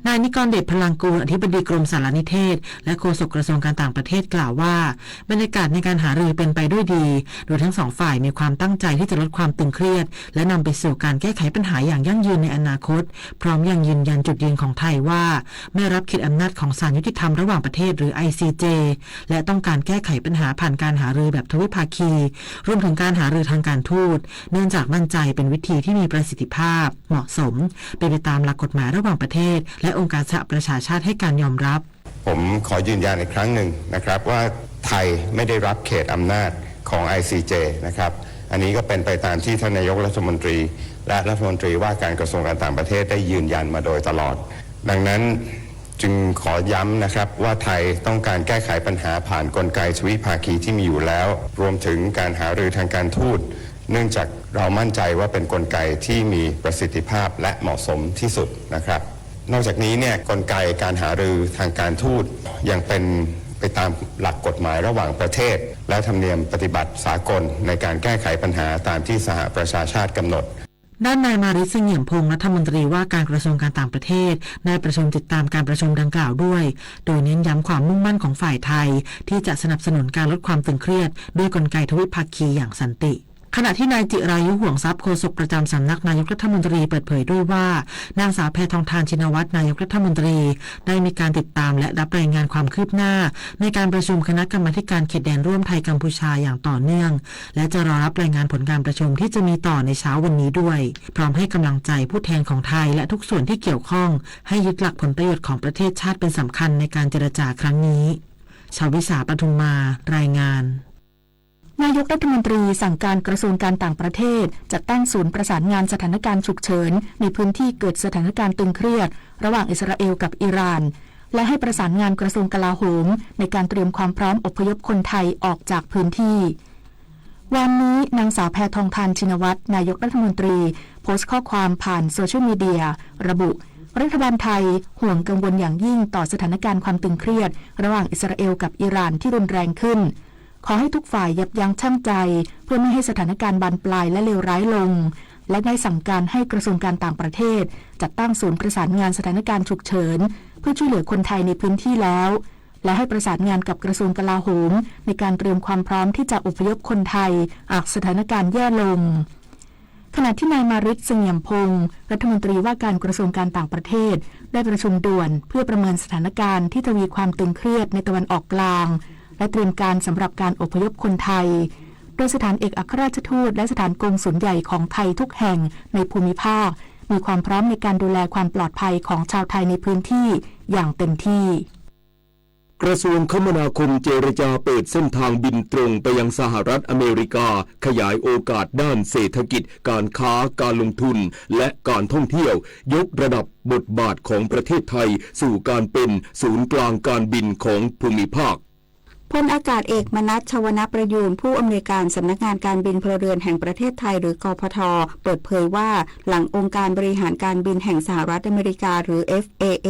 นายนิกรเดชพลังกูลอธิบดีกรมสารนิเทศและโฆษกกระทรวงการต่างประเทศกล่าวว่าบรรยากาศในการหารือเป็นไปด้วยดีโดยทั้งสองฝ่ายมีความตั้งใจที่จะลดความตึงเครียดและนำไปสู่การแก้ไขปัญหาอย่างยั่งยืนในอนาคตพร้อมยังยืนยันจุดยืนของไทยว่าไม่รับเขตอำนาจของศาลยุติธรรมระหว่างประเทศหรือ ICJ และต้องการแก้ไขปัญหาผ่านการหารือแบบทวิภาคีรวมถึงการหารือทางการทูตเนื่องจากมั่นใจเป็นวิธีที่มีประสิทธิภาพเหมาะสมเป็นไปตามหลักกฎหมายระหว่างประเทศและองค์การสหประชาชาติให้การยอมรับผมขอยืนยันอีกครั้งหนึ่งนะครับว่าไทยไม่ได้รับเขตอำนาจของ ICJ นะครับอันนี้ก็เป็นไปตามที่ท่านนายกรัฐมนตรีและรัฐมนตรีว่าการกระทรวงการต่างประเทศได้ยืนยันมาโดยตลอดดังนั้นจึงขอย้ำนะครับว่าไทยต้องการแก้ไขปัญหาผ่านกลไกทวิภาคีที่มีอยู่แล้วรวมถึงการหารือทางการทูตเนื่องจากเรามั่นใจว่าเป็นกลไกที่มีประสิทธิภาพและเหมาะสมที่สุดนะครับนอกจากนี้เนี่ยกลไกการหารือทางการทูตยังเป็นไปตามหลักกฎหมายระหว่างประเทศและธรรมเนียมปฏิบัติสากลในการแก้ไขปัญหาตามที่สหประชาชาติกำหนดด้านนายมาริส เสงี่ยมพงศ์รัฐมนตรีว่าการกระทรวงการต่างประเทศได้ประชุมติดตามการประชุมดังกล่าวด้วยโดยเน้นย้ำความมุ่งมั่นของฝ่ายไทยที่จะสนับสนุนการลดความตึงเครียดด้วยกลไกทวิภาคีอย่างสันติขณะที่นายจิรายุห่วงทรัพย์โฆษกประจำสำนักนายกรัฐมนตรีเปิดเผยด้วยว่านางสาวแพทองธารชินวัตรนายกรัฐมนตรีได้มีการติดตามและรับรายงานความคืบหน้าในการประชุมคณะกรรมาธิการเขตแดนร่วมไทยกัมพูชาอย่างต่อเนื่องและจะรอรับรายงานผลการประชุมที่จะมีต่อในเช้าวันนี้ด้วยพร้อมให้กำลังใจผู้แทนของไทยและทุกส่วนที่เกี่ยวข้องให้ยึดหลักผลประโยชน์ของประเทศชาติเป็นสำคัญในการเจรจาครั้งนี้ชวิสา ปทุมมารายงานนายกรัฐมนตรีสั่งการกระทรวงการต่างประเทศจัดตั้งศูนย์ประสานงานสถานการณ์ฉุกเฉินในพื้นที่เกิดสถานการณ์ตึงเครียดระหว่างอิสราเอลกับอิหร่านและให้ประสานงานกระทรวงกลาโหมในการเตรียมความพร้อมอพยพคนไทยออกจากพื้นที่วันนี้นางสาวแพทองธารชินวัตรนายกรัฐมนตรีโพสต์ข้อความผ่านโซเชียลมีเดียระบุรัฐบาลไทยห่วงกังวลอย่างยิ่งต่อสถานการณ์ความตึงเครียดระหว่างอิสราเอลกับอิหร่านที่รุนแรงขึ้นขอให้ทุกฝ่ายยับยั้งชั่งใจเพื่อไม่ให้สถานการณ์บานปลายและเลวร้ายลงและได้สั่งการให้กระทรวงการต่างประเทศจัดตั้งศูนย์ประสานงานสถานการณ์ฉุกเฉินเพื่อช่วยเหลือคนไทยในพื้นที่แล้วและให้ประสานงานกับกระทรวงกลาโหมในการเตรียมความพร้อมที่จะอพยพคนไทยหากสถานการณ์แย่ลงขณะที่นายมาริส เสงี่ยมพงศ์รัฐมนตรีว่าการกระทรวงการต่างประเทศได้ประชุมด่วนเพื่อประเมินสถานการณ์ที่ทวีความตึงเครียดในตะวันออกกลางและเตรียมการสำหรับการอพยพคนไทยโดยสถานเอกอัครราชทูตและสถานกงสุลใหญ่ของไทยทุกแห่งในภูมิภาคมีความพร้อมในการดูแลความปลอดภัยของชาวไทยในพื้นที่อย่างเต็มที่กระทรวงคมนาคมเจรจาเปิดเส้นทางบินตรงไปยังสหรัฐอเมริกาขยายโอกาสด้านเศรษฐกิจการค้าการลงทุนและการท่องเที่ยวยกระดับบทบาทของประเทศไทยสู่การเป็นศูนย์กลางการบินของภูมิภาค พลอากาศเอกมนัส ชวนประยูรผู้อำนวยการสำนักงานการบินพลเรือนแห่งประเทศไทยหรือกพท.เปิดเผยว่าหลังองค์การบริหารการบินแห่งสหรัฐอเมริกาหรือ FAA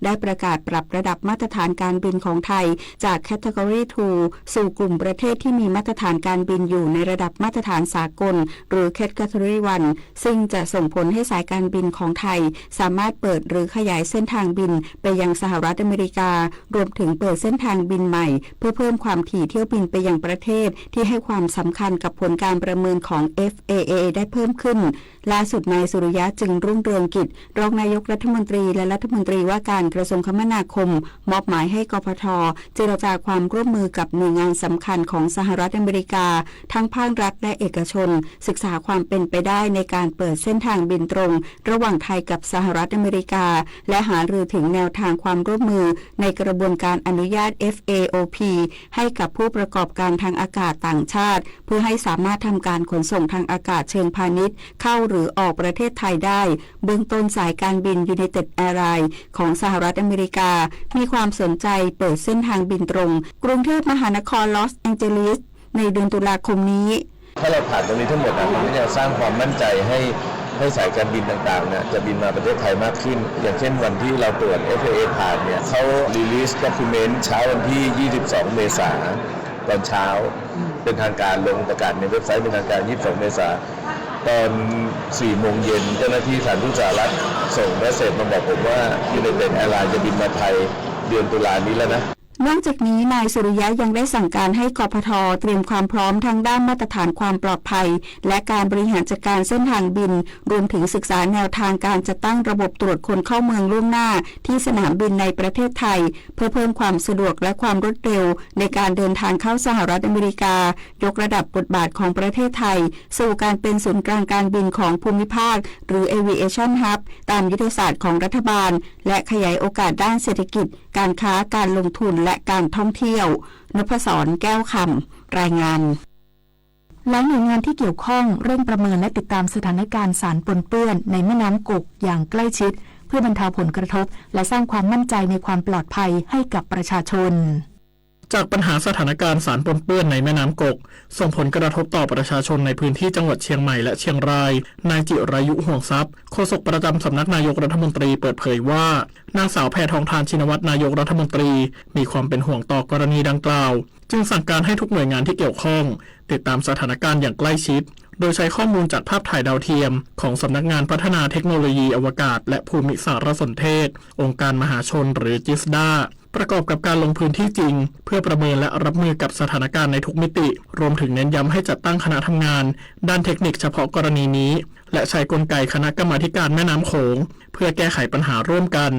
ได้ประกาศปรับระดับมาตรฐานการบินของไทยจาก Category 2 สู่กลุ่มประเทศที่มีมาตรฐานการบินอยู่ในระดับมาตรฐานสากลหรือ Category 1 ซึ่งจะส่งผลให้สายการบินของไทยสามารถเปิดหรือขยายเส้นทางบินไปยังสหรัฐอเมริการวมถึงเปิดเส้นทางบินใหม่เพื่อเพิ่มความถี่เที่ยวบินไปยังประเทศที่ให้ความสำคัญกับผลการประเมินของ FAA ได้เพิ่มขึ้นล่าสุดนายสุริยะจึงรุ่งเรืองกิจรองนายกรัฐมนตรีและรัฐมนตรีว่าการกระทรวงคมนาคมมอบหมายให้กพท.เจรจาความร่วมมือกับหน่วยงานสำคัญของสหรัฐอเมริกาทั้งภาครัฐและเอกชนศึกษาความเป็นไปได้ในการเปิดเส้นทางบินตรงระหว่างไทยกับสหรัฐอเมริกาและหารือถึงแนวทางความร่วมมือในกระบวนการอนุญาต FAOP ให้กับผู้ประกอบการทางอากาศต่างชาติเพื่อให้สามารถทำการขนส่งทางอากาศเชิงพาณิชย์เข้าหรือออกประเทศไทยได้เบื้องต้นสายการบิน United Airlines ของสหรัฐอเมริกามีความสนใจเปิดเส้นทางบินตรงกรุงเทพมหานครลอสแองเจลิสในเดือนตุลาคมนี้ถ้าเราผ่านตรงนี้ทั้งหมดมันก็จะสร้างความมั่นใจให้สายการบินต่างๆเนี่ยจะบินมาประเทศไทยมากขึ้นอย่างเช่นวันที่เราตรวจ FAA ผ่านเนี่ยเขารีลีสด็อกิเมนต์เช้าวันที่ 22 เมษายนตอนเช้าเป็นทางการลงประกาศในเว็บไซต์เป็นทางการ 22 เมษายนตอน 4 โมงเย็นเจ้าหน้าที่สถานทูตสหรัฐส่งเมสเสจมาบอกผมว่า United Airlines จะบินมาไทยเดือนตุลานี้แล้วนะนอกจากนี้นายสุริยะยังได้สั่งการให้กพท.เตรียมความพร้อมทางด้านมาตรฐานความปลอดภัยและการบริหารจัดการเส้นทางบินรวมถึงศึกษาแนวทางการจัดตั้งระบบตรวจคนเข้าเมืองล่วงหน้าที่สนามบินในประเทศไทยเพื่อเพิ่มความสะดวกและความรวดเร็วในการเดินทางเข้าสหรัฐอเมริกายกระดับบทบาทของประเทศไทยสู่การเป็นศูนย์กลางการบินของภูมิภาคหรือ Aviation Hub ตามยุทธศาสตร์ของรัฐบาลและขยายโอกาสด้านเศรษฐกิจการค้าการลงทุนและการท่องเที่ยวนพศรแก้วคำรายงานหลายหน่วยงานที่เกี่ยวข้องเร่งประเมินและติดตามสถานการณ์สารปนเปื้อนในแม่น้ำกกอย่างใกล้ชิดเพื่อบรรเทาผลกระทบและสร้างความมั่นใจในความปลอดภัยให้กับประชาชนจากปัญหาสถานการณ์สารปนเปื้อนในแม่น้ำกกส่งผลกระทบต่อประชาชนในพื้นที่จังหวัดเชียงใหม่และเชียงรายนายจิรายุห่วงทรัพย์โฆษกประจำสำนักนายกรัฐมนตรีเปิดเผยว่านางสาวแพทองธารชินวัตรนายกรัฐมนตรีมีความเป็นห่วงต่อกรณีดังกล่าวจึงสั่งการให้ทุกหน่วยงานที่เกี่ยวข้องติดตามสถานการณ์อย่างใกล้ชิดโดยใช้ข้อมูลจากภาพถ่ายดาวเทียมของสำนักงานพัฒนาเทคโนโลยีอวกาศและภูมิสารสนเทศองค์การมหาชนหรือจิสดาประกอบกับการลงพื้นที่จริงเพื่อประเมินและรับมือกับสถานการณ์ในทุกมิติรวมถึงเน้นย้ำให้จัดตั้งคณะทำงานด้านเทคนิคเฉพาะกรณีนี้และใช้กลไกคณะกรรมาธิการแม่น้ำโขงเพื่อแก้ไขปัญหาร่วมกัน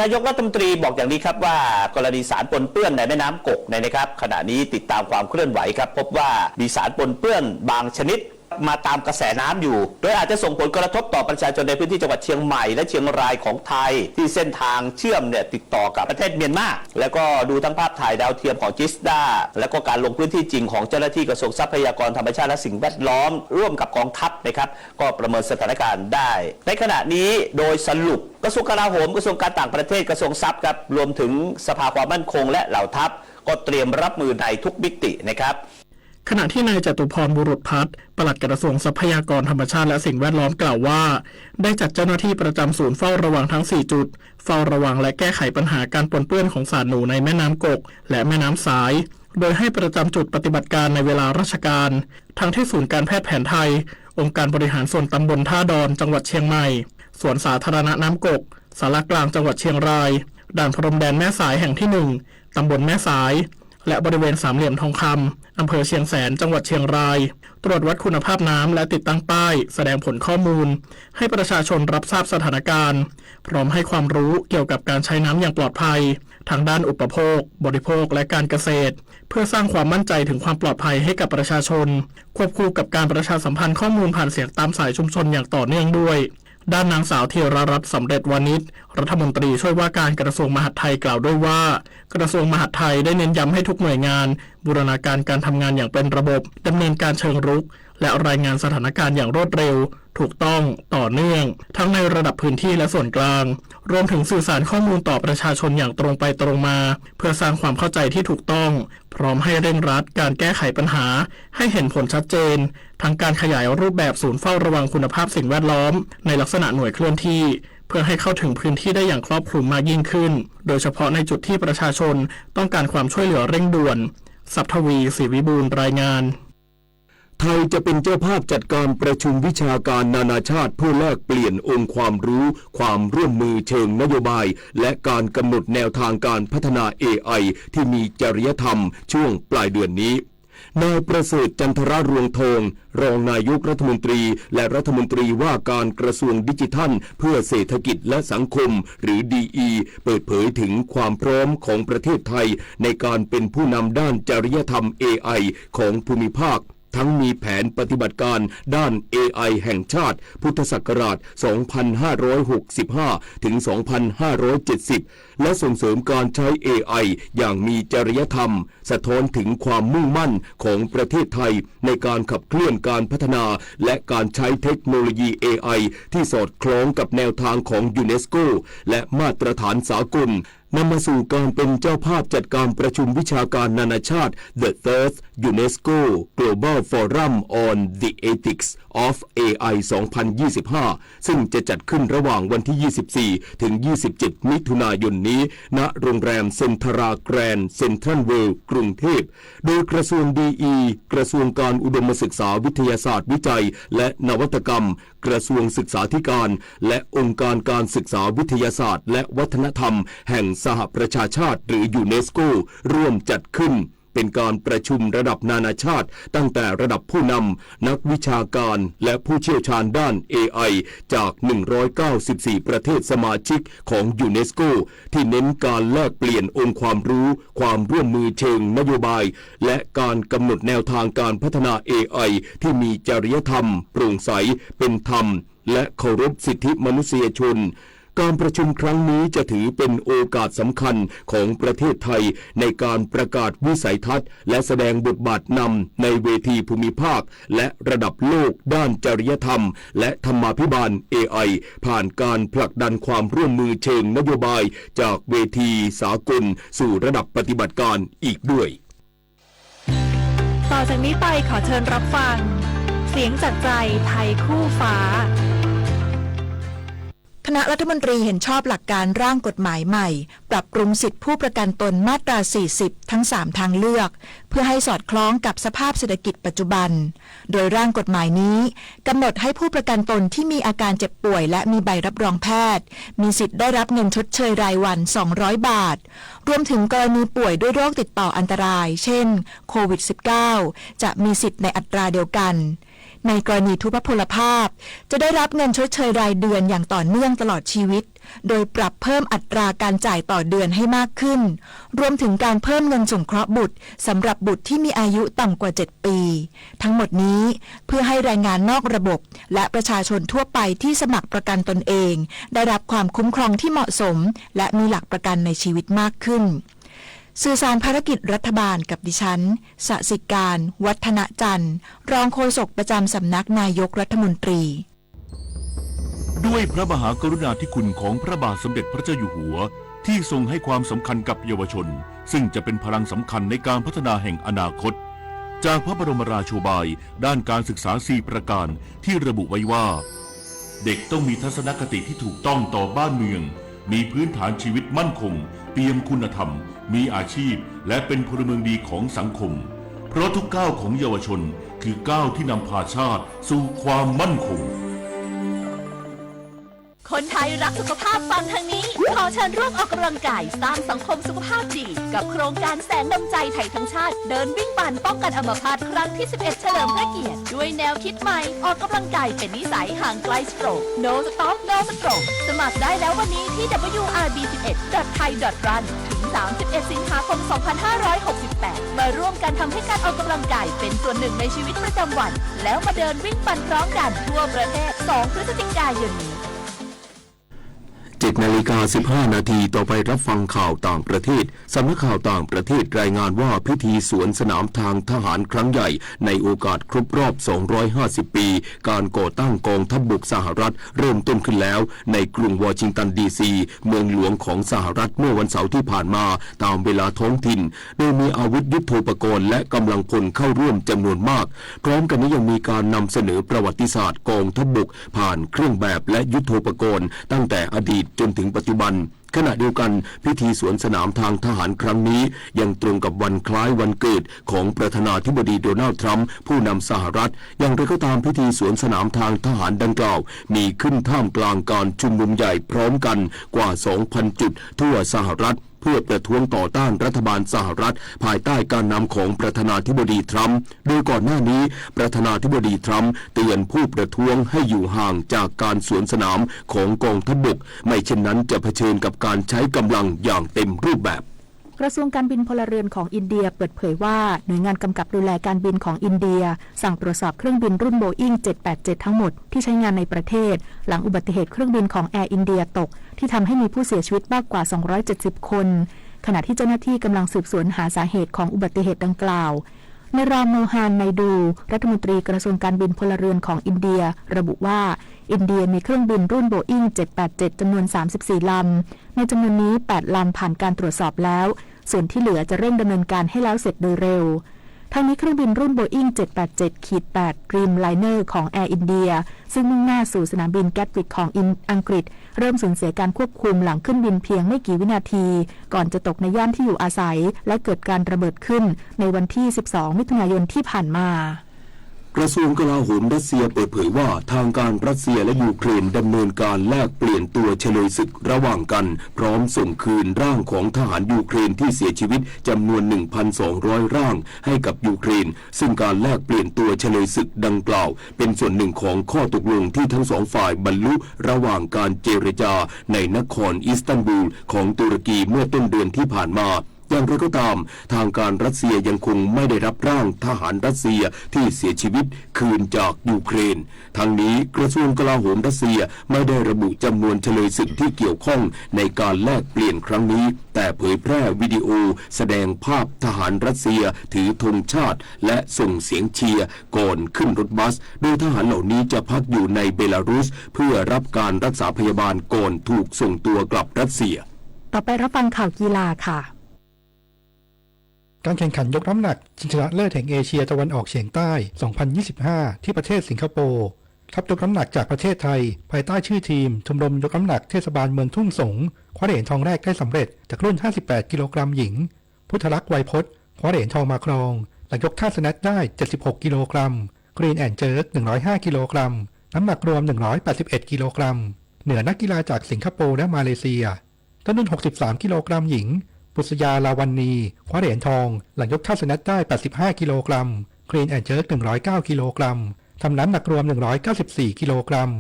นายกรัฐมนตรีบอกอย่างนี้ครับว่ากรณีสารปนเปื้อนในแม่น้ำกกนะครับขณะนี้ติดตามความเคลื่อนไหวครับพบว่ามีสารปนเปื้อนบางชนิดมาตามกระแสน้ำอยู่โดยอาจจะส่งผลกระทบต่อประชาชนในพื้นที่จังหวัดเชียงใหม่และเชียงรายของไทยที่เส้นทางเชื่อมเนี่ยติดต่อกับประเทศเมียนมาแล้วก็ดูทั้งภาพถ่ายดาวเทียมของจิสดาแล้วก็การลงพื้นที่จริงของเจ้าหน้าที่กระทรวงทรัพยากรธรรมชาติและสิ่งแวดล้อมร่วมกับกองทัพนะครับก็ประเมินสถานการณ์ได้ในขณะนี้โดยสรุปกระทรวงกลาโหมกระทรวงการต่างประเทศกระทรวงทรัพย์ครับรวมถึงสภาความมั่นคงและเหล่าทัพก็เตรียมรับมือในทุกมิตินะครับขณะที่นายจตุพรบุรุษพัฒน์ปลัดกระทรวงทรัพยากรธรรมชาติและสิ่งแวดล้อมกล่าวว่าได้จัดเจ้าหน้าที่ประจำศูนย์เฝ้าระวังทั้ง4จุดเฝ้าระวังและแก้ไขปัญหาการปนเปื้อนของสารหนูในแม่น้ำกกและแม่น้ำสายโดยให้ประจำจุดปฏิบัติการในเวลาราชการทั้งที่ศูนย์การแพทย์แผนไทยองค์การบริหารส่วนตำบลท่าดอนจังหวัดเชียงใหม่สวนสาธารณะน้ำกกศาลากลางจังหวัดเชียงรายด่านพรมแดนแม่สายแห่งที่1ตำบลแม่สายและบริเวณสามเหลี่ยมทองคำอำเภอเชียงแสนจังหวัดเชียงรายตรวจวัดคุณภาพน้ำและติดตั้งป้ายแสดงผลข้อมูลให้ประชาชนรับทราบสถานการณ์พร้อมให้ความรู้เกี่ยวกับการใช้น้ำอย่างปลอดภัยทางด้านอุปโภคบริโภคและการเกษตรเพื่อสร้างความมั่นใจถึงความปลอดภัยให้กับประชาชนควบคู่กับการประชาสัมพันธ์ข้อมูลผ่านเสียงตามสายชุมชนอย่างต่อเนื่องด้วยด้านนางสาวธีรรัตน์สำเร็จวานิชรัฐมนตรีช่วยว่าการกระทรวงมหาดไทยกล่าวด้วยว่ากระทรวงมหาดไทยได้เน้นย้ำให้ทุกหน่วยงานบูรณาการการทำงานอย่างเป็นระบบดำเนินการเชิงรุกและรายงานสถานการณ์อย่างรวดเร็วถูกต้องต่อเนื่องทั้งในระดับพื้นที่และส่วนกลางรวมถึงสื่อสารข้อมูลต่อประชาชนอย่างตรงไปตรงมาเพื่อสร้างความเข้าใจที่ถูกต้องพร้อมให้เร่งรัดการแก้ไขปัญหาให้เห็นผลชัดเจนทั้งการขยายรูปแบบศูนย์เฝ้าระวังคุณภาพสิ่งแวดล้อมในลักษณะหน่วยเคลื่อนที่เพื่อให้เข้าถึงพื้นที่ได้อย่างครอบคลุมมากยิ่งขึ้นโดยเฉพาะในจุดที่ประชาชนต้องการความช่วยเหลือเร่งด่วนศัพทวีศรีวิบูลย์รายงานไทยจะเป็นเจ้าภาพจัดการประชุมวิชาการนานาชาติเพื่อแลกเปลี่ยนองค์ความรู้ความร่วมมือเชิงนโยบายและการกำหนดแนวทางการพัฒนา AI ที่มีจริยธรรมช่วงปลายเดือนนี้นายประเสริฐจันทรรวงทองรองนายกรัฐมนตรีและรัฐมนตรีว่าการกระทรวงดิจิทัลเพื่อเศรษฐกิจและสังคมหรือ DE เปิดเผยถึงความพร้อมของประเทศไทยในการเป็นผู้นำด้านจริยธรรม AI ของภูมิภาค ทั้งมีแผนปฏิบัติการด้าน AI แห่งชาติพุทธศักราช 2565 ถึง 2570 และส่งเสริมการใช้ AI อย่างมีจริยธรรมสะท้อนถึงความมุ่งมั่นของประเทศไทยในการขับเคลื่อนการพัฒนาและการใช้เทคโนโลยี AI ที่สอดคล้องกับแนวทางของยูเนสโกและมาตรฐานสากลนำมาสู่การเป็นเจ้าภาพจัดการประชุมวิชาการนานาชาติ The Third UNESCO Global Forum on the Ethics of AI 2025 ซึ่งจะจัดขึ้นระหว่างวันที่ 24 ถึง 27 มิถุนายนนี้ณโรงแรมเซ็นทราแกรนด์เซ็นทรัลเวิลด์กรุงเทพโดยกระทรวงดีกระทรวงการอุดมศึกษาวิทยาศาสตร์วิจัยและนวัตกรรมกระทรวงศึกษาธิการและองค์การการศึกษาวิทยาศาสตร์และวัฒนธรรมแห่งสหประชาชาติหรือยูเนสโกร่วมจัดขึ้นเป็นการประชุมระดับนานาชาติตั้งแต่ระดับผู้นำนักวิชาการและผู้เชี่ยวชาญด้าน AI จาก 194 ประเทศสมาชิกของยูเนสโกที่เน้นการแลกเปลี่ยนองค์ความรู้ความร่วมมือเชิงนโยบายและการกำหนดแนวทางการพัฒนา AI ที่มีจริยธรรมโปร่งใสเป็นธรรมและเคารพสิทธิมนุษยชนการประชุมครั้งนี้จะถือเป็นโอกาสสำคัญของประเทศไทยในการประกาศวิสัยทัศน์และแสดงบทบาทนำในเวทีภูมิภาคและระดับโลกด้านจริยธรรมและธรรมาภิบาล AI ผ่านการผลักดันความร่วมมือเชิงนโยบายจากเวทีสากลสู่ระดับปฏิบัติการอีกด้วยต่อจากนี้ไปขอเชิญรับฟังเสียงจากใจไทยคู่ฟ้าคณะรัฐมนตรีเห็นชอบหลักการร่างกฎหมายใหม่ปรับปรุงสิทธิผู้ประกันตนมาตรา 40 ทั้ง 3 ทางเลือกเพื่อให้สอดคล้องกับสภาพเศรษฐกิจปัจจุบันโดยร่างกฎหมายนี้กำหนดให้ผู้ประกันตนที่มีอาการเจ็บป่วยและมีใบรับรองแพทย์มีสิทธิ์ได้รับเงินชดเชยรายวัน200 บาทรวมถึงกรณีป่วยด้วยโรคติดต่ออันตรายเช่นโควิด -19 จะมีสิทธิ์ในอัตราเดียวกันในกรณีทุพพลภาพจะได้รับเงินชดเชยรายเดือนอย่างต่อเนื่องตลอดชีวิตโดยปรับเพิ่มอัตราการจ่ายต่อเดือนให้มากขึ้นรวมถึงการเพิ่มเงินสงเคราะห์บุตรสำหรับบุตรที่มีอายุต่ำกว่า 7 ปีทั้งหมดนี้เพื่อให้แรงงานนอกระบบและประชาชนทั่วไปที่สมัครประกันตนเองได้รับความคุ้มครองที่เหมาะสมและมีหลักประกันในชีวิตมากขึ้นสื่อสารภารกิจรัฐบาลกับดิฉันสศิการวัฒนจันทร์รองโฆษกประจำสำนักนายกรัฐมนตรีด้วยพระมหากรุณาธิคุณของพระบาทสมเด็จพระเจ้าอยู่หัวที่ทรงให้ความสำคัญกับเยาวชนซึ่งจะเป็นพลังสำคัญในการพัฒนาแห่งอนาคตจากพระบรมราโชบายด้านการศึกษา4ประการที่ระบุไว้ว่าเด็กต้องมีทัศนคติที่ถูกต้องต่อบ้านเมืองมีพื้นฐานชีวิตมั่นคงเปี่ยมคุณธรรมมีอาชีพและเป็นพลเมืองดีของสังคมเพราะทุกก้าวของเยาวชนคือก้าวที่นำพาชาติสู่ความมั่นคง คนไทยรักสุขภาพฟังทางนี้ขอเชิญร่วมออกกำลังกายสร้างสังคมสุขภาพดีกับโครงการแสงนำใจไทยทั้งชาติเดินวิ่งปั่นป้องกันอัมพาตครั้งที่ 11 เฉลิมพระเกียรติด้วยแนวคิดใหม่ออกกำลังกายเป็นนิสัยห่างไกลสโตรก No Stop No Stroke สมัครได้แล้ววันนี้ที่ wrb11.thai.run ถึง 31 สิงหาคม 2568 มาร่วมกันทำให้การออกกำลังกายเป็นส่วนหนึ่งในชีวิตประจำวันแล้วมาเดินวิ่งปั่นพร้อมกันทั่วประเทศ 2 พฤศจิกายนนี้7:15 นาทีต่อไปรับฟังข่าวต่างประเทศสำนักข่าวต่างประเทศรายงานว่าพิธีสวนสนามทางทหารครั้งใหญ่ในโอกาสครบรอบ250 ปีการก่อตั้งกองทัพบกสหรัฐเริ่มต้นขึ้นแล้วในกรุงวอชิงตันดีซีเมืองหลวงของสหรัฐเมื่อวันเสาร์ที่ผ่านมาตามเวลาท้องถิ่นโดยมีอาวุธยุทโธปกรณ์และกำลังพลเข้าร่วมจำนวนมากพร้อมกันนี้ยังมีการนำเสนอประวัติศาสตร์กองทัพบกผ่านเครื่องแบบและยุทโธปกรณ์ตั้งแต่อดีตจนถึงปัจจุบันขณะเดียวกันพิธีสวนสนามทางทหารครั้งนี้ยังตรงกับวันคล้ายวันเกิดของประธานาธิบดีโดนัลด์ทรัมป์ผู้นำสหรัฐอย่างไรก็ตามพิธีสวนสนามทางทหารดังกล่าวมีขึ้นท่ามกลางการชุมนุมใหญ่พร้อมกันกว่า 2,000 จุดทั่วสหรัฐเพื่อประท้วงต่อต้านรัฐบาลสหรัฐภายใต้การนำของประธานาธิบดีทรัมป์โดยก่อนหน้านี้ประธานาธิบดีทรัมป์เตือนผู้ประท้วงให้อยู่ห่างจากการสวนสนามของกองทัพบกไม่เช่นนั้นจะเผชิญกับการใช้กำลังอย่างเต็มรูปแบบ กระทรวงการบินพลเรือนของอินเดียเปิดเผยว่าหน่วยงานกำกับดูแลการบินของอินเดียสั่งตรวจสอบเครื่องบินรุ่นโบอิ้ง 787 ทั้งหมดที่ใช้งานในประเทศหลังอุบัติเหตุเครื่องบินของแอร์อินเดียตกที่ทำให้มีผู้เสียชีวิตมากกว่า270คนขณะที่เจ้าหน้าที่กำลังสืบสวนหาสาเหตุของอุบัติเหตุดังกล่าวนายรามโมฮานไนดูรัฐมนตรีกระทรวงการบินพลเรือนของอินเดียระบุว่าอินเดียมีเครื่องบินรุ่นโบอิ้ง 787 จำนวน34ลำในจำนวนนี้8ลำผ่านการตรวจสอบแล้วส่วนที่เหลือจะเร่งดำเนินการให้แล้วเสร็จโดยเร็วทั้งนี้เครื่องบินรุ่น Boeing 787-8 Dreamliner ของ Air India ซึ่งมุ่งหน้าสู่สนามบินแกตวิกของอังกฤษเริ่มสูญเสียการควบคุมหลังขึ้นบินเพียงไม่กี่วินาทีก่อนจะตกในย่านที่อยู่อาศัยและเกิดการระเบิดขึ้นในวันที่ 12 มิถุนายนที่ผ่านมากระทรวงกลาโหมรัสเซียเปิดเผยว่าทางการรัสเซียและยูเครนดำเนินการแลกเปลี่ยนตัวเฉลยศึกระหว่างกันพร้อมส่งคืนร่างของทหารยูเครนที่เสียชีวิตจำนวน 1,200 ร่างให้กับยูเครนซึ่งการแลกเปลี่ยนตัวเฉลยศึกดังกล่าวเป็นส่วนหนึ่งของข้อตกลงที่ทั้งสองฝ่ายบรรลุระหว่างการเจรจาในนครอิสตันบูลของตุรกีเมื่อต้นเดือนที่ผ่านมาอย่างไรก็ตามทางการรัสเซียยังคงไม่ได้รับร่างทหารรัสเซียที่เสียชีวิตคืนจากยูเครนทั้งนี้กระทรวงกลาโหมรัสเซียไม่ได้ระบุจำนวนเฉลยศึกที่เกี่ยวข้องในการแลกเปลี่ยนครั้งนี้แต่เผยแพร่วิดีโอแสดงภาพทหารรัสเซียถือธงชาติและส่งเสียงเชียร์ก่อนขึ้นรถบัสโดยทหารเหล่านี้จะพักอยู่ในเบลารุสเพื่อรับการรักษาพยาบาลก่อนถูกส่งตัวกลับรัสเซียต่อไปรับฟังข่าวกีฬาค่ะการแข่งขันยกน้ำหนักชิงชนะเลิศแห่งเอเชียตะวันออกเฉียงใต้ 2025 ที่ประเทศสิงคโปร์ทัพยกน้ำหนักจากประเทศไทยภายใต้ชื่อทีมชมรมยกน้ำหนักเทศบาลเมืองทุ่งสงคว้าเหรียญทองแรกได้สำเร็จจากรุ่น 58 กิโลกรัมหญิงพุทธลักษณ์ไวยพจน์คว้าเหรียญทองมาครองหลังยกท่าสแนทได้ 76 กิโลกรัมกรีนแอนด์เจิร์ก 105 กิโลกรัมน้ำหนักรวม 181 กิโลกรัมเหนือนักกีฬาจากสิงคโปร์และมาเลเซียต้นรุ่น 63 กิโลกรัมหญิงบุษยาลาวันนีคว้าเหรียญทองหลังยกท่าสแนทได้ 85 กิโลกรัมกรีนแอนด์เจิร์ก 109 กิโลกรัมทำน้ำหนักรวม 194 กิโลกรัม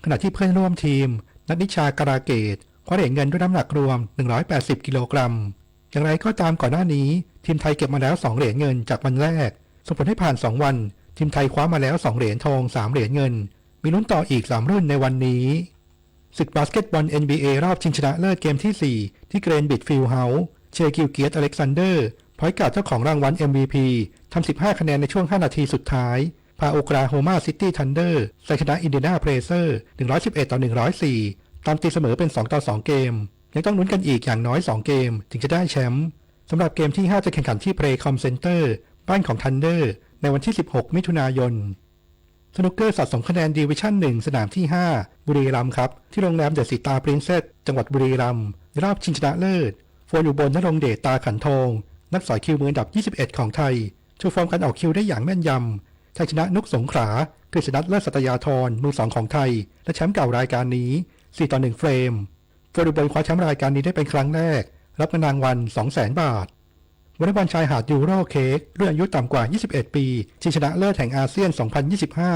ขณะที่เพื่อนร่วมทีมนัทนิชาการาเกตคว้าเหรียญเงินด้วยน้ำหนักรวม 180 กิโลกรัมอย่างไรก็ตามก่อนหน้านี้ทีมไทยเก็บมาแล้ว 2 เหรียญเงินจากวันแรกส่งผลให้ผ่าน 2 วันทีมไทยคว้ามาแล้ว 2 เหรียญทอง 3 เหรียญเงินมีลุ้นต่ออีก 3 รุ่นในวันนี้ศึกบาสเกตบอล NBA รอบชิงชนะเลิศเกมที่ 4 ที่เกรนบิดฟิลด์เฮาส์เชกิลเกียร์ตอเล็กซานเดอร์พอยต์การ์ดเจ้าของรางวัล MVP ทำ 15 คะแนนในช่วง 5 นาทีสุดท้ายพาโอคลาโฮมาซิตี้ทันเดอร์ชนะอินเดียนาเพเซอร์ 111-104 ตามตีเสมอเป็น 2-2 เกมยังต้องลุ้นกันอีกอย่างน้อย 2 เกมถึงจะได้แชมป์สำหรับเกมที่ 5 จะแข่งขันที่เพลย์คอมเซ็นเตอร์บ้านของทันเดอร์ในวันที่ 16 มิถุนายนสนุกเกอร์สะสมคะแนนดิวิชั่น 1 สนามที่ 5 บุรีรัมย์ครับที่โรงแรมเดอะสิตาปรินเซสจังหวัดบุรีรัมย์ในรอบชิงชนะเลิศโฟนอยู่บนนรงเดชตาขันทองนักสอยคิวมืออันดับ 21 ของไทยโชว์ฟอร์มการออกคิวได้อย่างแม่นยำชัยชนะนุกสงขลากฤษณัทเลิศสัตยาธรมือ 2 ของไทยและแชมป์เก่ารายการนี้ 4-1 เฟรมโฟนอยู่บนคว้าแชมป์รายการนี้ได้เป็นครั้งแรกรับเงินรางวัล 200,000 บาทวอลเลย์บอลชายหาดยูโรเค้กรุ่นอายุต่ำกว่า 21 ปีชิงชนะเลิศแห่งอาเซียน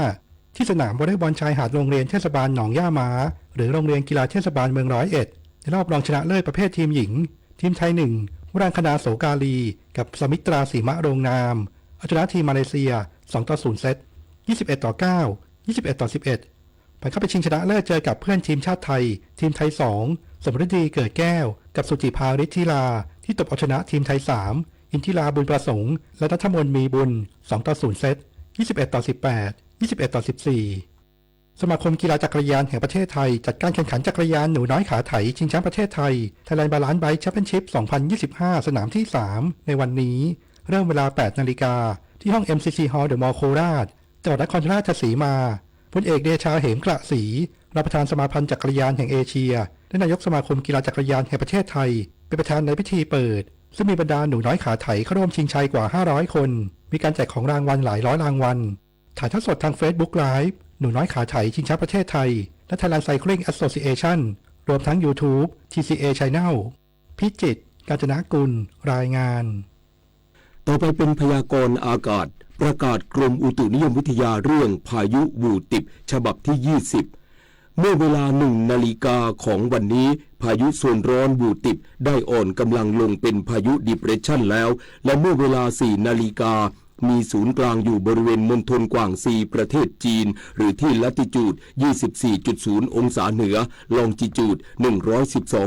2025 ที่สนามวอลเลย์บอลชายหาดโรงเรียนเทศบาลหนองย่าม้าหรือโรงเรียนกีฬาเทศบาลเมือง101ในรอบรองชนะเลิศประเภททีมหญิงทีมไทย1วรังคณาโสกาลีกับสมิตราสีมะโรงนามเอาชนะทีมมาเลเซีย 2-0 เซต 21-9 21-11 ผ่านเข้าไปชิงชนะเลิศเจอกับเพื่อนทีมชาติไทยทีมไทย2สมฤดีเกิดแก้วกับสุจิภาฤทธิลาที่ตบเอาชนะทีมไทย3อินทิราบุญประสงค์และณัฐมนต์มีบุญ 2-0 เซต 21-18 21-14 สมาคมกีฬาจักรยานแห่งประเทศไทยจัดการแข่งขันจักรยานหนูน้อยขาไถชิงแชมป์ประเทศไทย Thailand Balance Bike Championship 2025 สนามที่ 3 ในวันนี้เริ่มเวลา 8 นาฬิกาที่ห้อง MCC Hall เดอะมอลล์โคราชจังหวัดนครราชสีมาพลเอกเดชาเหมกระศรีรองประธานสมาพันธ์จักรยานแห่งเอเชียและนายกสมาคมกีฬาจักรยานแห่งประเทศไทยเป็นประธานในพิธีเปิดซึ่งมีบรรดาหนูน้อยขาไถเข้าร่วมชิงชัยกว่า500คนมีการแจกของรางวัลหลายร้อยรางวัลถ่ายทอดสดทาง Facebook Live หนูน้อยขาไถชิงแชมป์ประเทศไทยและ Thailand Cycling Association รวมทั้ง YouTube TCA Channel พิจิตรกาญจนกุลรายงานต่อไปเป็นพยากรณ์อากาศประกาศกรมอุตุนิยมวิทยาเรื่องพายุวูติบฉบับที่ 20 เมื่อเวลา1 นาฬิกาของวันนี้พายุโซนร้อนบูติบได้อ่อนกำลังลงเป็นพายุดิเพรสชันแล้วและเมื่อเวลา4 นาฬิกามีศูนย์กลางอยู่บริเวณมณฑลกวางซีประเทศจีนหรือที่ลัติจูด 24.0 องศาเหนือลองจิจูด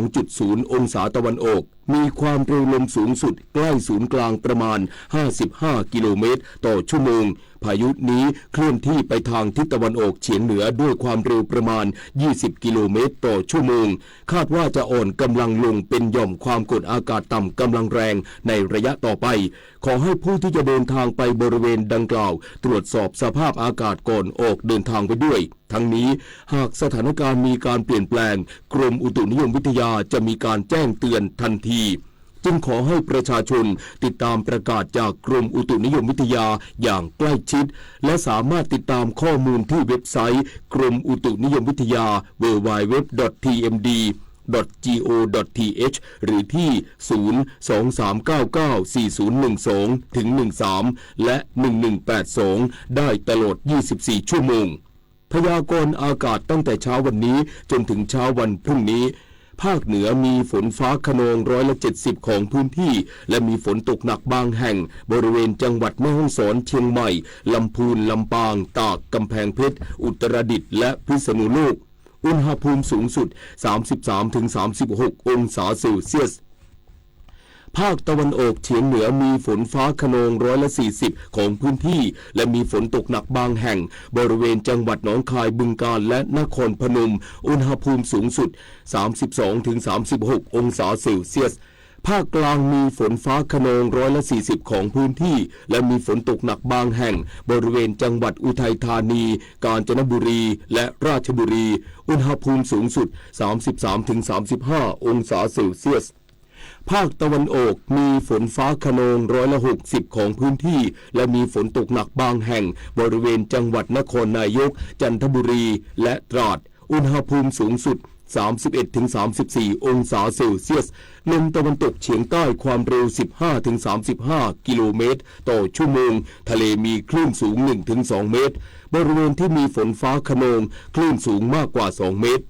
112.0 องศาตะวันออกมีความเร็วลมสูงสุดใกล้ศูนย์กลางประมาณ55 กิโลเมตรต่อชั่วโมงพายุนี้เคลื่อนที่ไปทางทิศตะวันออกเฉียงเหนือด้วยความเร็วประมาณ20 กิโลเมตรต่อชั่วโมงคาดว่าจะอ่อนกำลังลงเป็นหย่อมความกดอากาศต่ำกำลังแรงในระยะต่อไปขอให้ผู้ที่จะเดินทางไปบริเวณดังกล่าวตรวจสอบสภาพอากาศก่อนออกเดินทางไปด้วยทั้งนี้หากสถานการณ์มีการเปลี่ยนแปลงกรมอุตุนิยมวิทยาจะมีการแจ้งเตือนทันทีจึงขอให้ประชาชนติดตามประกาศจากกรมอุตุนิยมวิทยาอย่างใกล้ชิดและสามารถติดตามข้อมูลที่เว็บไซต์กรมอุตุนิยมวิทยา www.tmd.go.th หรือที่ 023994012-13 และ 1182 ได้ตลอด 24 ชั่วโมงพยากรณ์อากาศตั้งแต่เช้าวันนี้จนถึงเช้าวันพรุ่งนี้ภาคเหนือมีฝนฟ้าคะนอง70%ของพื้นที่และมีฝนตกหนักบางแห่งบริเวณจังหวัดแม่ฮ่องสอนเชียงใหม่ลำพูนลำปางตากกำแพงเพชรอุตรดิตถ์และพิษณุโลกอุณหภูมิสูงสุด 33-36 องศาเซลเซียสภาคตะวันออกเฉียงเหนือมีฝนฟ้าคะนอง40%ของพื้นที่และมีฝนตกหนักบางแห่งบริเวณจังหวัดหนองคายบึงกาฬและนครพนมอุณหภูมิสูงสุด 32-36 องศาเซลเซียสภาคกลางมีฝนฟ้าคะนอง40%ของพื้นที่และมีฝนตกหนักบางแห่งบริเวณจังหวัดอุทัยธานีกาญจนบุรีและราชบุรีอุณหภูมิสูงสุด 33-35 องศาเซลเซียสภาคตะวันออกมีฝนฟ้าคะนอง60%ของพื้นที่และมีฝนตกหนักบางแห่งบริเวณจังหวัดนครนายกจันทบุรีและตราดอุณหภูมิสูงสุด 31-34 องศาเซลเซียสลมตะวันตกเฉียงใต้ความเร็ว 15-35 กิโลเมตรต่อชั่วโมงทะเลมีคลื่นสูง 1-2 เมตรบริเวณที่มีฝนฟ้าคะนองคลื่นสูงมากกว่า 2 เมตร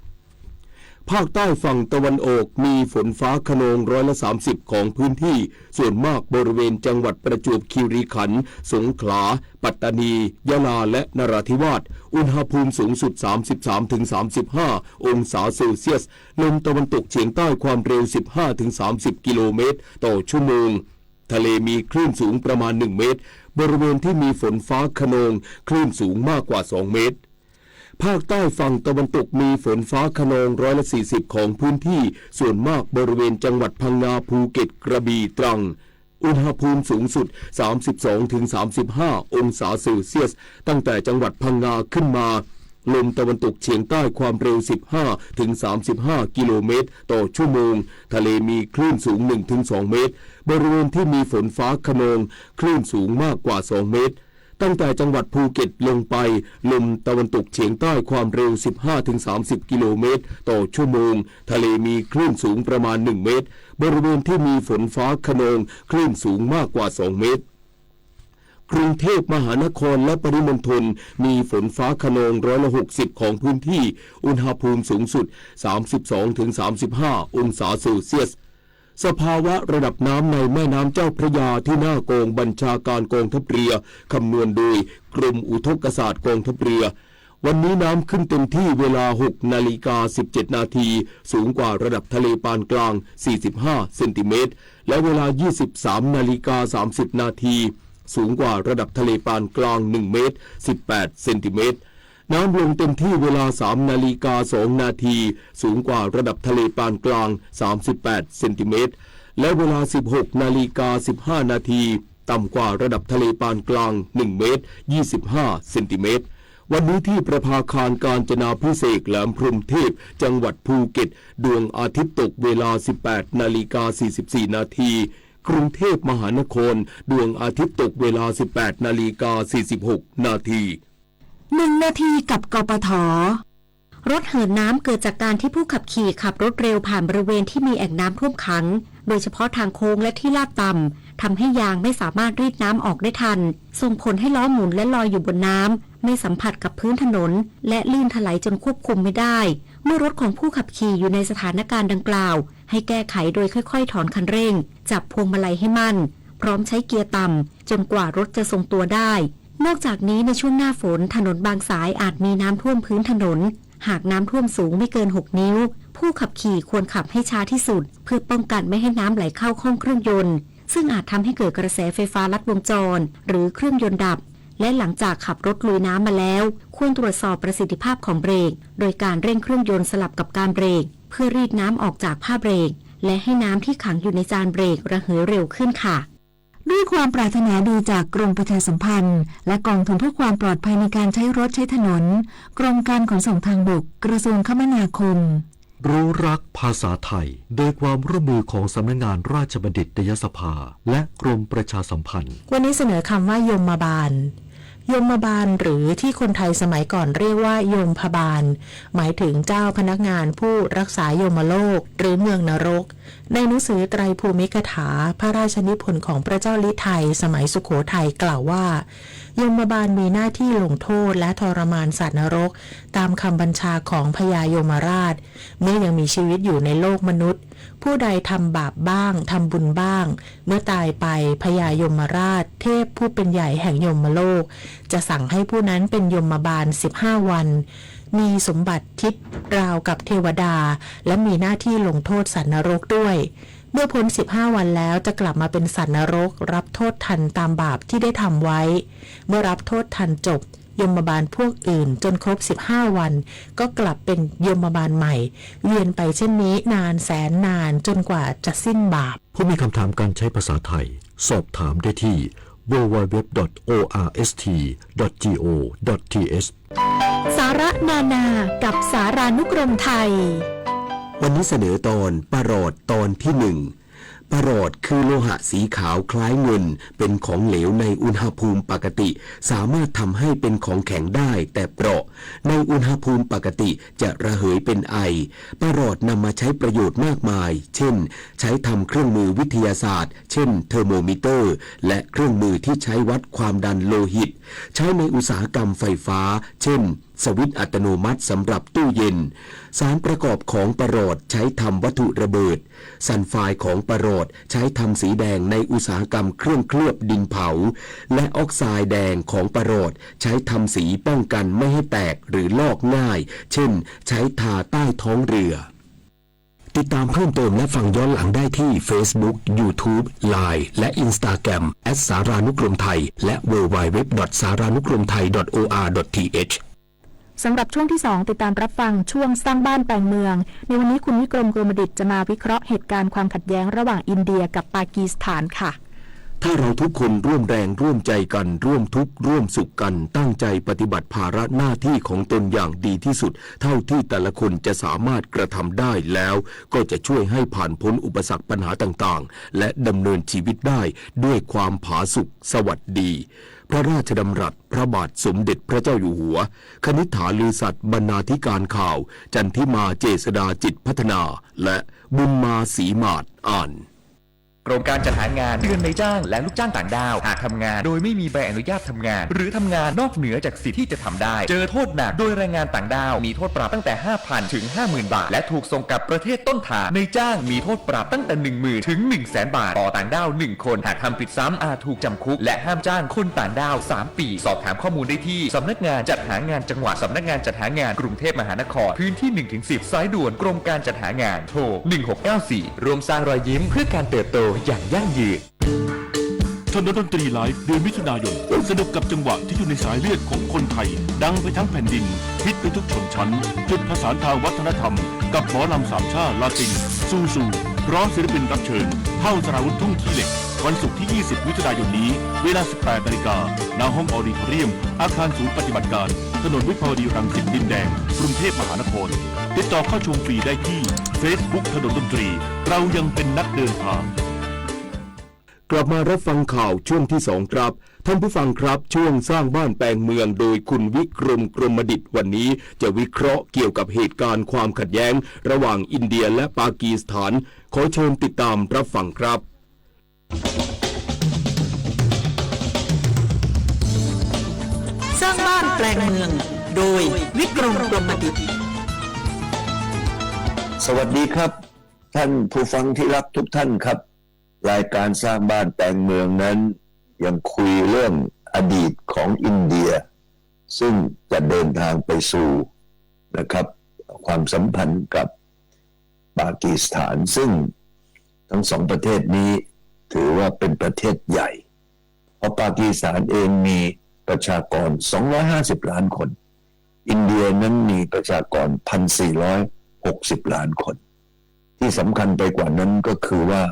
ภาคใต้ฝั่งตะวันออกมีฝนฟ้าคะนอง30%ของพื้นที่ส่วนมากบริเวณจังหวัดประจวบคีรีขันธ์สงขลาปัตตานียะลาและนราธิวาสอุณหภูมิสูงสุด 33-35 องศาเซลเซียสลมตะวันตกเฉียงใต้ความเร็ว 15-30 กิโลเมตรต่อชั่วโมงทะเลมีคลื่นสูงประมาณ 1 เมตรบริเวณที่มีฝนฟ้าคะนองคลื่นสูงมากกว่า 2 เมตรภาคใต้ฝั่งตะวันตกมีฝนฟ้าคะนอง40%ของพื้นที่ส่วนมากบริเวณจังหวัดพังงาภูเก็ตกระบี่ตรังอุณหภูมิสูงสุด 32-35 องศาเซลเซียสตั้งแต่จังหวัดพังงาขึ้นมาลมตะวันตกเฉียงใต้ความเร็ว 15-35 กิโลเมตรต่อชั่วโมงทะเลมีคลื่นสูง 1-2 เมตรบริเวณที่มีฝนฟ้าคะนองคลื่นสูงมากกว่า 2 เมตรตั้งแต่จังหวัดภูเก็ตลงไปลมตะวันตกเฉียงใต้ความเร็ว 15-30 กิโลเมตรต่อชั่วโมงทะเลมีคลื่นสูงประมาณ 1 เมตรบริเวณที่มีฝนฟ้าคะนองคลื่นสูงมากกว่า 2 เมตรกรุงเทพมหานครและปริมณฑลมีฝนฟ้าคะนอง60%ของพื้นที่อุณหภูมิสูงสุด 32-35 องศาเซลเซียสสภาวะระดับน้ำในแม่น้ำเจ้าพระยาที่หน้ากองบัญชาการกองทัพเรือคำนวณโดยกรมอุทกศาสตร์กองทัพเรือวันนี้น้ำขึ้นเต็มที่เวลา 6:17 นาทีสูงกว่าระดับทะเลปานกลาง45 เซนติเมตรและเวลา 23:30 นาทีสูงกว่าระดับทะเลปานกลาง1 เมตร 18 เซนติเมตรน้ำลงเต็มที่เวลา 3:02 นาทีสูงกว่าระดับทะเลปานกลาง38 เซนติเมตรและเวลา 16:15 นาทีต่ำกว่าระดับทะเลปานกลาง1 เมตร 25 เซนติเมตรวันนี้ที่ประภาคารกาญจนาภิเษกแหลมพรหมเทพจังหวัดภูเก็ตดวงอาทิตย์ตกเวลา 18:44 นาทีกรุงเทพมหานครดวงอาทิตย์ตกเวลา 18:46 นาที1 นาทีกับกปท รถเหินน้ำเกิดจากการที่ผู้ขับขี่ขับรถเร็วผ่านบริเวณที่มีแอ่งน้ำท่วมขังโดยเฉพาะทางโค้งและที่ลาดต่ำทำให้ยางไม่สามารถรีดน้ำออกได้ทันส่งผลให้ล้อหมุนและลอยอยู่บนน้ำไม่สัมผัสกับพื้นถนนและลื่นถลายจนควบคุมไม่ได้เมื่อรถของผู้ขับขี่อยู่ในสถานการณ์ดังกล่าวให้แก้ไขโดยค่อยๆถอนคันเร่งจับพวงมาลัยให้มั่นพร้อมใช้เกียร์ต่ำจนกว่ารถจะทรงตัวได้นอกจากนี้ในช่วงหน้าฝนถนนบางสายอาจมีน้ำท่วมพื้นถนนหากน้ำท่วมสูงไม่เกิน6 นิ้วผู้ขับขี่ควรขับให้ช้าที่สุดเพื่อป้องกันไม่ให้น้ำไหลเข้าห้องเครื่องยนต์ซึ่งอาจทำให้เกิดกระแสไฟฟ้าลัดวงจรหรือเครื่องยนต์ดับและหลังจากขับรถลุยน้ำมาแล้วควรตรวจสอบประสิทธิภาพของเบรกโดยการเร่งเครื่องยนต์สลับกับการเบรกเพื่อรีดน้ำออกจากผ้าเบรกและให้น้ำที่ขังอยู่ในจานเบรกระเหยเร็วขึ้นค่ะด้วยความปรารถนาดีจากกรมประชาสัมพันธ์และกองทุนเพื่อความปลอดภัยในการใช้รถใช้ถนนกรมการขนส่งทางบกกระทรวงคมนาคมรู้รักภาษาไทยโดยความร่วมมือของสำนักงานราชบัณฑิตยสภาและกรมประชาสัมพันธ์วันนี้เสนอคำว่ายมบาลยมบาลหรือที่คนไทยสมัยก่อนเรียกว่ายมพบาลหมายถึงเจ้าพนักงานผู้รักษายมโลกหรือเมืองนรกในหนังสือไตรภูมิกถาพระราชนิพนธ์ของพระเจ้าลิไทยสมัยสุโขทัยกล่าวว่ายมบาลมีหน้าที่ลงโทษและทรมานสัตว์นรกตามคำบัญชาของพญายมราชเมื่อยังมีชีวิตอยู่ในโลกมนุษย์ผู้ใดทำบาปบ้างทำบุญบ้างเมื่อตายไปพญายมราชเทพผู้เป็นใหญ่แห่งยมโลกจะสั่งให้ผู้นั้นเป็นยมบาล15 วันมีสมบัติทิพย์ราวกับเทวดาและมีหน้าที่ลงโทษสัตว์นรกด้วยเมื่อพ้น15 วันแล้วจะกลับมาเป็นสัตว์นรกรับโทษทันตามบาปที่ได้ทำไว้เมื่อรับโทษทันจบยมบาลพวกอื่นจนครบ15 วันก็กลับเป็นยมบาลใหม่เวียนไปเช่นนี้นานแสนนานจนกว่าจะสิ้นบาปผู้มีคำถามการใช้ภาษาไทยสอบถามได้ที่ www.orst.go.th สาระนานากับสารานุกรมไทยวันนี้เสนอตอนประหลอดตอนที่1ประหลอดคือโลหะสีขาวคล้ายเงินเป็นของเหลวในอุณหภูมิปกติสามารถทำให้เป็นของแข็งได้แต่เปราะในอุณหภูมิปกติจะระเหยเป็นไอประหลอดนำมาใช้ประโยชน์มากมายเช่นใช้ทำเครื่องมือวิทยาศาสตร์เช่นเทอร์โมมิเตอร์และเครื่องมือที่ใช้วัดความดันโลหิตใช้ในอุตสาหกรรมไฟฟ้าเช่นสวิตช์อัตโนมัติสำหรับตู้เย็นสารประกอบของประหลอดใช้ทำวัตถุระเบิดซัลไฟด์ของประหลอดใช้ทำสีแดงในอุตสาหกรรมเครื่องเคลือบดินเผาและออกไซด์แดงของประหลอดใช้ทำสีป้องกันไม่ให้แตกหรือลอกง่ายเช่นใช้ทาใต้ท้องเรือติดตามเพิ่มเติมและฟังย้อนหลังได้ที่ Facebook, YouTube, Line และ Instagram @ สารานุกรมไทยและ www.saranukromthai.or.thสำหรับช่วงที่2ติดตามรับฟังช่วงสร้างบ้านแปลงเมืองในวันนี้คุณวิกรม กรมดิษฐ์จะมาวิเคราะห์เหตุการณ์ความขัดแย้งระหว่างอินเดียกับปากีสถานค่ะถ้าเราทุกคนร่วมแรงร่วมใจกันร่วมทุกข์ร่วมสุขกันตั้งใจปฏิบัติภาระหน้าที่ของตนอย่างดีที่สุดเท่าที่แต่ละคนจะสามารถกระทำได้แล้วก็จะช่วยให้ผ่านพ้นอุปสรรคปัญหาต่างๆและดำเนินชีวิตได้ด้วยความผาสุกสวัสดีพระราชดำรัสพระบาทสมเด็จพระเจ้าอยู่หัวคณิษฐาลือสัตย์บรรณาธิการข่าวจันทิมาเจษฎาจิตพัฒนาและบุญมาศรีมาศอ่านโครงการจัดหางานเตือนนายจ้างและลูกจ้างต่างด้าวหากทำงานโดยไม่มีใบอนุญาตทำงานหรือทำงานนอกเหนือจากสิทธิที่จะทำได้เจอโทษหนักโดยแรงงานต่างด้าวมีโทษปรับตั้งแต่ 5,000 ถึง 50,000 บาทและถูกส่งกลับประเทศต้นทางนายจ้างมีโทษปรับตั้งแต่ 10,000 ถึง 100,000 บาทต่อต่างด้าว1คนหากทำผิดซ้ำอาจถูกจำคุกและห้ามจ้างคนต่างด้าว3 ปีสอบถามข้อมูลได้ที่สำนักงานจัดหางานจังหวัดสำนักงานจัดหางานกรุงเทพมหานครพื้นที่ 1-10 สายด่วนกรมการจัดหางานโทร1694รวมสร้างรอยยิ้มเพื่อการเติบโตอย่างยั่งยืนถนนดนตรีไลฟ์เดือนมิถุนายนสนุกกับจังหวะที่อยู่ในสายเลือดของคนไทยดังไปทั้งแผ่นดินฮิตไปทุกชนชั้นจุดผสานทางวัฒนธรรมกับหมอลำสามชาลาตินซูพร้อมศิลปินรับเชิญเท่าสราวุธทุ่งขี้เหล็กวันศุกร์ที่ 20 มิถุนายนนี้เวลา 18 นาฬิกาณห้องออดิทอเรียมอาคารศูนย์ปฏิบัติการถนนวิภาวดีรังสิตดินแดงกรุงเทพมหานครติดต่อเข้าชมฟรีได้ที่ Facebook ถนนดนตรีเรายังเป็นนักเดินทางกลับมารับฟังข่าวช่วงที่2ครับ ท่านผู้ฟังครับช่วงสร้างบ้านแปลงเมืองโดยคุณวิกรมกรมดิษฐ์วันนี้จะวิเคราะห์เกี่ยวกับเหตุการณ์ความขัดแย้งระหว่างอินเดียและปากีสถานขอเชิญติดตามรับฟังครับสร้างบ้านแปลงเมืองโดยวิกรมกรมดิษฐ์สวัสดีครับท่านผู้ฟังที่รักทุกท่านครับรายการสร้างบ้านแปลงเมืองนั้นยังคุยเรื่องอดีตของอินเดียซึ่งจะเดินทางไปสู่นะครับความสัมพันธ์กับปากีสถานซึ่งทั้งสองประเทศนี้ถือว่าเป็นประเทศใหญ่เพราะปากีสถานเองมีประชากร250ล้านคนอินเดียนั้นมีประชากร 1,460 ล้านคนที่สำคัญไปกว่านั้นก็คือว่า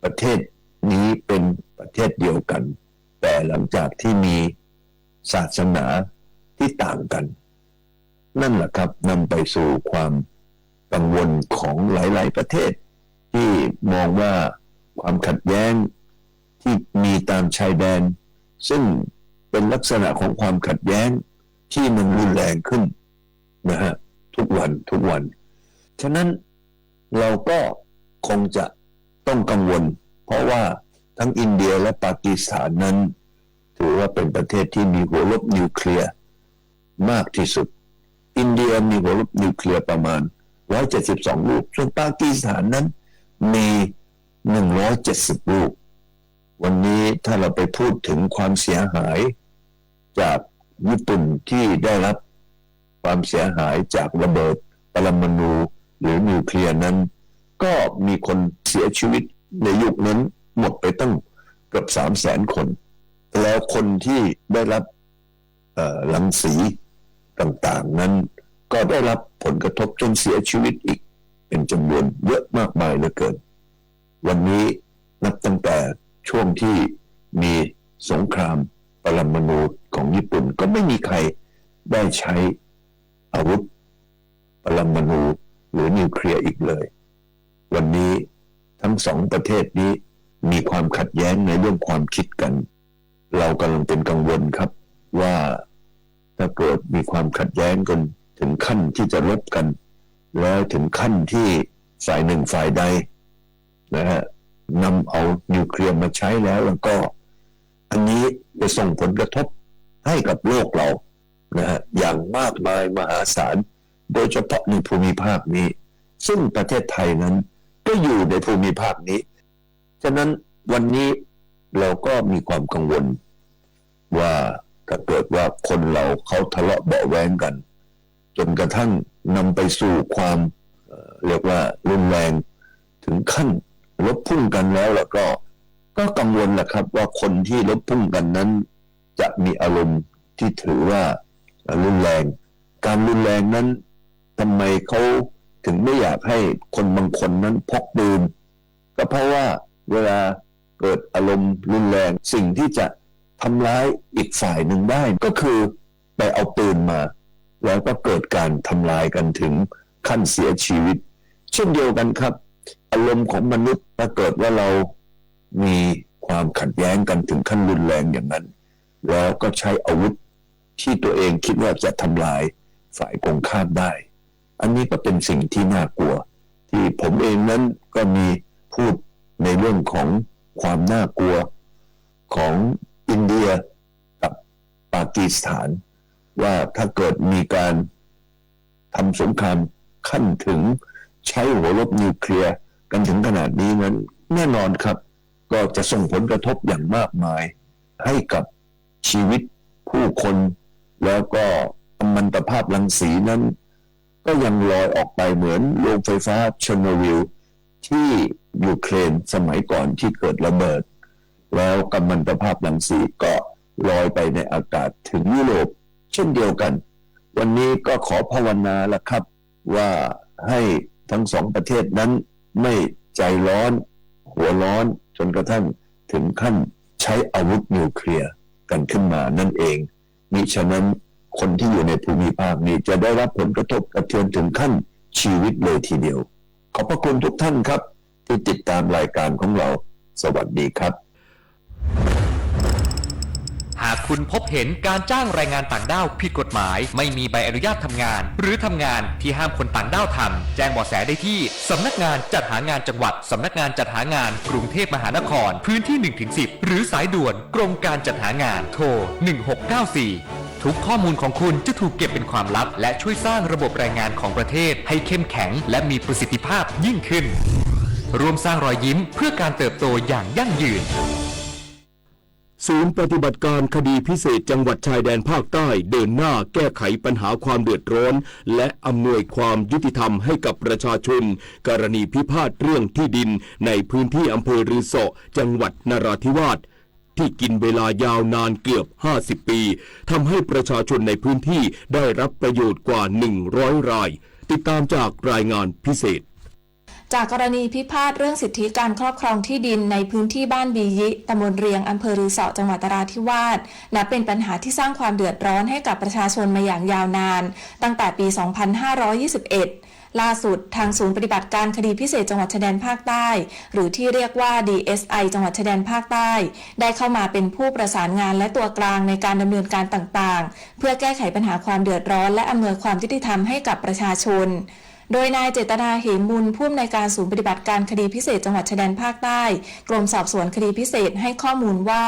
ประเทศนี้เป็นประเทศเดียวกันแต่หลังจากที่มีศาสนาที่ต่างกันนั่นแหละครับนำไปสู่ความกังวลของหลายๆประเทศที่มองว่าความขัดแย้งที่มีตามชายแดนซึ่งเป็นลักษณะของความขัดแย้งที่มันรุนแรงขึ้นนะฮะทุกวันฉะนั้นเราก็คงจะต้องกังวลเพราะว่าทั้งอินเดียและปากีสถานนั้นถือว่าเป็นประเทศที่มีหัวรบนิวเคลียร์มากที่สุดอินเดียมีหัวรบนิวเคลียร์ประมาณ172ลูกส่วนปากีสถานนั้นมี170ลูกวันนี้ถ้าเราไปพูดถึงความเสียหายจากญี่ปุ่นที่ได้รับความเสียหายจากระเบิดปรมาณูหรือนิวเคลียร์นั้นก็มีคนเสียชีวิตในยุคนั้นหมดไปตั้งเกือบ300,000 คนแล้วคนที่ได้รับรังสีต่างๆนั้นก็ได้รับผลกระทบจนเสียชีวิตอีกเป็นจำนวนเยอะมากมายเหลือเกินวันนี้นับตั้งแต่ช่วงที่มีสงครามปรมาณูของญี่ปุ่นก็ไม่มีใครได้ใช้อาวุธปรมาณูหรือนิวเคลียร์อีกเลยวันนี้ทั้งสองประเทศนี้มีความขัดแย้งในเรื่องความคิดกันเรากำลังเป็นกังวลครับว่าถ้าเกิดมีความขัดแย้งกันถึงขั้นที่จะรบกันแล้วถึงขั้นที่ฝ่ายหนึ่งฝ่ายใดนะฮะนำเอานิวเคลียร์มาใช้แล้วก็อันนี้จะส่งผลกระทบให้กับโลกเรานะฮะอย่างมากมายมหาศาลโดยเฉพาะในภูมิภาคนี้ซึ่งประเทศไทยนั้นก็อยู่ในภูมิภาคนี้ฉะนั้นวันนี้เราก็มีความกังวลว่าถ้าเกิดว่าคนเราเขาทะเลาะเบาะแว้งกันจนกระทั่งนำไปสู่ความเรียกว่ารุนแรงถึงขั้นลบพุ่งกันแล้วก็กังวลแหละครับว่าคนที่ลบพุ่งกันนั้นจะมีอารมณ์ที่ถือว่ารุนแรงการรุนแรงนั้นทำไมเขาถึงไม่อยากให้คนบางคนนั้นพกปืนก็เพราะว่าเวลาเกิดอารมณ์รุนแรงสิ่งที่จะทำร้ายอีกฝ่ายหนึ่งได้ก็คือไปเอาปืนมาแล้วก็เกิดการทำลายกันถึงขั้นเสียชีวิตเช่นเดียวกันครับอารมณ์ของมนุษย์ถ้าเกิดว่าเรามีความขัดแย้งกันถึงขั้นรุนแรงอย่างนั้นแล้วก็ใช้อาวุธที่ตัวเองคิดว่าจะทำลายฝ่ายตรงข้ามได้อันนี้ก็เป็นสิ่งที่น่ากลัวที่ผมเองนั้นก็มีพูดในเรื่องของความน่ากลัวของอินเดียกับปากีสถานว่าถ้าเกิดมีการทำสงครามขั้นถึงใช้หัวรบนิวเคลียร์กันถึงขนาดนี้นั้นแน่นอนครับก็จะส่งผลกระทบอย่างมากมายให้กับชีวิตผู้คนแล้วก็กัมมันตภาพรังสีนั้นก็ยังลอยออกไปเหมือนโรงไฟฟ้าเชอร์โนบิลที่ยูเครนสมัยก่อนที่เกิดระเบิดแล้วกัมมันตภาพรังสีก็ลอยไปในอากาศถึงยุโรปเช่นเดียวกันวันนี้ก็ขอภาวนาละครับว่าให้ทั้งสองประเทศนั้นไม่ใจร้อนหัวร้อนจนกระทั่งถึงขั้นใช้อาวุธนิวเคลียร์กันขึ้นมานั่นเองมิฉะนั้นคนที่อยู่ในภูมิภาคนี้จะได้รับผลกระทบกระเทือนถึงขั้นชีวิตเลยทีเดียวขอบพระคุณทุกท่านครับที่ติดตามรายการของเราสวัสดีครับ หากคุณพบเห็นการจ้างแรงงานต่างด้าวผิดกฎหมายไม่มีใบอนุญาตทำงานหรือทำงานที่ห้ามคนต่างด้าวทำแจ้งเบาะแสได้ที่สำนักงานจัดหางานจังหวัดสำนักงานจัดหางานกรุงเทพมหานครพื้นที่ 1-10 หรือสายด่วนกรมการจัดหางานโทร 1694 ทุกข้อมูลของคุณจะถูกเก็บเป็นความลับและช่วยสร้างระบบแรงงานของประเทศให้เข้มแข็งและมีประสิทธิภาพยิ่งขึ้นร่วมสร้างรอยยิ้มเพื่อการเติบโตอย่างยั่งยืนศูนย์ปฏิบัติการคดีพิเศษจังหวัดชายแดนภาคใต้เดินหน้าแก้ไขปัญหาความเดือดร้อนและอำนวยความยุติธรรมให้กับประชาชนกรณีพิพาทเรื่องที่ดินในพื้นที่อำเภอรือเสาะจังหวัดนราธิวาสที่กินเวลายาวนานเกือบ50 ปีทำให้ประชาชนในพื้นที่ได้รับประโยชน์กว่า100 รายติดตามจากรายงานพิเศษจากกรณีพิพาทเรื่องสิทธิการครอบครองที่ดินในพื้นที่บ้านบียิตำบลเรียงอำเภอรือเสาะจังหวัดนราธิวาสนับเป็นปัญหาที่สร้างความเดือดร้อนให้กับประชาชนมาอย่างยาวนานตั้งแต่ปี 2521 ล่าสุดทางศูนย์ปฏิบัติการคดีพิเศษจังหวัดชายแดนภาคใต้หรือที่เรียกว่า DSI จังหวัดชายแดนภาคใต้ได้เข้ามาเป็นผู้ประสานงานและตัวกลางในการดำเนินการต่างๆเพื่อแก้ไขปัญหาความเดือดร้อนและอำนวยความยุติธรรมให้กับประชาชนโดยนายเจตนาเหมบุญผู้อำนวยการศูนย์ปฏิบัติการคดีพิเศษจังหวัดชายแดนภาคใต้กรมสอบสวนคดีพิเศษให้ข้อมูลว่า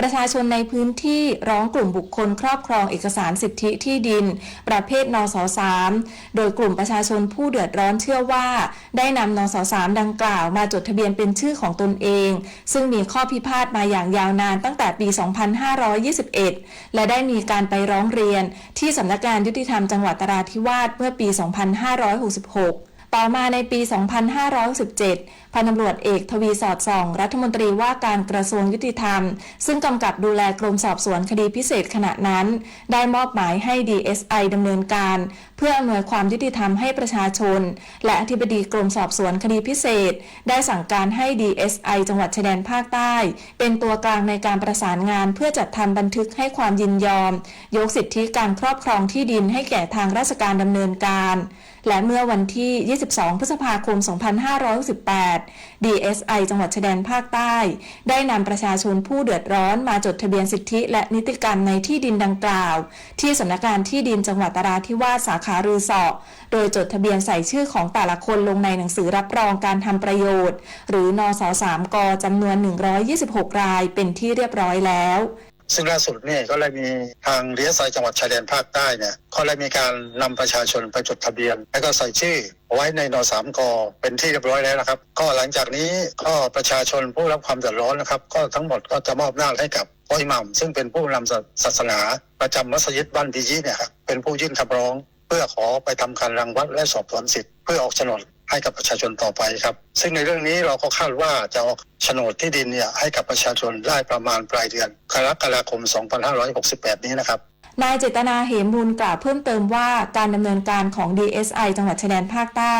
ประชาชนในพื้นที่ร้องกลุ่มบุคคลครอบครองเอกสารสิทธิที่ดินประเภทนส.3 โดยกลุ่มประชาชนผู้เดือดร้อนเชื่อว่าได้นำนส.3 ดังกล่าวมาจดทะเบียนเป็นชื่อของตนเองซึ่งมีข้อพิพาทมาอย่างยาวนานตั้งแต่ปี 2521 และได้มีการไปร้องเรียนที่สำนักงานยุติธรรมจังหวัดนราธิวาสเมื่อปี 2566 ต่อมาในปี 2517 พันตำรวจเอกทวีสอดส่องรัฐมนตรีว่าการกระทรวงยุติธรรมซึ่งกำกับดูแลกรมสอบสวนคดีพิเศษขณะนั้นได้มอบหมายให้ DSI ดำเนินการเพื่ออำนวยความยุติธรรมให้ประชาชนและอธิบดีกรมสอบสวนคดีพิเศษได้สั่งการให้ DSI จังหวัดชายแดนภาคใต้เป็นตัวกลางในการประสานงานเพื่อจัดทำบันทึกให้ความยินยอมยกสิทธิการครอบครองที่ดินให้แก่ทางราชการดำเนินการและเมื่อวันที่ 22 พฤษภาคม 2518 DSI จังหวัดชายแดนภาคใต้ได้นำประชาชนผู้เดือดร้อนมาจดทะเบียนสิทธิและนิติกรรมในที่ดินดังกล่าวที่สำนักงานที่ดินจังหวัดนราธิวาสสาขารือเสาะโดยจดทะเบียนใส่ชื่อของแต่ละคนลงในหนังสือรับรองการทำประโยชน์หรือนส.3 กจำนวน126 รายเป็นที่เรียบร้อยแล้วซึ่งล่าสุดเนี่ยก็เลยมีทางDSIจังหวัดชายแดนภาคใต้เนี่ยก็เลยมีการนำประชาชนไปจดทะเบียนแล้วก็ใส่ชื่อไว้ในน.3 กเป็นที่เรียบร้อยแล้วนะครับก็หลังจากนี้ก็ประชาชนผู้รับความเดือดร้อนนะครับก็ทั้งหมดก็จะมอบหน้าให้กับอิหมัมซึ่งเป็นผู้นำศาสนาประจำมัสยิดบ้านบีจีเนี่ยครับเป็นผู้ยื่นคำร้องเพื่อขอไปทำการรังวัดและสอบสวนสิทธิ์เพื่อออกโฉนดให้กับประชาชนต่อไปครับซึ่งในเรื่องนี้เราก็คาดว่าจะออกโฉนดที่ดินเนี่ยให้กับประชาชนได้ประมาณปลายเดือนกรกฎาคม 2568 นี้นะครับนายเจตนาเหมบุญกล่าวเพิ่มเติมว่าการดำเนินการของ DSI จังหวัดชายแดนภาคใต้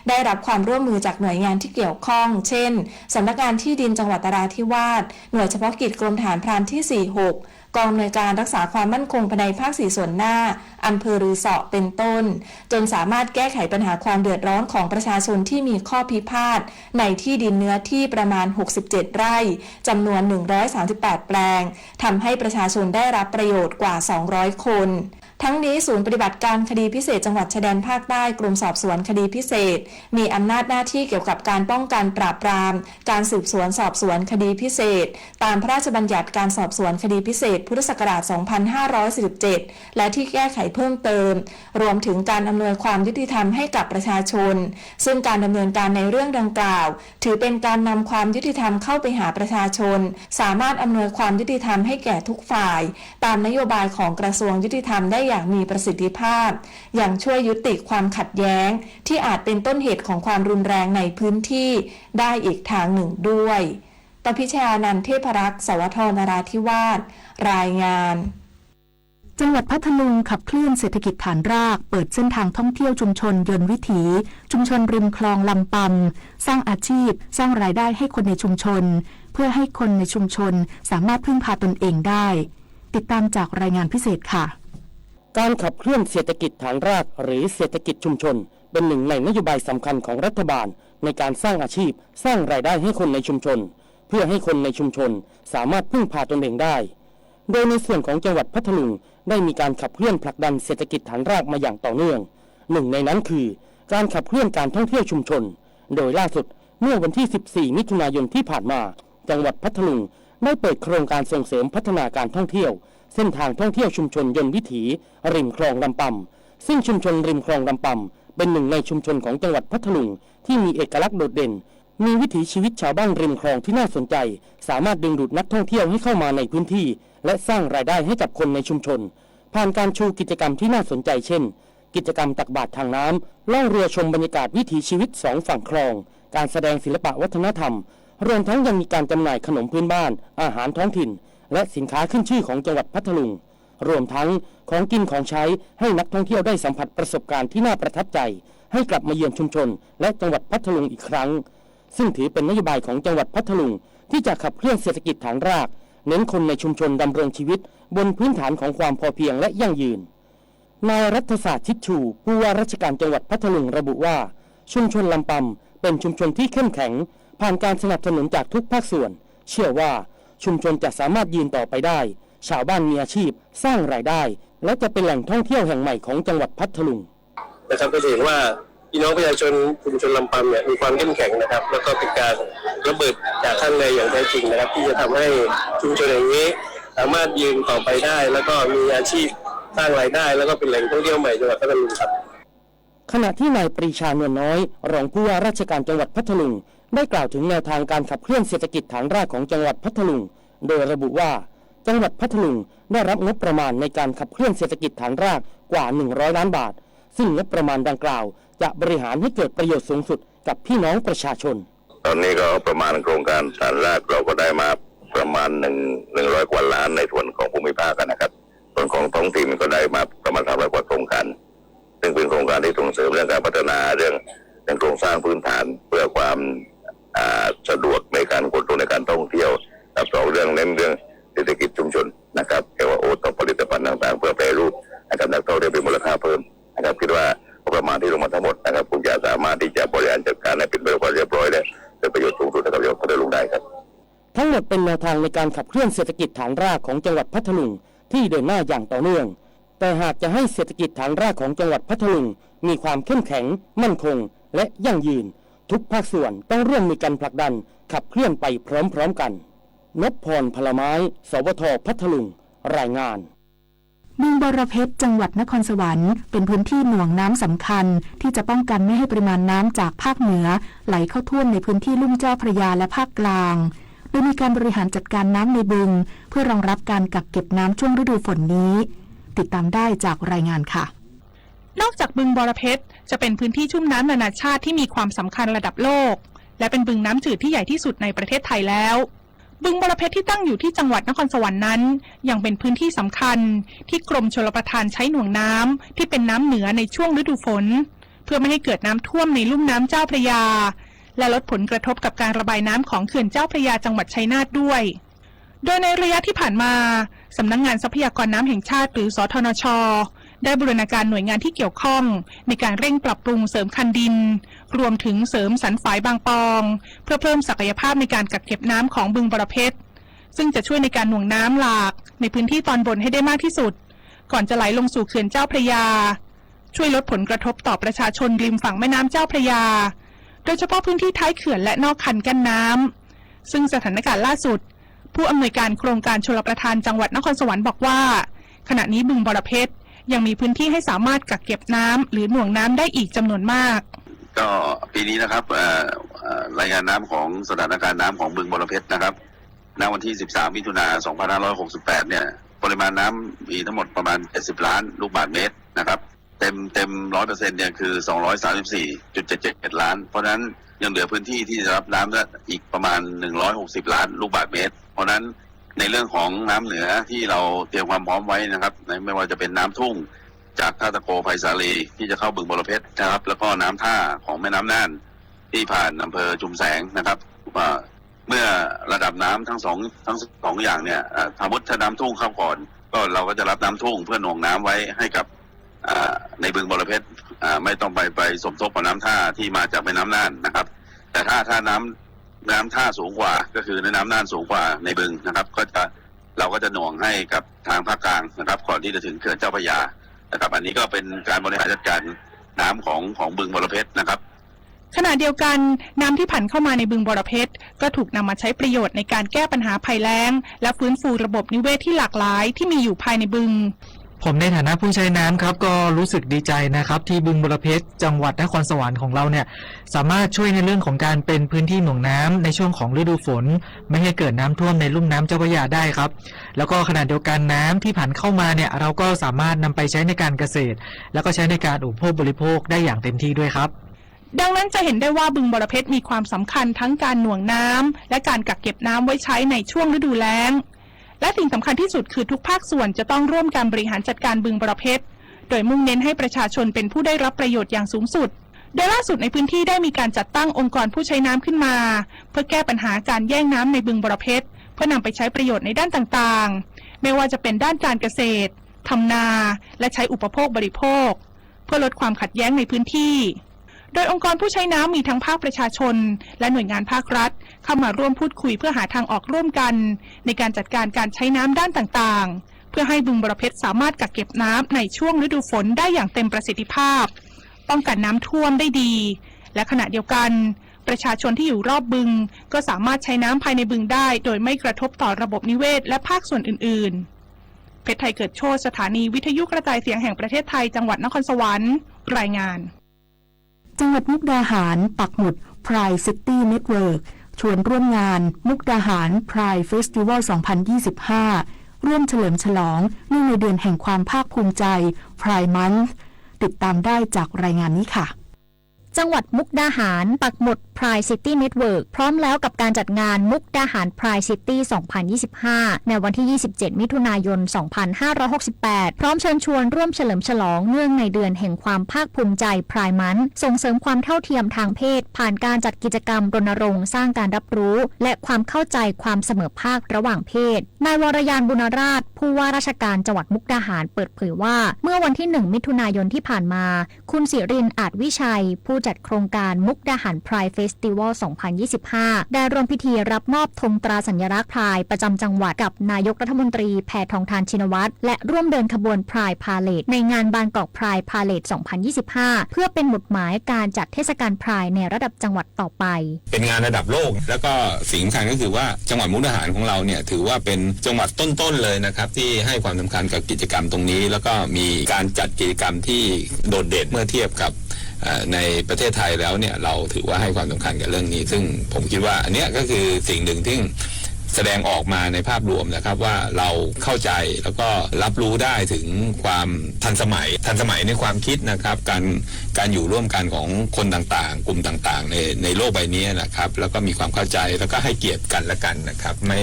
ได้รับความร่วมมือจากหน่วยงานที่เกี่ยวข้องเช่นสำนักงานที่ดินจังหวัดนราธิวาสหน่วยเฉพาะกิจกรมทหารพรานที่ 46กองอำนวยการรักษาความมั่นคงภายในภาค4ส่วนหน้าอำเภอรือเสาะเป็นต้นจนสามารถแก้ไขปัญหาความเดือดร้อนของประชาชนที่มีข้อพิพาทในที่ดินเนื้อที่ประมาณ67ไร่จำนวน138แปลงทำให้ประชาชนได้รับประโยชน์กว่า200คนทั้งนี้ศูนย์ปฏิบัติการคดีพิเศษจังหวัดชายแดนภาคใต้กรมสอบสวนคดีพิเศษมีอำนาจหน้าที่เกี่ยวกับการป้องกันปราบปรามการสืบสวนสอบสวนคดีพิเศษตามพระราชบัญญัติการสอบสวนคดีพิเศษพุทธศักราช 2547 และที่แก้ไขเพิ่มเติมรวมถึงการอำนวยความยุติธรรมให้กับประชาชนซึ่งการดำเนินการในเรื่องดังกล่าวถือเป็นการนำความยุติธรรมเข้าไปหาประชาชนสามารถอำนวยความยุติธรรมให้แก่ทุกฝ่ายตามนโยบายของกระทรวงยุติธรรมได้อย่างมีประสิทธิภาพอย่างช่วยยุติความขัดแย้งที่อาจเป็นต้นเหตุของความรุนแรงในพื้นที่ได้อีกทางหนึ่งด้วยตพิชานันท์เทพรักษ์สวทนราธิวาสรายงานจังหวัดพัทลุงขับเคลื่อนเศรษฐกิจฐานรากเปิดเส้นทางท่องเที่ยวชุมชนยนต์วิถีชุมชนริมคลองลำปำสร้างอาชีพสร้างรายได้ให้คนในชุมชนเพื่อให้คนในชุมชนสามารถพึ่งพาตนเองได้ติดตามจากรายงานพิเศษค่ะการขับเคลื่อนเศรษฐกิจฐานรากหรือเศรษฐกิจชุมชนเป็นหนึ่งในนโยบายสำคัญของรัฐบาลในการสร้างอาชีพสร้างรายได้ให้คนในชุมชนเพื่อให้คนในชุมชนสามารถพึ่งพาตนเองได้ โดยในส่วนของจังหวัดพัทลุงได้มีการขับเคลื่อนผลักดันเศรษฐกิจฐานรากมาอย่างต่อเนื่องหนึ่งในนั้นคือการขับเคลื่อนการท่องเที่ยวชุมชนโดยล่าสุดเมื่อวันที่ 14 มิถุนายนที่ผ่านมาจังหวัดพัทลุงได้เปิดโครงการส่งเสริมพัฒนาการท่องเที่ยวเส้นทางท่องเที่ยวชุมชนยนต์วิถีริมคลองลำปำซึ่งชุมชนริมคลองลำปำเป็นหนึ่งในชุมชนของจังหวัดพัทลุงที่มีเอกลักษณ์โดดเด่นมีวิถีชีวิตชาวบ้านริมคลองที่น่าสนใจสามารถดึงดูดนักท่องเที่ยวให้เข้ามาในพื้นที่และสร้างรายได้ให้กับคนในชุมชนผ่านการชูกิจกรรมที่น่าสนใจเช่นกิจกรรมตักบาตรทางน้ำล่องเรือชมบรรยากาศวิถีชีวิตสองฝั่งคลองการแสดงศิลปะวัฒนธรรมรวมทั้งยังมีการจำหน่ายขนมพื้นบ้านอาหารท้องถิ่นและสินค้าขึ้นชื่อของจังหวัดพัทลุงรวมทั้งของกินของใช้ให้นักท่องเที่ยวได้สัมผัสประสบการณ์ที่น่าประทับใจให้กลับมาเยือนชุมชนและจังหวัดพัทลุงอีกครั้งซึ่งถือเป็นนโยบายของจังหวัดพัทลุงที่จะขับเคลื่อนเศรษฐกิจฐานรากเน้นคนในชุมชนดำรงชีวิตบนพื้นฐานของความพอเพียงและยั่งยืนนายรัฐศาสตร์ชิดชูผู้ว่าราชการจังหวัดพัทลุงระบุว่าชุมชนลำปำเป็นชุมชนที่เข้มแข็งผ่านการสนับสนุนจากทุกภาคส่วนเชื่อว่าชุมชนจะสามารถยืนต่อไปได้ชาวบ้านมีอาชีพสร้างรายได้และจะเป็นแหล่งท่องเที่ยวแห่งใหม่ของจังหวัดพัทลุงนะครับก็เห็นว่าพี่น้องประชาชนชุมชนลำปำเนี่ยมีความเข้มแข็งนะครับแล้วก็เป็นการระเบิดจากข้างในอย่างแท้จริงนะครับที่จะทำให้ชุมชนอย่างนี้สามารถยืนต่อไปได้แล้วก็มีอาชีพสร้างรายได้แล้วก็เป็นแหล่งท่องเที่ยวใหม่จังหวัดพัทลุงครับขณะที่นายปรีชานวลน้อยรองผู้ว่าราชการจังหวัดพัทลุงได้กล่าวถึงแนวทางการขับเคลื่อนเศรษฐกิจฐานรากของจังหวัดพัทลุงโดยระบุว่าจังหวัดพัทลุงได้รับงบประมาณในการขับเคลื่อนเศรษฐกิจฐานรากกว่า100ล้านบาทซึ่งงบประมาณดังกล่าวจะบริหารให้เกิดประโยชน์สูงสุดกับพี่น้องประชาชนตอนนี้ก็ประมาณโครงการฐานรากเราก็ได้มาประมาณ100 กว่าล้านในส่วนของภูมิภาคนะครับส่วนของท้องถิ่นก็ได้มาประมาณ300 กว่าโครงการซึ่งเป็นโครงการที่ส่งเสริมเรื่องการพัฒนาเรื่องโครงสร้างพื้นฐานเพื่อความสะดวกในการขนส่งในการท่องเที่ยวกับสองเรื่องเน้นเรื่องเศรษฐกิจชุมชนนะครับเกี่ยวกับโอท็อปผลิตภัณฑ์ต่างๆเพื่อแปรรูปนะครับนักท่องเที่ยวเป็นมูลค่าเพิ่มนะครับคิดว่าประมาณที่ลงมาทั้งหมดนะครับคงจะสามารถที่จะบริหารจัดการให้เป็นไปด้วยความเรียบร้อยและเป็นประโยชน์สูงสุดกับจังหวัดพัทลุงได้ครับทั้งหมดเป็นแนวทางในการขับเคลื่อนเศรษฐกิจฐานรากของจังหวัดพัทลุงที่เดินหน้าอย่างต่อเนื่องแต่หากจะให้เศรษฐกิจฐานรากของจังหวัดพัทลุงมีความเข้มแข็งมั่นคงและยั่งยืนทุกภาคส่วนต้องร่วมมือกันผลักดันขับเคลื่อนไปพร้อมๆกันนพพรพลไม้สวทพัทลุงรายงานบึงบรเพชรจังหวัดนครสวรรค์เป็นพื้นที่หน่วงน้ำสำคัญที่จะป้องกันไม่ให้ปริมาณน้ำจากภาคเหนือไหลเข้าท่วมในพื้นที่ลุ่มเจ้าพระยาและภาคกลางโดยมีการบริหารจัดการน้ำในบึงเพื่อรองรับการกักเก็บน้ำช่วงฤดูฝนนี้ติดตามได้จากรายงานค่ะนอกจากบึงบรเพชรจะเป็นพื้นที่ชุ่มน้ำนานาชาติที่มีความสำคัญระดับโลกและเป็นบึงน้ำจืดที่ใหญ่ที่สุดในประเทศไทยแล้วบึงบรเพชรที่ตั้งอยู่ที่จังหวัดนครสวรรค์นั้นยังเป็นพื้นที่สำคัญที่กรมชลประทานใช้หน่วงน้ำที่เป็นน้ำเหนือในช่วงฤดูฝนเพื่อไม่ให้เกิดน้ำท่วมในลุ่มน้ำเจ้าพระยาและลดผลกระทบกับการระบายน้ำของเขื่อนเจ้าพระยาจังหวัดชัยนาทด้วยโดยในระยะที่ผ่านมาสำนักงานทรัพยากรน้ำแห่งชาติหรือสทนช.ได้บูรณาการหน่วยงานที่เกี่ยวข้องในการเร่งปรับปรุงเสริมคันดินรวมถึงเสริมสันฝายบางปองเพื่อเพิ่มศักยภาพในการกักเก็บน้ำของบึงบรเพชรซึ่งจะช่วยในการหน่วงน้ำหลากในพื้นที่ตอนบนให้ได้มากที่สุดก่อนจะไหลลงสู่เขื่อนเจ้าพระยาช่วยลดผลกระทบต่อประชาชนริมฝั่งแม่น้ำเจ้าพระยาโดยเฉพาะพื้นที่ท้ายเขื่อนและนอกคันกั้นน้ำซึ่งสถานการณ์ล่าสุดผู้อำนวยการโครงการชลประทานจังหวัดนครสวรรค์บอกว่าขณะนี้บึงบรเพชรยังมีพื้นที่ให้สามารถกักเก็บน้ำหรือหน่วงน้ำได้อีกจำนวนมากก็ปีนี้นะครับรายงานน้ำของสถานการณ์น้ำของบึงบรเพชรนะครับณวันที่13 มิถุนายน 2568เนี่ยปริมาณน้ำมีทั้งหมดประมาณ70 ล้านลูกบาศก์เมตรนะครับเต็ม 100% เนี่ยคือ 234.77 ล้านเพราะฉะนั้นยังเหลือพื้นที่ที่จะรับน้ำได้อีกประมาณ160 ล้านลูกบาศก์เมตรเพราะฉะนั้นในเรื่องของน้ำเหนือที่เราเตรียมความพร้อมไว้นะครับไม่ว่าจะเป็นน้ำทุ่งจากท่าตะโกไผ่สาลีที่จะเข้าบึงบรเพชรนะครับแล้วก็น้ำท่าของแม่น้ำน่านที่ผ่านอำเภอชุมแสงนะครับเมื่อระดับน้ำทั้งสองอย่างเนี่ยสมมติถ้าน้ำทุ่งเข้าก่อนก็เราก็จะรับน้ำทุ่งเพื่อหน่วงน้ำไว้ให้กับในบึงบรเพชรไม่ต้องไปสมทบกับน้ำท่าที่มาจากแม่น้ำน่านนะครับแต่ถ้าน้ำท่าสูงกว่าก็คือในน้ำน่านสูงกว่าในบึงนะครับก็จะ เราก็จะหน่วงให้กับทางภาคกลางนะครับก่อนที่จะถึงเขื่อนเจ้าพระยานะครับอันนี้ก็เป็นการบริหารจัดการน้ำของบึงบรเพชรนะครับขณะเดียวกันน้ำที่ผ่านเข้ามาในบึงบรเพชรก็ถูกนำมาใช้ประโยชน์ในการแก้ปัญหาภัยแล้งและฟื้นฟูระบบนิเวศที่หลากหลายที่มีอยู่ภายในบึงผมในฐานะผู้ใช้น้ำครับก็รู้สึกดีใจนะครับที่บึงบรเพชรจังหวัดนครสวรรค์ของเราเนี่ยสามารถช่วยในเรื่องของการเป็นพื้นที่หน่วงน้ำในช่วงของฤดูฝนไม่ให้เกิดน้ำท่วมในลุ่มน้ำเจ้าพระยาได้ครับแล้วก็ขณะเดียวกันน้ำที่ผ่านเข้ามาเนี่ยเราก็สามารถนำไปใช้ในการเกษตรแล้วก็ใช้ในการอุปโภคบริโภคได้อย่างเต็มที่ด้วยครับดังนั้นจะเห็นได้ว่าบึงบรเพชรมีความสำคัญทั้งการหน่วงน้ำและการกักเก็บน้ำไว้ใช้ในช่วงฤดูแล้งและสิ่งสำคัญที่สุดคือทุกภาคส่วนจะต้องร่วมกันบริหารจัดการบึงบรเพชรโดยมุ่งเน้นให้ประชาชนเป็นผู้ได้รับประโยชน์อย่างสูงสุดโดยล่าสุดในพื้นที่ได้มีการจัดตั้งองค์กรผู้ใช้น้ำขึ้นมาเพื่อแก้ปัญหาการแย่งน้ำในบึงบรเพชรเพื่อนำไปใช้ประโยชน์ในด้านต่างๆไม่ว่าจะเป็นด้านการเกษตรทำนาและใช้อุปโภคบริโภคเพื่อลดความขัดแย้งในพื้นที่โดยองค์กรผู้ใช้น้ำมีทั้งภาคประชาชนและหน่วยงานภาครัฐเข้ามาร่วมพูดคุยเพื่อหาทางออกร่วมกันในการจัดการการใช้น้ำด้านต่างๆเพื่อให้บึงบรเพชรสามารถกักเก็บน้ำในช่วงฤดูฝนได้อย่างเต็มประสิทธิภาพป้องกันน้ำท่วมได้ดีและขณะเดียวกันประชาชนที่อยู่รอบบึงก็สามารถใช้น้ำภายในบึงได้โดยไม่กระทบต่อระบบนิเวศและภาคส่วนอื่นๆเพชรไทยเกิดโชติสถานีวิทยุกระจายเสียงแห่งประเทศไทยจังหวัดนครสวรรค์รายงานจังหวัดมุกดาหารปักหมุด Pride City Network ชวนร่วมงานมุกดาหาร Pride Festival 2025 ร่วมเฉลิมฉลองเนื่องในเดือนแห่งความภาคภูมิใจ Pride Month ติดตามได้จากรายงานนี้ค่ะ จังหวัดมุกดาหารปักหมุด Pride City Network พร้อมแล้วกับการจัดงานมุกดาหาร Pride City 2025 ในวันที่ 27 มิถุนายน 2568 พร้อมเชิญชวนร่วมเฉลิมฉลองเนื่องในเดือนแห่งความภาคภูมิใจ Pride Month ส่งเสริมความเท่าเทียมทางเพศผ่านการจัดกิจกรรมรณรงค์สร้างการรับรู้และความเข้าใจความเสมอภาคระหว่างเพศนายวรยานบุญราชผู้ว่าราชการจังหวัดมุกดาหารเปิดเผยว่าเมื่อวันที่ 1 มิถุนายนที่ผ่านมาคุณศิรินทร์อาจวิชัยผู้จัดโครงการมุกดาหาร Pride Festival 2025 ได้ร่วมพิธีรับมอบธงตราสัญลักษณ์ Pride ประจำจังหวัดกับนายกรัฐมนตรีแพทองธารชินวัตรและร่วมเดินขบวน Pride Parade ในงานบางกอก Pride Parade 2025 เพื่อเป็นหมุดหมายการจัดเทศกาล Pride ในระดับจังหวัดต่อไปเป็นงานระดับโลกแล้วก็สิ่งสำคัญก็คือว่าจังหวัดมุกดาหารของเราเนี่ยถือว่าเป็นจังหวัดต้นๆเลยนะครับที่ให้ความสำคัญกับกิจกรรมตรงนี้แล้วก็มีการจัดกิจกรรมที่โดดเด่นเมื่อเทียบกับในประเทศไทยแล้วเนี่ยเราถือว่าให้ความสำคัญกับเรื่องนี้ซึ่งผมคิดว่าอันนี้ก็คือสิ่งหนึ่งที่แสดงออกมาในภาพรวมนะครับว่าเราเข้าใจแล้วก็รับรู้ได้ถึงความทันสมัยในความคิดนะครับการอยู่ร่วมกันของคนต่างๆกลุ่มต่างๆในโลกใบนี้นะครับแล้วก็มีความเข้าใจแล้วก็ให้เกียรติกันและกันนะครับไม่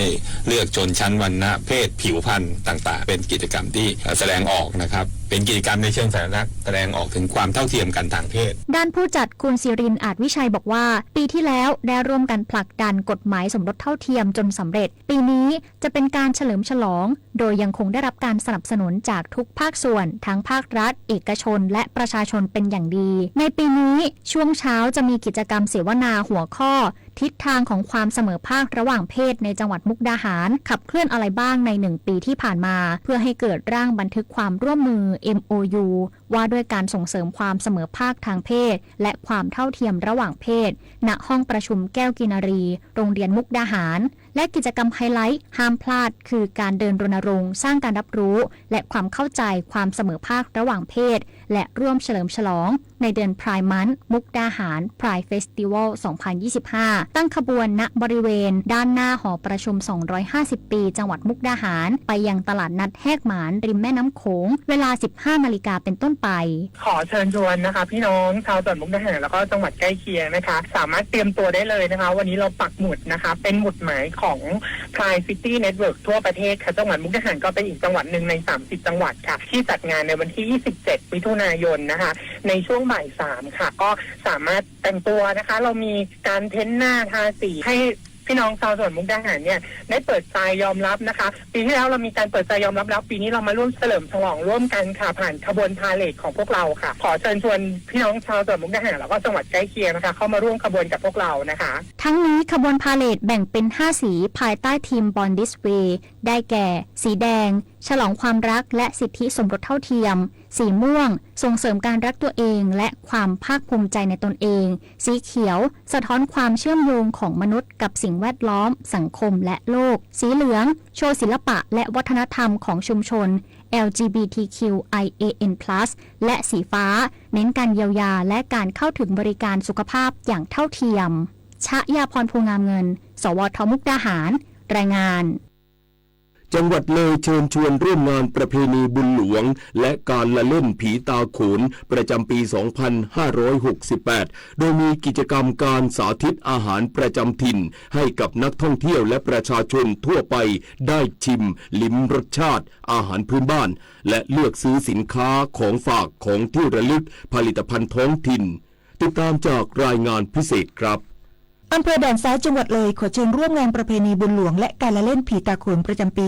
เลือกชนชั้นวรรณะเพศผิวพรรณต่างๆเป็นกิจกรรมที่แสดงออกนะครับเป็นกิจกรรมในเชิงสัญลักษณ์แสดงออกถึงความเท่าเทียมกันทางเพศด้านผู้จัดคุณศิรินทร์อาจวิชัยบอกว่าปีที่แล้วได้ร่วมกันผลักดันกฎหมายสมรสเท่าเทียมจนสำเร็จปีนี้จะเป็นการเฉลิมฉลองโดยยังคงได้รับการสนับสนุนจากทุกภาคส่วนทั้งภาครัฐเอกชนและประชาชนเป็นอย่างดีในปีนี้ช่วงเช้าจะมีกิจกรรมเสวนาหัวข้อทิศทางของความเสมอภาคระหว่างเพศในจังหวัดมุกดาหารขับเคลื่อนอะไรบ้างใน1ปีที่ผ่านมาเพื่อให้เกิดร่างบันทึกความร่วมมือ MOU ว่าด้วยการส่งเสริมความเสมอภาคทางเพศและความเท่าเทียมระหว่างเพศณห้องประชุมแก้วกินรีโรงเรียนมุกดาหารและกิจกรรมไฮไลท์ห้ามพลาดคือการเดินรณรงค์สร้างการรับรู้และความเข้าใจความเสมอภาคระหว่างเพศและร่วมเฉลิมฉลองในเดือน Pride Month มุกดาหาร Pride Festival 2025 ตั้งขบวนณบริเวณด้านหน้าหอประชุม250ปีจังหวัดมุกดาหารไปยังตลาดนัดแหกหมานริมแม่น้ำโขงเวลา 15 นาฬิกาเป็นต้นไปขอเชิญชวนนะคะพี่น้องชาวจังหวัดมุกดาหารแล้วก็จังหวัดใกล้เคียงนะคะสามารถเตรียมตัวได้เลยนะคะวันนี้เราปักหมุดนะคะเป็นหมุดหมายของ Pride City Network ทั่วประเทศค่ะจังหวัดมุกดาหารก็เป็นอีกจังหวัดหนึ่งใน30จังหวัดค่ะที่จัดงานในวันที่27มิถุนายนนะคะในช่วงบ่าย 3ค่ะก็สามารถแต่งตัวนะคะเรามีการเพ้นท์หน้าทาสีให้ พี่น้องชาวจังหวัดมุกดาหารเนี่ยได้เปิดใจยอมรับนะคะปีที่แล้วเรามีการเปิดใจยอมรับแล้วปีนี้เรามาร่วมเฉลิมฉลองร่วมกันค่ะผ่านขบวนพาเหรดของพวกเราค่ะขอเชิญชวนพี่น้องชาวจังหวัดมุกดาหารแล้วก็จังหวัดใกล้เคียงนะคะเข้ามาร่วมขบวนกับพวกเรานะคะทั้งนี้ขบวนพาเหรดแบ่งเป็น5สีภายใต้ทีม Born This Way ได้แก่ สีแดงฉลองความรักและสิทธิสมรสเท่าเทียมสีม่วงส่งเสริมการรักตัวเองและความภาคภูมิใจในตนเองสีเขียวสะท้อนความเชื่อมโยงของมนุษย์กับสิ่งแวดล้อมสังคมและโลกสีเหลืองโชว์ศิลปะและวัฒนธรรมของชุมชน LGBTQIAN+ และสีฟ้าเน้นการเยียวยาและการเข้าถึงบริการสุขภาพอย่างเท่าเทียมชยาพรภูงามเงินสวทมุกดาหารรายงานจังหวัดเลยเชิญชวนร่วมงานประเพณีบุญหลวงและการละเล่นผีตาโขนประจำปี 2568 โดยมีกิจกรรมการสาธิตอาหารประจำถิ่นให้กับนักท่องเที่ยวและประชาชนทั่วไปได้ชิมลิ้มรสชาติอาหารพื้นบ้านและเลือกซื้อสินค้าของฝากของที่ระลึกผลิตภัณฑ์ท้องถิ่นติดตามจากรายงานพิเศษครับอำเภอด่านซ้ายจังหวัดเลยขอเชิญร่วมงานประเพณีบุญหลวงและการละเล่นผีตาโขนประจำปี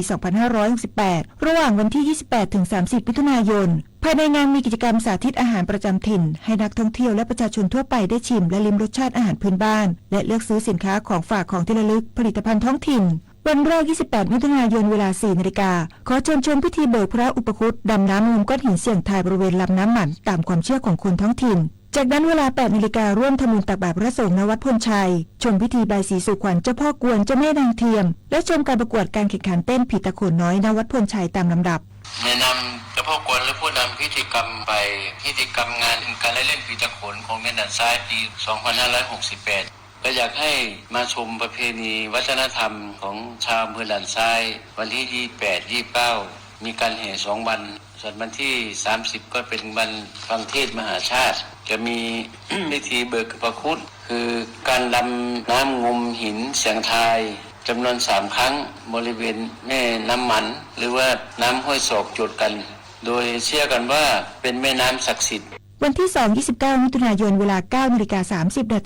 2568 ระหว่างวันที่ 28 ถึง 30 มิถุนายน ภายในงานมีกิจกรรมสาธิตอาหารประจำถิ่นให้นักท่องเที่ยวและประชาชนทั่วไปได้ชิมและลิ้มรสชาติอาหารพื้นบ้านและเลือกซื้อสินค้าของฝากของที่ระลึกผลิตภัณฑ์ท้องถิ่นวันแรก 28 มิถุนายน เวลา 4 นาฬิกาขอเชิญชมพิธีเบิกพระอุปคุตดำน้ำงมก้อนหินเสี่ยงทายบริเวณลำน้ำหมันตามความเชื่อของคนท้องถิ่นจากนั้นเวลา 8 นาฬิการ่วมทำบุญตักบาตรพระสงฆ์ณวัดพลชัยชมพิธีบายสีสู่ขวัญเจ้าพ่อกวนเจ้าแม่นางเทียมและชมการประกวดการแข่งขันเต้นผีตาโขนน้อยณวัดพลชัยตามลำดับแนะนำเจ้าพ่อกวนและผู้นำพิธีกรรมไปพิธีกรรมงานการเล่นผีตาโขนของเมืองด่านซ้ายปี 2568 ก็อยากให้มาชมประเพณีวัฒนธรรมของชาวอำเภอด่านซ้ายวันที่ 28 29 มีการแห่2 วันส่วนวันที่ 30 ก็เป็นวันฟังเทศน์มหาชาติจะมี พิธีเบิกพระคุตคือการดำน้ำงมหินเสียงทายจำนวน3 ครั้งบริเวณแม่น้ำมันหรือว่าน้ำห้วยศอกจุดกัน โดยเชื่อกันว่าเป็นแม่น้ำศักดิ์สิทธิ์วันที่ 2-29 มิถุนายน เวลา 9:30 น.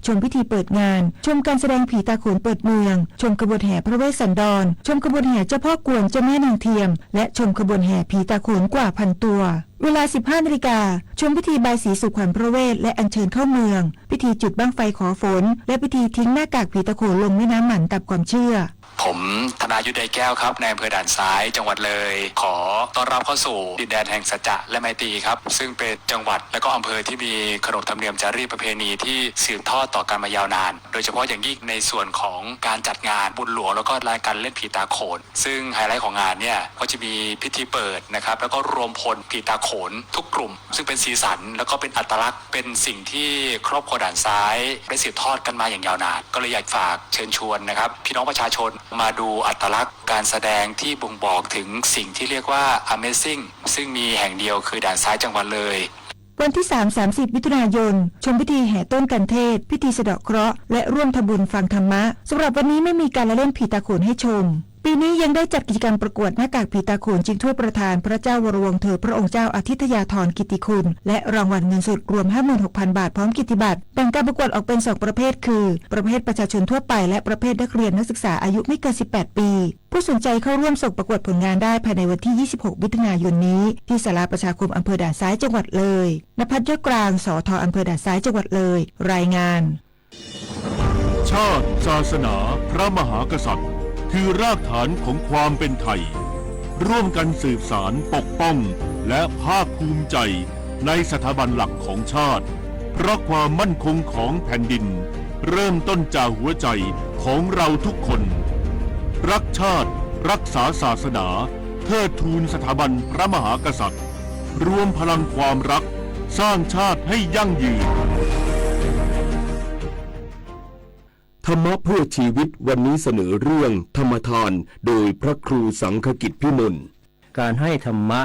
ชมพิธีเปิดงานชมการแสดงผีตาโขนเปิดเมืองชมขบวนแห่พระเวสสันดรชมขบวนแห่เจ้าพ่อกวนเจ้าแม่นางเทียมและชมขบวนแห่ผีตาโขนกว่า 1,000 ตัวเวลา 15 นาฬิกาชมพิธีบายสีสู่ขวัญพระเวทและอัญเชิญเข้าเมืองพิธีจุดบั้งไฟขอฝนและพิธีทิ้งหน้ากากผีตาโขนลงแม่น้ำหมันตามความเชื่อผมธนายุทธ ใดแก้วครับในอำเภอด่านซ้ายจังหวัดเลยขอต้อนรับเข้าสู่ดินแดนแห่งสัจจะและไมตรีครับซึ่งเป็นจังหวัดและก็อำเภอที่มีขนบธรรมเนียมจารีตประเพณีที่สืบทอดต่อกันมายาวนานโดยเฉพาะอย่างยิ่งในส่วนของการจัดงานบุญหลวงแล้วก็รายการเล่นผีตาโขนซึ่งไฮไลท์ของงานเนี่ยก็จะมีพิธีเปิดนะครับแล้วก็รวมพลผีตาโขนทุกกลุ่มซึ่งเป็นสีสันแล้วก็เป็นอัตลักษณ์เป็นสิ่งที่ครอบครัวด่านซ้ายได้สืบทอดกันมาอย่างยาวนานก็เลยอยากฝากเชิญชวนนะครับพี่น้องประชาชนมาดูอัตลักษณ์การแสดงที่บ่งบอกถึงสิ่งที่เรียกว่า Amazing ซึ่งมีแห่งเดียวคือด่านซ้ายจังหวัดเลยวันที่ 3-30 มิถุนายนชมพิธีแห่ต้นกันเทศพิธีสะเดาะเคราะห์และร่วมทำบุญฟังธรรมะสำหรับวันนี้ไม่มีการละเล่นผีตาโขนให้ชมปีนี้ยังได้จัดกิจกรรมประกวดหน้ากากผีตาโขนชิงถ้วยประธานพระเจ้าวรวงศ์เธอพระองค์เจ้าอาทิตยาธรกิตติคุณและรางวัลเงินสดรวม 56,000 บาทพร้อมกิตติบัตรแบ่งการประกวดออกเป็น2ประเภทคือประเภทประชาชนทั่วไปและประเภทนักเรียนนักศึกษาอายุไม่เกิน18 ปีผู้สนใจเข้าร่วมส่งประกวดผลงานได้ภายในวันที่ 26 มิถุนายนนี้ที่ศาลาประชาคมอำเภอด่านซ้ายจังหวัดเลยณภัทรยศกลางสทอำเภอด่านซ้ายจังหวัดเลยรายงานชาติศาสนาพระมหากษัตริย์คือรากฐานของความเป็นไทยร่วมกันสืบสานปกป้องและภาคภูมิใจในสถาบันหลักของชาติเพราะความมั่นคงของแผ่นดินเริ่มต้นจากหัวใจของเราทุกคนรักชาติรักษาศาสนาเทิดทูนสถาบันพระมหากษัตริย์รวมพลังความรักสร้างชาติให้ยั่งยืนธรรมะเพื่อชีวิตวันนี้เสนอเรื่องธรรมทานโดยพระครูสังฆกิจพิมลการให้ธรรมะ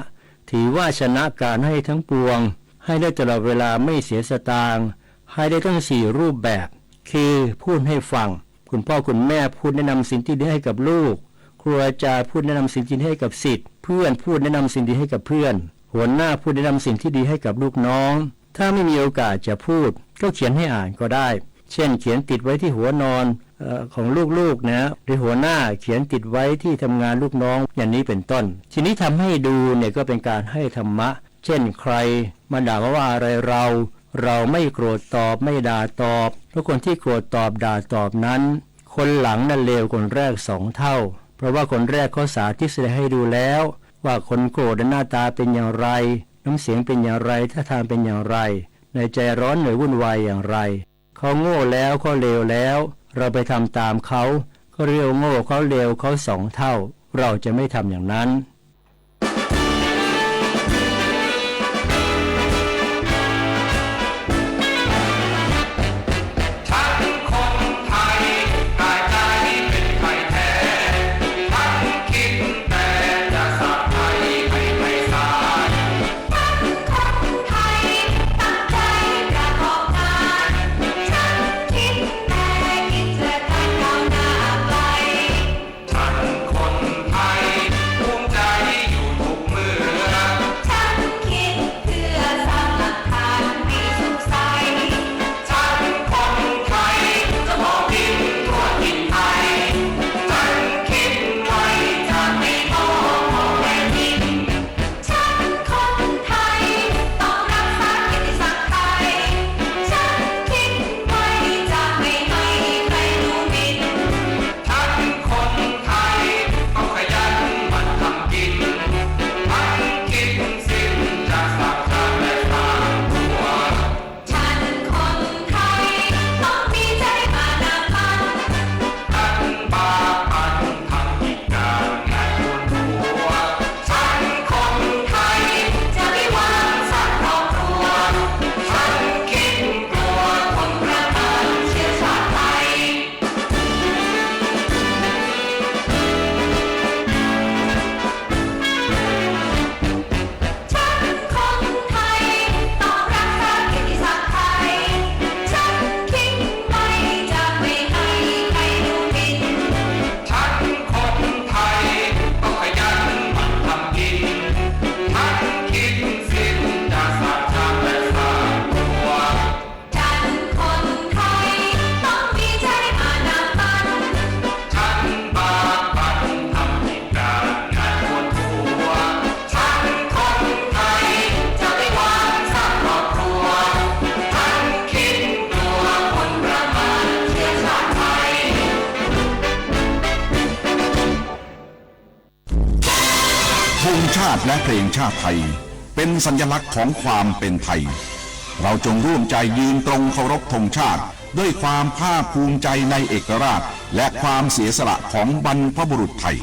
ถือว่าชนะการให้ทั้งปวงให้ได้ตลอดเวลาไม่เสียสตางค์ให้ได้ทั้ง4รูปแบบคือพูดให้ฟังคุณพ่อคุณแม่พูดแนะนำสิ่งที่ดีให้กับลูกครูอาจารย์พูดแนะนำสิ่งที่ดีให้กับศิษย์เพื่อนพูดแนะนำสิ่งดีให้กับเพื่อนหัวหน้าพูดแนะนำสิ่งที่ดีให้กับลูกน้องถ้าไม่มีโอกาสจะพูดก็เขียนให้อ่านก็ได้เช่นเขียนติดไว้ที่หัวนอน ของลูกๆนะหรือหัวหน้าเขียนติดไว้ที่ทำงานลูกน้องอย่างนี้เป็นต้นทีนี้ทำให้ดูเนี่ยก็เป็นการให้ธรรมะเช่นใครมาด่าว่าอะไรเราไม่โกรธตอบไม่ด่าตอบเพราะคนที่โกรธตอบด่าตอบนั้นคนหลังนั่นเลวคนแรก2 เท่าเพราะว่าคนแรกเขาสาธิตแสดงให้ดูแล้วว่าคนโกรธหน้าตาเป็นอย่างไรน้ำเสียงเป็นอย่างไรท่าทางเป็นอย่างไรในใจร้อนหรือวุ่นวายอย่างไรเขาโง่แล้วเขาเลวแล้วเราไปทำตามเขาเรียวโง่เขาเลวเขา2 เท่าเราจะไม่ทำอย่างนั้นธงชาติและเพลงชาติไทยเป็นสัญลักษณ์ของความเป็นไทยเราจงร่วมใจยืนตรงเคารพธงชาติด้วยความภาคภูมิใจในเอกราชและความเสียสละของบรรพบุรุษไทย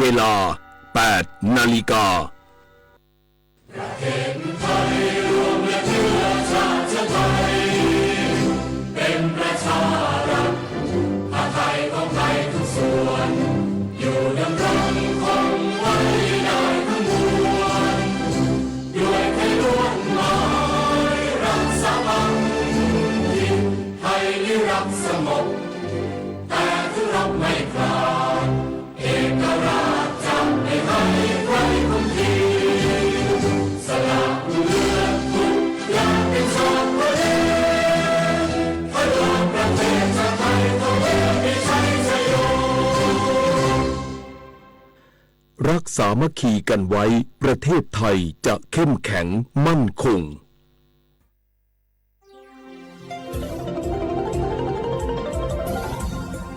เวลา 8 นาฬิกาเป็นประชารัฐไทยของไทยทุกส่วนอยู่ดำรงคง สามัคคีกันไว้ประเทศไทยจะเข้มแข็งมั่นคง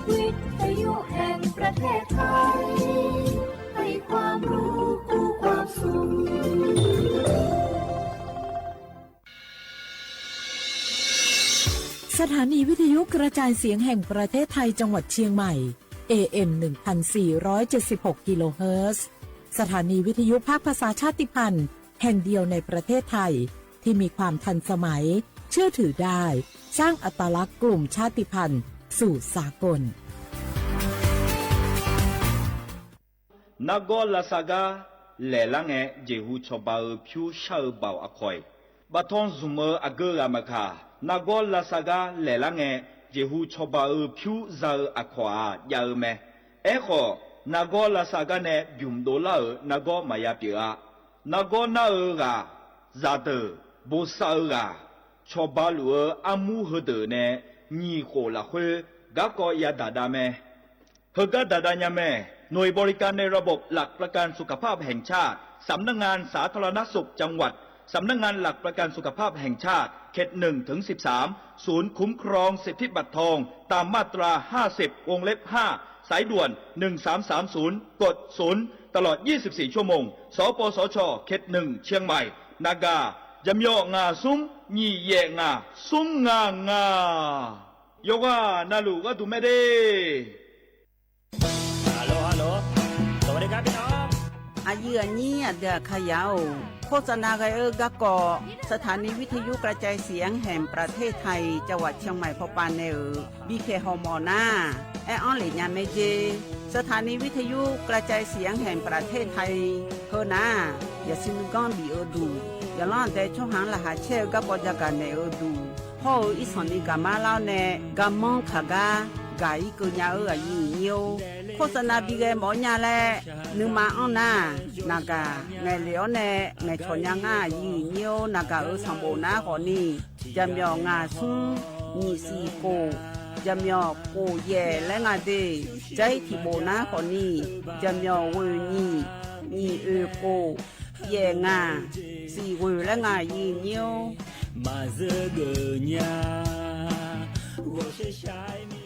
วิทยุแห่งประเทศไทยให้ความรู้คู่ความสุขสถานีวิทยุกระจายเสียงแห่งประเทศไทยจังหวัดเชียงใหม่ AM 1476 กิโลเฮิรตซ์สถานีวิทยุภาคภาษาชาติพันธุ์แห่งเดียวในประเทศไทยที่มีความทันสมัยเชื่อถือได้สร้างอัตลักษณ์กลุ่มชาติพันธุ์สู่สากลนากอลาซากาเลลังเอเจฮูชอบาพิวชาบาวอคอยบาทอนซุมเมออเกรามคานากอลาซากาเลลังเอเจฮูชอบาพิวซาอควายาเมเอโคนากอลาซากาเนบิมโดลานากอมายาเปียนากอนาเอกาซาเตโบซาเอกาชอบาลูอามูฮเดเนนีโคลาเฮกากอยาดาดาเมเฮกาดาดาญาเมหน่วยบริการในระบบหลักประกันสุขภาพแห่งชาติสำนักงานสาธารณสุขจังหวัดสำนักงานหลักประกันสุขภาพแห่งชาติเขต1 ถึง 13ศูนย์คุ้มครองสิทธิบัตรทองตามมาตรา50วงเล็บ5สายด่วน1330กด0ตลอด24ชั่วโมงสปสชเขต1เชียงใหม่นากายำยองาซุ้มยี่เยงาซุ้มงโยกานาลูกาตุเมเดฮัลโหลสวัสดีครับพี่น้องอายุอันนี้เดือขยาวโฆษณาไกกะกอสถานีวิทยุกระจายเสียงแห่งประเทศไทยจังหวัดเชียงใหม่พอปานเนบีเคฮอมอนาแอออนหลีญาเมเจสถานีวิทยุกระจายเสียงแห่งประเทศไทยเฮนาอย่าซินกอนบีดูอย่าล้อนแต่ช่องหางละหาเชลกะปอจักกันเนดูพ่ออีสอนีกามาลาวเนกามองขากากาอีกุญาอายุเนียวโฆษณาบีเกหมอญาแลนึมาอ้อนนานากาไงเหลียวเนไงชนยังอายุเนียวนากาสัมโบนาขอนี่จำยองาซุงนี่สีโกจำยอโกเย่และงาเดใจที่โบนาขอนี่จำยอเวนี่นี่โกเย่งาสีเวและงายีเนียวมาเจอเกญา我是shine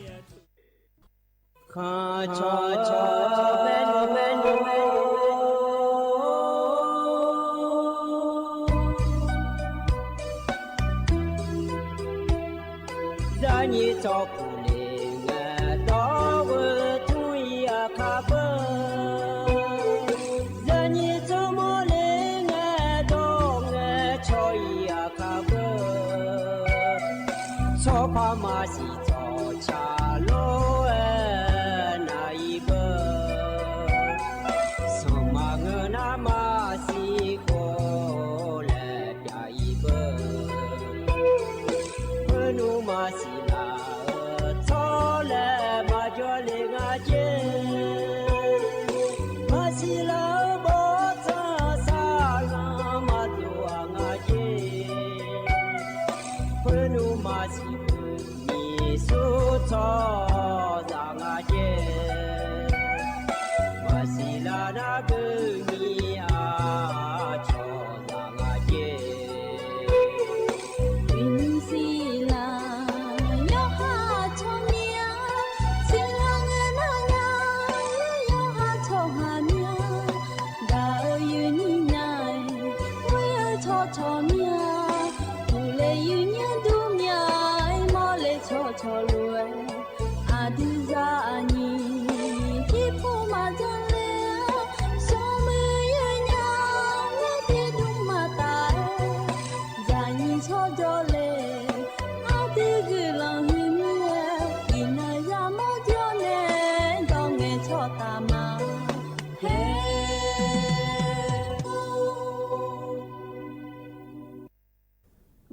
Cha cha cha menu menu za ni cho ku le nga do we tu ya ka ba za ni cho mo le nga do nga cho ya ka ba cho pa ma si cho cha lo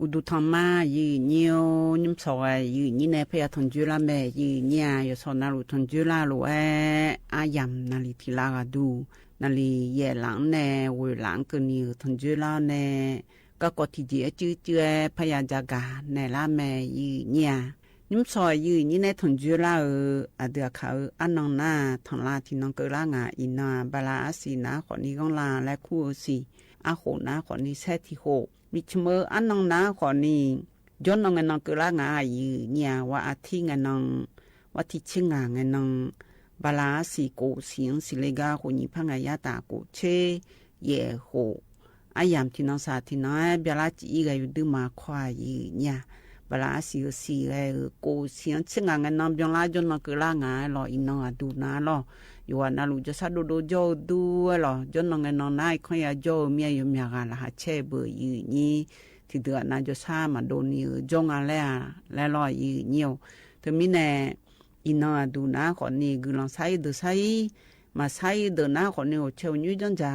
อุดุธรรมายืนเนียวนิมสอยยืนนี่ในพยาธนจุลาแม่ยืนเนี่ยอยู่สอนนารุธนจุลาลูอายำนาลีทีลากาดูนาลีเย่หลังแน่เวหลังกันนี่ธนจุลาแน่ก็กดที่เดียจื้อพยาจากาในละแม่ยืนเนี่ย นิมซอยยืนนี่ในทนจุลาอเดือเขาอันนองหน้าทองลาที่น้องเกลางาอินาบาลาอาศีนาขอนี้กองลาและคู่สีอาโหนาขอนี้แท้ที่โหมิชเมออันนองนาขอนี้ย้อนน้องเงินน้องเกลางายืนเนี่ยว่าอาทิเงินน้องว่าที่ชิงาเงินน้องบาลาสีโกเสียงสิเลกาคนนี้พังยาตาโกเชเยโหอายามที่น้องสาที่น้อยเบลาจีก็อยู่ดื้อมาควายยืนเนี่ยบลาสีโกเสียงชิงงานน้ำยองลาจนน้องเกลางาลออินน้องดูนาลออยู่ว่านาลูจะซาดูโจดูลอจนน้องเงินน้องนายคอยโจเมียอยู่เมียกันละหาเชเบอยืนี่ที่เดือนนาจะซามาโดนี่จงอะไรและลอยืนี่เธอมีแน่อินน้องดูนาคนนี้กุลองใช้ดูใช้มาใช้เดินหน้าคนนี้เชวยูจังจ้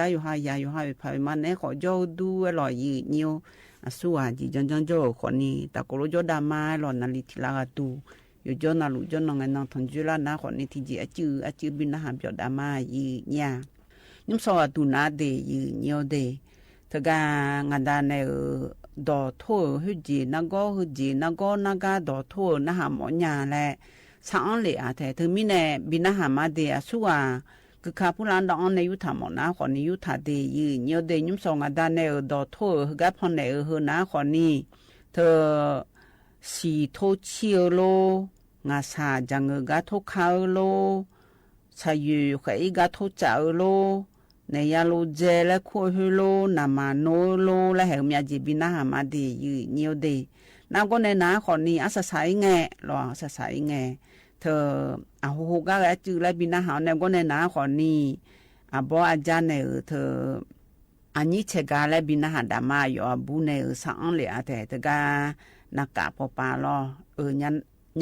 าอยู่หายาอยู่หายไปมันเนี่ยขอโจดูลอยืนี่สัวจีจังโจคนนี้แต่ก็รู้โจดามาหล่อนนาลิทิลากาตูอยู่โจนาลูโจน้องเงินน้องทนจุลานาคนนี้ที่จีอาจือบินนาหามเปียดามายีเนี่ยนิมสอตูนาเดยีเนี่ยเดทกางานดานเนดอทั่วหุจีนากอหุจีนากอนากาดอทั่วนาหามอนยาแลสังเลอาแต่เธอมีเนบินนาหามาเดสัวคือข้าผู้หลานดองในยุทธามอนาคนนี้ยุทธาเดยืนเยอะเดยุมสองอาดานเนอดอทั่วกับพอนเนอเฮนาคนนี้เธอสีโทเชียวโลงาซาจังกาโทคาโลชายูใครกาโทจ่าโลเนยาโลเจและโคฮโลนามาโนโลและเหมียจีบินาหามาเดยืนเยอะเดนาก็ในนาคนนี้อาศัยแง่รออาศัยแง่เธออาโหก็แอจือและบินาหาเนี่ยก็ในนาคนนี้อาบออาจารย์เนี่ยเธออันนี้เชกาและบินาหาดามาอยู่อาบุเนี่ยสังเลยอาแต่เธอกานักกาปปาลอ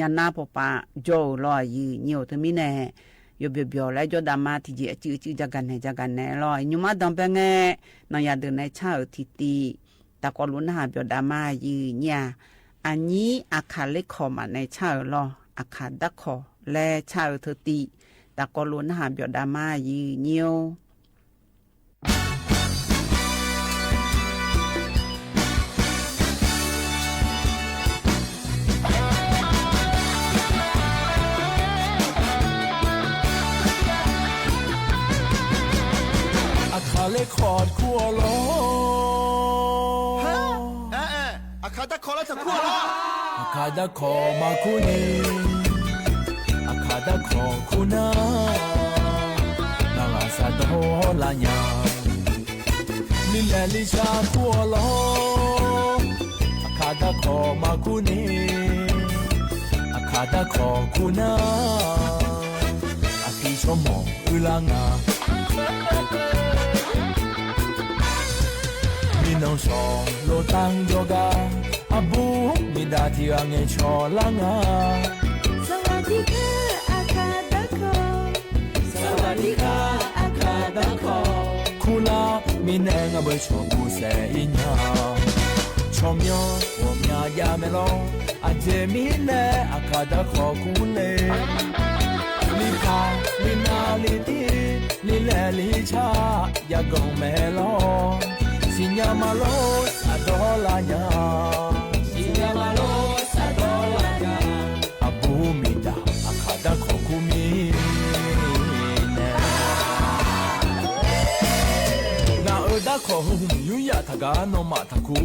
ยันนาปปาโจลอยืนเหี่ยวเธอมีแน่อยู่เบียวและโจดามาที่จือจักันแน่ลอยยุมาดองเป็นไงนายาเดินในชาทิตีตะกอลุนหาเบียวดามายืนเนี่ยอันนี้อาคาเล็กขอมาในชาลออาคาดักขอและชาเธอตีตะกอลุนหาเบียวดามายืนเหี่ยวเลคอร์ดขั้วล้อฮะอาคาดาคอแล้วจะขั้วล้ออาคาดาคอมาคุนีอาคาดาคอคุนานาลาซาโดลาญาลิเลลิชาขั้วล้ออาคาดาคอมาคุนีอาคาดาคอคุนาอาทิชมออุลางาน้องชอโลตังโยกาอาบูมิดาที่อังเอชอลังอาสวัสดีค่ะอาคาดาโคสวัสดีค่ะอาคาดาโคคูลามิเนงอาเบชอบูเซอิญาชอมยอวมยายาเมลออาเจมิเนอาคาดาโคคูเลลิพาลินาลิตีลิเลลิชายากงเมลอSignamalo adolanya Signamalo adolanya Abumida akada kokumi Na oda kohum yuya tagano mataku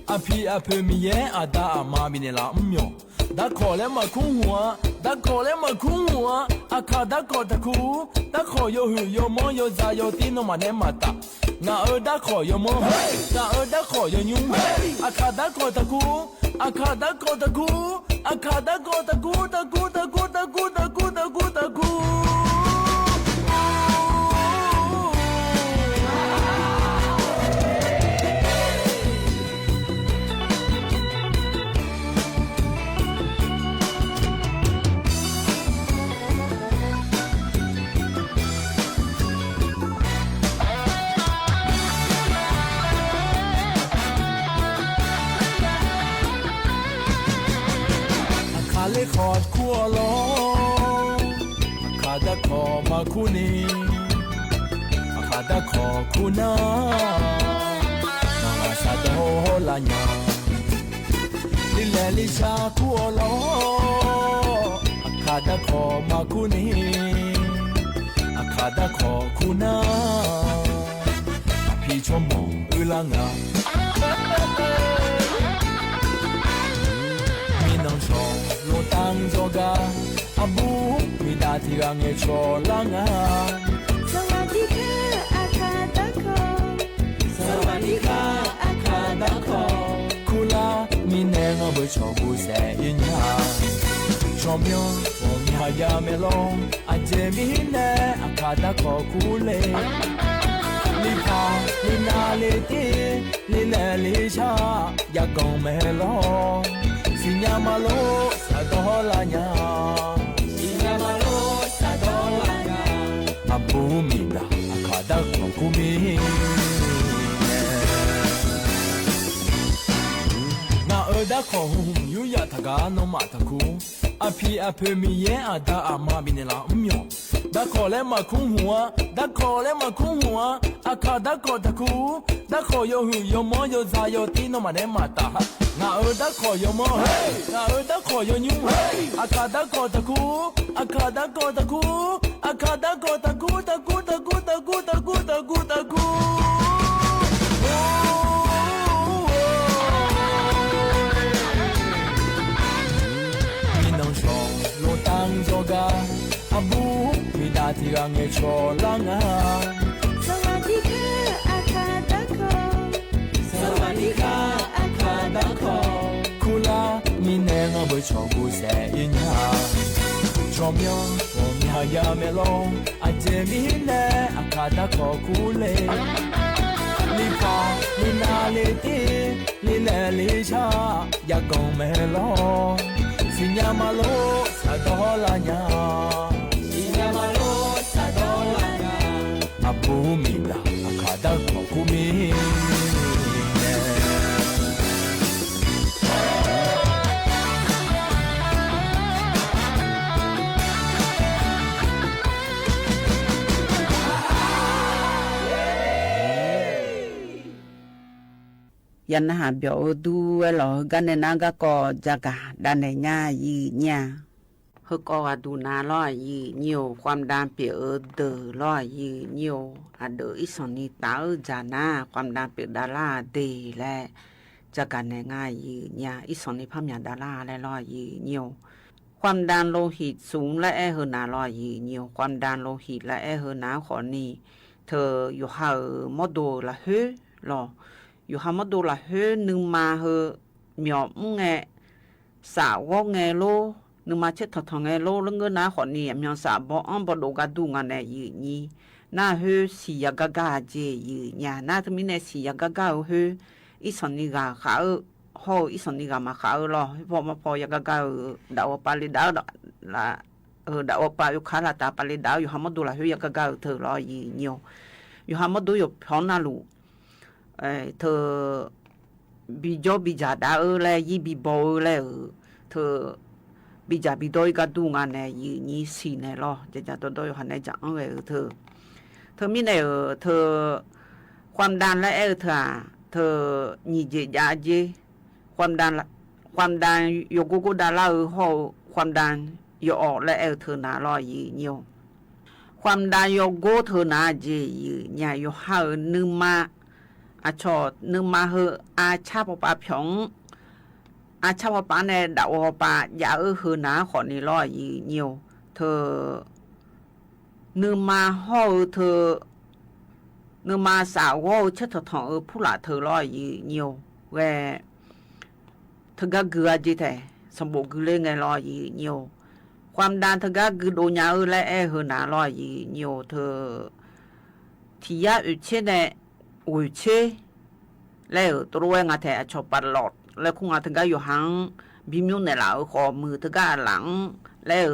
Api api miye ada ama binela myo Da kole makunwa Da kole makunwa akada kotaku Da koyo hu yo mo yo za yo tino mane mata Na oda koyo mo Na oda koyo nyu akada kotaku akada kotaku akada kotaku taku taku taku taku taku takuเลคอร์ดขั้วล้ออาคาดาคอมาคุนีอาคาดาคอคุนานาซาโดลาญาลิเลลิชาขั้วล้อ ดาขอคุณนาพี่ชมมองลังอามีน้องชอโลตังโจกาอาบูมีดาที่รังเอชอลังอาสวัสดีค่ะอาคาดาโคสวัสดีค่ะอาคาดาโคคูลามีแนงเอาไปชอบูเซอินยาชอมยองโอมีหายาเมลองอาเจมีเนอาคาดาโคคูเลลิพาลินาลิตีลิเลลิชาอยากกงเมลอสิญามาโลสะดอลาญาสิญามาโลสะดอลาญาอาบูมิดาอาคาดาของคุมินาดาของยูยาทากาโนมาทาคูอาพีอาเพมีเยอาดาอามาบินลามิโอดาขอและมาคุ้มหัวดาขอและมาคุ้มหัวอาคาดาขอตะคูดาขอโยหูโยมโยซาโยตีโนมาเนมาตานาดาขอโยมเฮนาดาขอโยยูเฮอาคาดาขอตะคูอาคาดาขอตะคูอาคาดาขอตะคูตะคูตะคูตะคูตะคูตะคูตะคูตังโจกาอาบูมีดาที่รังเอชอลังอาสวัสดีค่ะอาคาดาโคสวัสดีค่ะอาคาดาโคคูลามีแนงเอาไปชอบูเซอินยาชอมยองโอมีหายาเมลองอาเจมีเนอาคาดาโคคูเลลิพาลินาลิตีลิเลลิชาอยากกงเมลอสิญามาโลสะดอลาญาสิญามาโลสะดอลาญาอาบูมิดาอาคาดาของคุมิยันหาเบียวดูหรอกันในนางก็จะกะดันในญายีญาเฮก็ว่าดูนาล้อยีเหนียวความดันเปียเดอล้อยีเหนียวอะเดออีสนี่ตาจานาความดันเปียดาราเดและจะกันในง่ายยีญาอีสนี่พะญาดาราและล้อยีเหนียวความดันโลหิตสูงและเฮนาล้อยีเหนียวความดันโลหิตและเฮนาขอนี้เธออยู่หามอโดละเฮลออยู่หามดูละเฮนึงมาเฮเหมียวมึงไงสาวไงโลนึงมาเช็ดถอดไงโลแล้วเงินนะขอนี่เหมียวสาวบ่อ้อมบ่ดูกาดูงานไหนยืนนี่น่าเฮสียกะกาเจยืนเนี่ยน่าจะมีในสียกะกาเฮอีสนี่กาขาโหอีสนี่กามาขาลอพอมาพอยกะกาดาวปาลิดาวละดาวปาอยู่ขาละตาปาลิดาวอยู่หามดูละเฮยกะกาเธอรอยืนเนียวอยู่หามดูอยู่พร้อมนาลูเธอบิจบิจาดาเลยยีบิโบเลยเธอบิจาบิโดยก็ดูงานเนี่ยยีนี่สีเนี่ยรอจะตัวโดยหันในจังเลยเธอมีเนี่ยเธอความดันและเธอนี่เจยาเจความดันโยกุกุดาราห่อความดันโยออกและเธอหนารอยีเนียวความดันโยโกเธอหนาเจยีเนี่ยโยหานึงมาอาชอนึงมาเฮอาชาปปาผงอาชาปปาในดาวปายาเฮนาขอนี่ร้อยยีเนียวเธอนึงมาห่อเธอนึงมาสาวเชิดถองผู้หลาเธอร้อยยีเนียวแวเธอก็เกลือจีแต่สมบูรณ์คือเล่ไงร้อยยีเนียวความดันเธอก็คือโดนยาและเฮนาร้อยยีเนียวเธอที่ยาอุเชเนอุเชแล้วตัวงาแทชอบปลอดแล้วคงอาถึงก็อยู่หังบิมิวในหลังขอมือถึงก็หลังแล้ว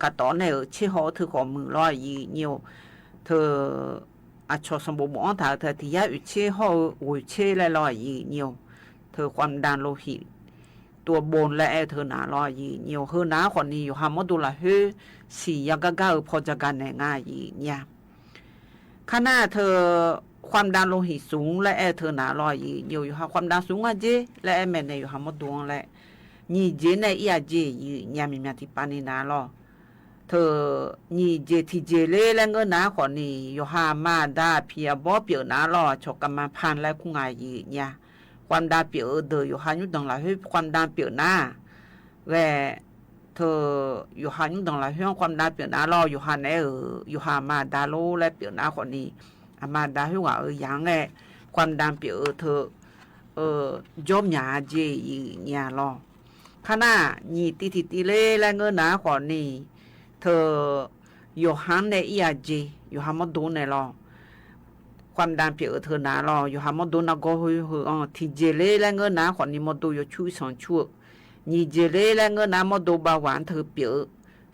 กระตอนเนี่ยเชี่ยวเธอขอมือร้อยยีเนียวเธออาชอบสมบูรณ์อ่อนถ่ายเธอที่ยาอุเชห่ออุเชและร้อยยีเนียวเธอความดันโลหิตตัวบนและเธอหนาร้อยยีเนียวเฮอหนาคนนี้อยู่หามดูละเฮสียากก้าพอจะกันในง่ายยีเนี่ยขณะเธอความดันโลหิตสูงและเธอหนาลอยอยู่ความดันสูงอ่ะเจและแม่เนี่ยอยู่หามดวงและนี่เจในอีอาเจอยู่ยามีที่ปานินาลอเธ เธอนี่เจทีเจเล่และเงินนาขอนี่อยู่หามาดาเพียบ่เปียวนาลอชกกมาพันและคุงายีเนี่ยความดาเปียวเดออยู่หายุดงหลายเฮ้ยความดาเปียวนาแวเธออยู่หายุดงหลายเฮ้ยความดาเปียวนาลออยู่หาไหนอยู่หามาดาโลและเปียวนาขอนี่อามาดาเฮ้ยว่าอย่างไงความดาเปียวเธอยอมหยาเจยีเนี่ยลอขณะนี่ตีเล่และเงินนาขอนี่เธออยู่หันในอีอาจีอยู่หันมาดูในรอความดันเปียเธอหนารออยู่หันมาดูนักก็ที่เจเล่และเงินนาขอนี่มาดูอยู่ช่วยสอนช่วยนี่เจเล่และเงินนามาดูบาหวานเธอเปีย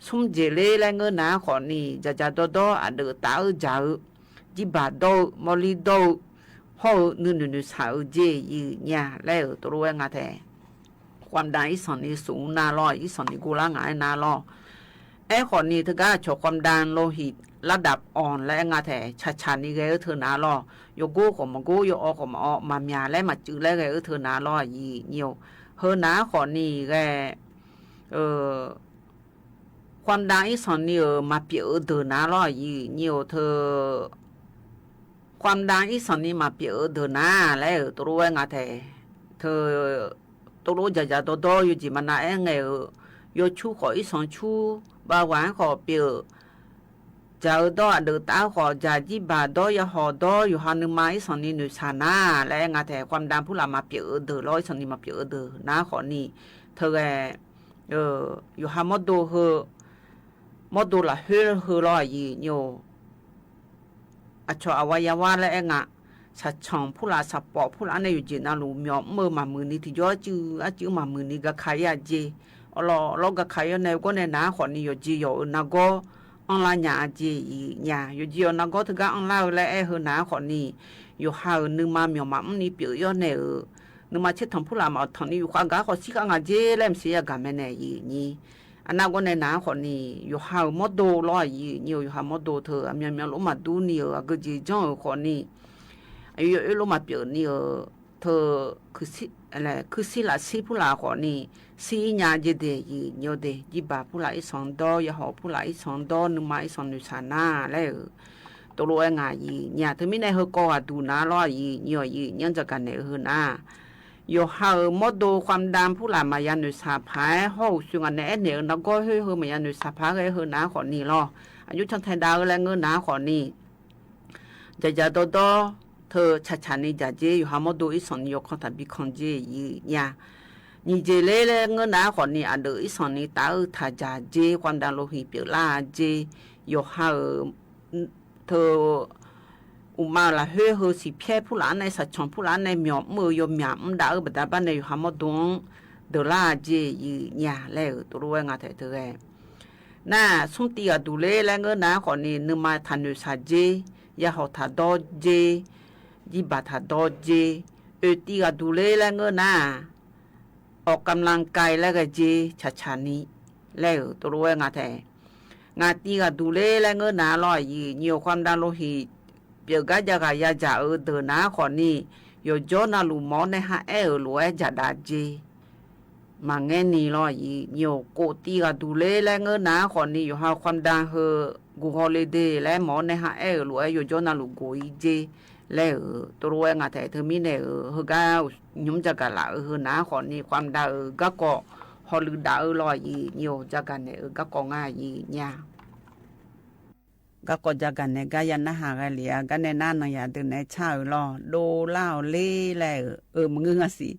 สุ่มเจเล่และเงินนาขอนี่จะโดอันเดอตาจ่าจีบาโดมอลีโดพ่อนู่นสาวเจยีเนี่ยแล้วตัวรู้งาแท้ความดันอีสอนนี่สูงนารออีสอนนี่กูละงายนารอไอ้คนนี้เธอก็โชว์ความดันโลหิตระดับอ่อนและงาแถชันนี่ไงเธอหนาลอโยกูก็มากูโยออกก็มาออกมาเมียและมาจื้อแล้วไงเธอหนาลอยีเนียวเฮอหนาคนนี้ไงความดันอีสอนนี่มาเปียเธอหนาลอยีเนียวเธอความดันอีสอนนี่มาเปียเธอหนาแล้วตัวรู้งาแถเธอตัวรู้จะโตอยู่จีมันน่าเองไงโยชูขออีสอนชูบาหวานขอเปียวจะดอเดือตาขอจะจีบาดอยาหอดอยู่หันนึงมาอีสอนนี่หนูชานาและงาแต่ความดันผู้หลามาเปียวเดือร้อยสอนนี่มาเปียวเดือน้าขอนี่เธออยู่หันมดดูเฮมดดูละเฮร้อยยี่โยอัชอวัยวะและงะชัดช่องผู้หลาสับปอผู้หลาในอยู่จีน่าลูมีมือมามือนี่ที่ย่อจื้อมามือนี่ก็ขายาเจเราก็ขายในก็ในน้าขอนี่อยู่จีอยู่นักก็อันละหยาจีหยาอยู่จีอยู่นักก็ถึงก็อันละและเฮน้าขอนี่อยู่หานึงมาเมียวมานี่เปียอยู่ในนึงมาเช็ดทำผู้หลามาทำนี่อยู่ข้างก็ขอสิข้างเจเล่มเสียกันไม่แน่ยีนี่อันนั้นก็ในน้าขอนี่อยู่หามดดูร้อยยีนี่อยู่หามดดูเธอเมียวลงมาดูนี่ก็จีจ้องขอนี่อยู่ลงมาเปียนี่เธอคือสิอะไรคือสิละสิผู้หลาขอนี่สิญาเจเดยีโยเดจีบาผู้หลาอีสองดอยาหอผู้หลาอีสองดอนึงมาอีสองนุชานาแล้วตัวรู้งายีเนี่ยเธอไม่ได้เฮก็ดูนะรอยีโยยียังจะกันในเฮนะโยหามดดูความดันผู้หลามายันนุชาพายห้องสุงอันเนี่ยเนี่ยนักก็เฮมายันนุชาพายเฮนะขอนี่รออายุชั้นไทยดาวแล้วเงินนะขอนี่จะโตเธอชันนี่จะเจอยู่หามดูอีสอนยกเขาทำบิคอนเจยีเนี่ยนี่เจเล่เงินนะขอนี่อันเดออีสอนนี่ตาถ้าจะเจความดันโลหิตเปียลาเจอยู่หาเธออุมาละเฮสิเพียผู้หลานในสัจชงผู้หลานในหมอกมือยมหยามดาบัดาบ้านในอยู่หามดงเดลาเจยีเนี่ยแล้วตัวรู้งาเถอะเธอน่าสุ่มตีกับดูเล่เงินนะขอนี่นึกมาทันอยู่ซาเจยาหอทัดดอเจจีบาทัดดอเจตีกับดูเล่เงินนะออกกำลังกายแล้วก็เจชันนี้แล้วตัวรู้งาแท้งาตีกับดูเล่แล้วเงินนะลอยยีเหนียวความดันโลหิตเปียกจะกายาจ่าเดินนะขอนี่โยโจนาลูมอในหาลัวจะดาเจมาเงี้ยนี่ลอยยีเหนียวโกตีกับดูเล่แล้วเงินนะขอนี่อยู่หาความดันเฮกูฮอลิเดย์และหมอในหาลัวโยโจนาลูโกยเจแล้วตัวรู้งาแต่เธอมีเนี่ยเฮก้าวยุ่มจะกันละน้าขอนี่ความดาก็ก็ฮอลือดาลอยยีโยจะกันเนี่ยก็ก็ง่ายยีเนี่ยก็ก็จะกันเนี่ยก็ยันนะหากันเหลียกันในนั่นนะอย่าตื่นในเช้ารอโดเล่าเล่แล้วมึงงาสิ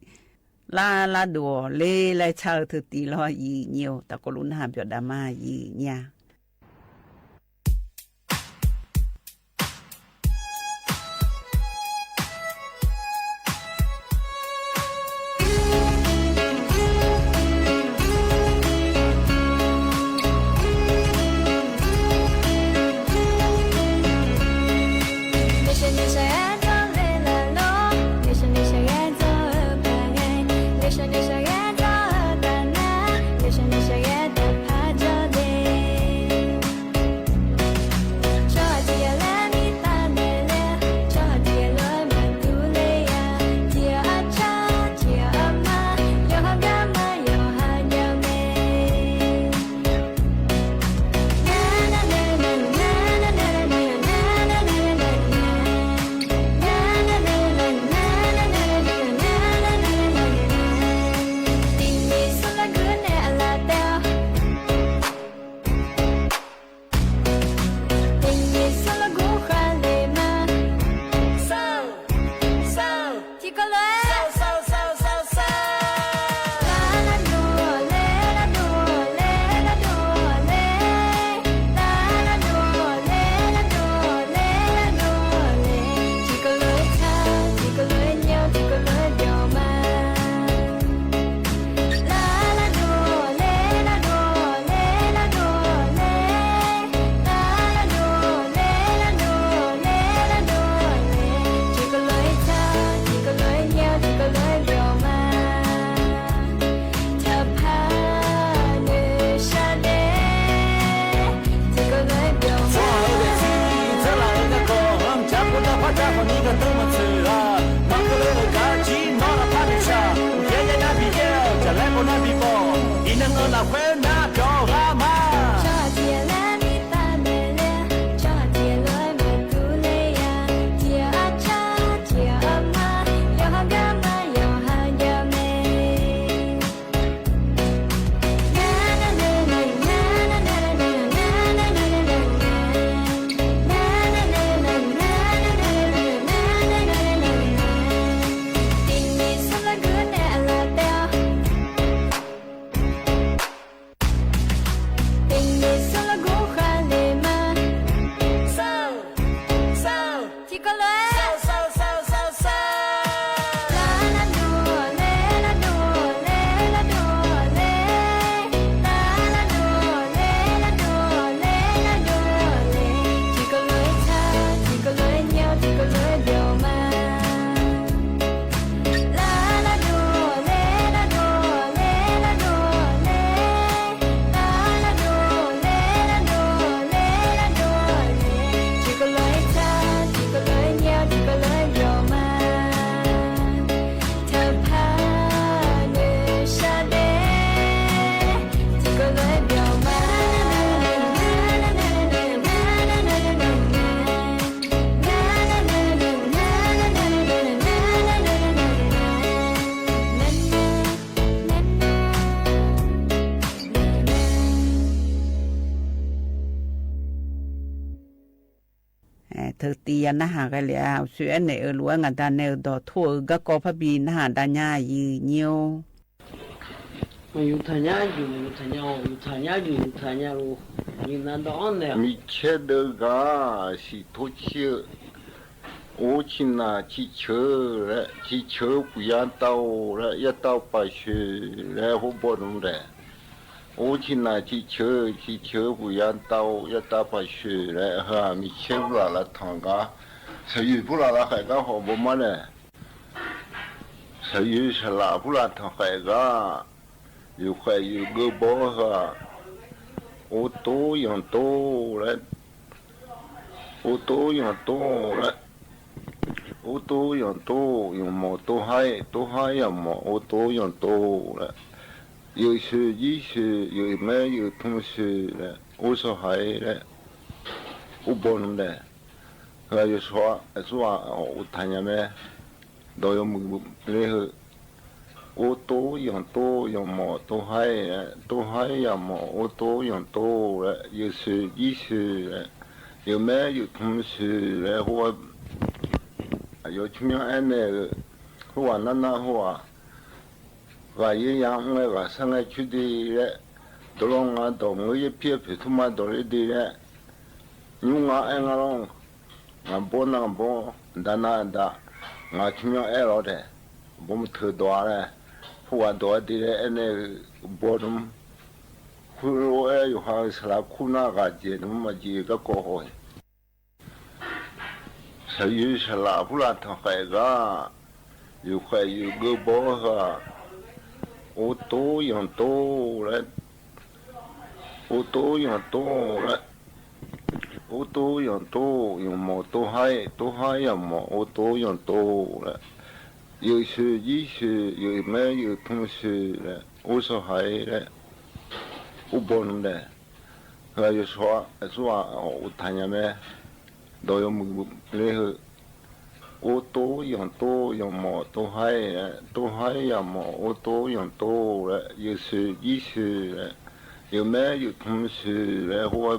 ลาดัวเล่แล้วเช้าเธอตีลอยยีโยแต่ก็ลุ้นหาเปียดามายีเนี่ย你说你想演的大呢？你说你想演的怕着你。那会那表蛤蟆。เธอเตียนนะหากันแล้วเสือในหลวงอันดาเนลดอทั่วก็กอพบีนะหาดาญายืเนียวมาอยู่ทางยาอยู่ทางยาอยู่ทางยาอยู่ทางยาลูอยู่นั่นตอนเนี่ยมีเชดกาสิทุเชโอชินาชิเชและชิเชปุยานเตาและยะเตาไปเชและหัวบนแหละโอชินาชิเชปุยานเตายะเตาไปเชและฮะมีเชบุลาละทางกาสยุบุลาละใครก็หัวบนมาเนี่ยสยุสลาบุลาทางใครก็อยู่ใครอยู่กบฮะโอโตยังโตและโอโตยังโตและโอโตยังโตยังหมอโตให้ยังหมอโอโตยังโตและ有时一时有没有同事嘞，我说还嘞，我帮侬嘞，后来就说我谈下没，都有么然后我多样多样么都还样么我多样多嘞，有时一时嘞，有没有同事嘞，我有什么安那个，我那话。ว่ายังไงว่าสังเกตชุดดีเลยตลอดงานตัวมือเพียบทุกมาตัวดีเลยยุ่งงานเองลงงานบ่ดานาดางานชิมยังเราเด้บ่มถือตัวเลยผู้ว่าตัวดีเลยเนี่ยบ่ดมคุณรู้อยู่ห่างสลับคุณน่ากัดเจนมาจีก็โกหกสยุสลับผู้ละทางใครก็อยู่ใครอยู่ก็บ่ฮะโอโตยังโตและโอโตยังโตและโอโตยังโตยังหมอโตให้ยังหมอโอโตยังโตและ有时一时有没有同事嘞我说还嘞我帮侬嘞后来就说我谈下没都有么然后โอโตยังโตยังหมอโตให้ยังหมอโอโตยังโตและ有时一时嘞有没有同事嘞或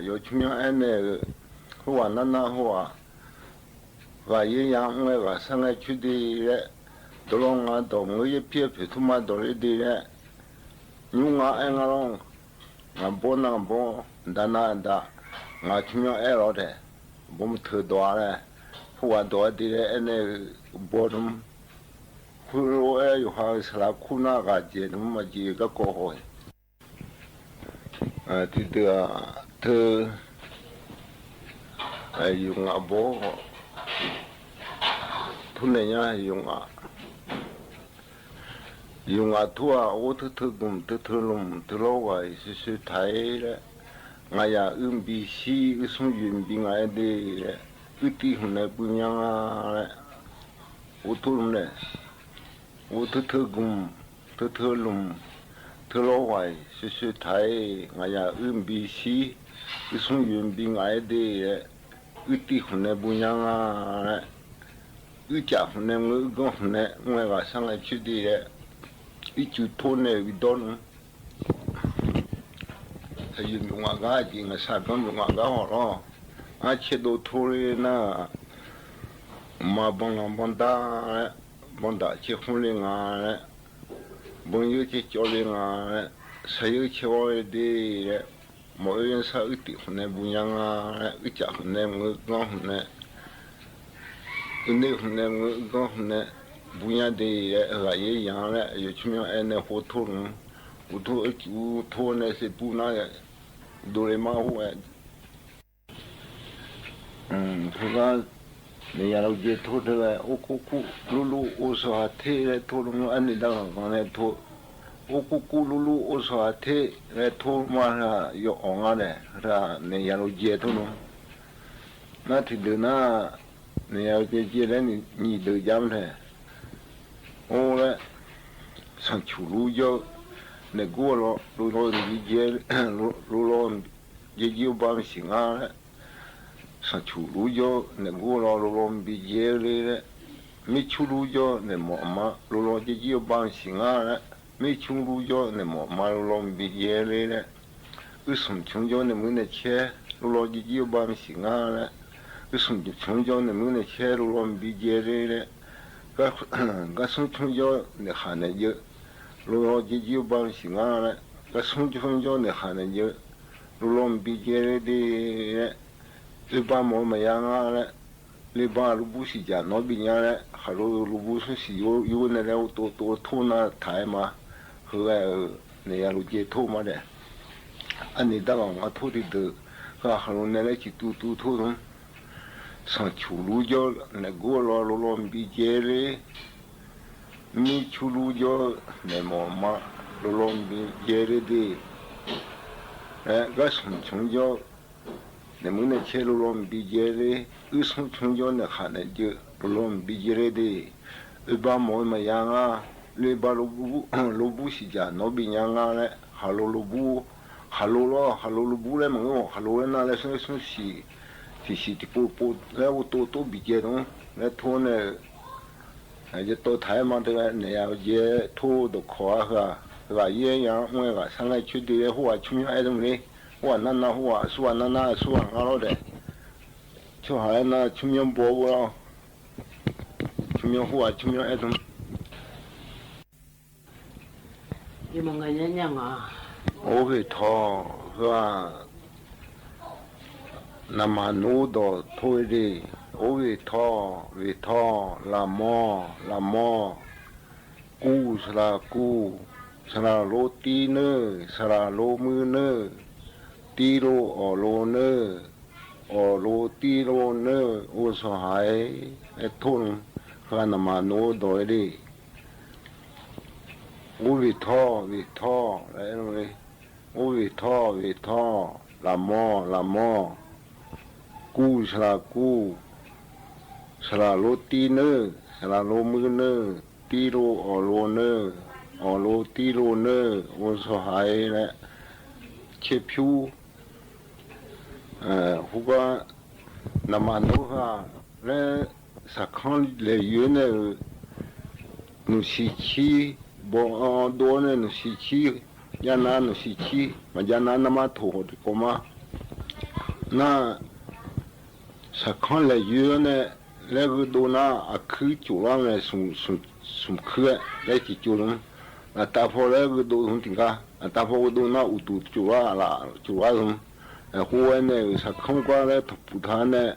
有什么安那个或那话ว่ายังไงว่าสังเกตชุดดีเลยตลอดงานตัวมือเพียบทุกมาตัวดีเลยยุ่งงานเองลงงานบ่ดานาดางานชิมยังเราเด้บ่มถือตัวเลยผู้ว่าตัวดีเลยเนี่ยบ่ดมคุณรู้อยู่ห่างสลับคุณน่ากัดเจนมาจีก็โกหกที่เธออยู่งานบ่ทุนเนี่ยอยู่งานทั่วโอ้ทุกลุ่มทุลมทุโลกไอ้สุดท้ายเลยงายาบีซีส่งยืมบิงไอเดียที่หุ่นในปุญญาเลยโอ้ทุลมเลยโอ้ทุกลุ่มทุลม特老外是台我呀NBC送运兵来的地方的不样啊家方的我讲方的我个上来去的就拖呢多呢他运我个经个啥讲我个好了啊切都拖的那嘛帮打结婚的啊朋友去交流啊谁有去玩的某人啥地方的不样啊家方的我讲方的那方的我讲方的不一样的个也一样嘞，有什么爱那活动，活动那些不那个，都来马虎哎。他讲你要了解拖的嘞，我露我说天来拖了，俺你当讲来拖，我露我说天来拖嘛是有昂啊嘞，是你要了解拖咯，那天的那你要了解嘞，你都讲嘞。我嘞，上出路就那过了，路理解，路也帮行啊嘞，上出路就那过了，路理解嘞，没出路就那嘛，路也帮行啊嘞，没出路就那嘛，路理解嘞，上出就那么那钱，路也帮行啊嘞，上出就那么那钱，路理解嘞。个生存着你喊的就，如果就帮行啊嘞，个生存着你喊的就，如果比较的，一般么样啊嘞，一般路不是讲那边样嘞，还路不是有那了多拖那台嘛，和那样路接拖嘛的，按你当我拖的都，和还路那来去拖动。上出路就那过了路比较嘞，没出路就那嘛路比较嘞的，个上出就那么那车路比较嘞，上出就那喊那就路比较嘞的，一般么样啊，一般路不是讲那边样啊嘞，哈路不嘞么，哈路那嘞是。是不来我多比较东，来拖呢，就到台嘛这个那样也拖都快哈，是吧？也样我个上来去的货出面爱东嘞，货那货说那说俺老的，就好像那出面包不了，出面货出面爱东。你们个人样啊？我会拖是吧？那么努到推的，我为他拉么，姑是啦姑，是啦罗蒂呢，是啦罗姆呢，蒂罗罗呢，罗蒂罗呢，我说还通，和那么努到的，我为他来了，我为他拉么。姑是啦姑，是啦罗蒂呢，是啦罗姆呢，蒂罗呢，罗蒂罗呢，我说还嘞，切票，不过那么多哈，嘞啥看来源呢，努西奇，不多呢努西奇，呀那努西奇，嘛呀那么多的个嘛，那。啥看来源呢？那个多那去就让呢送去来去就能，打破那个都从顶个，打破都那有都就啦，户外呢啥看过来不谈呢，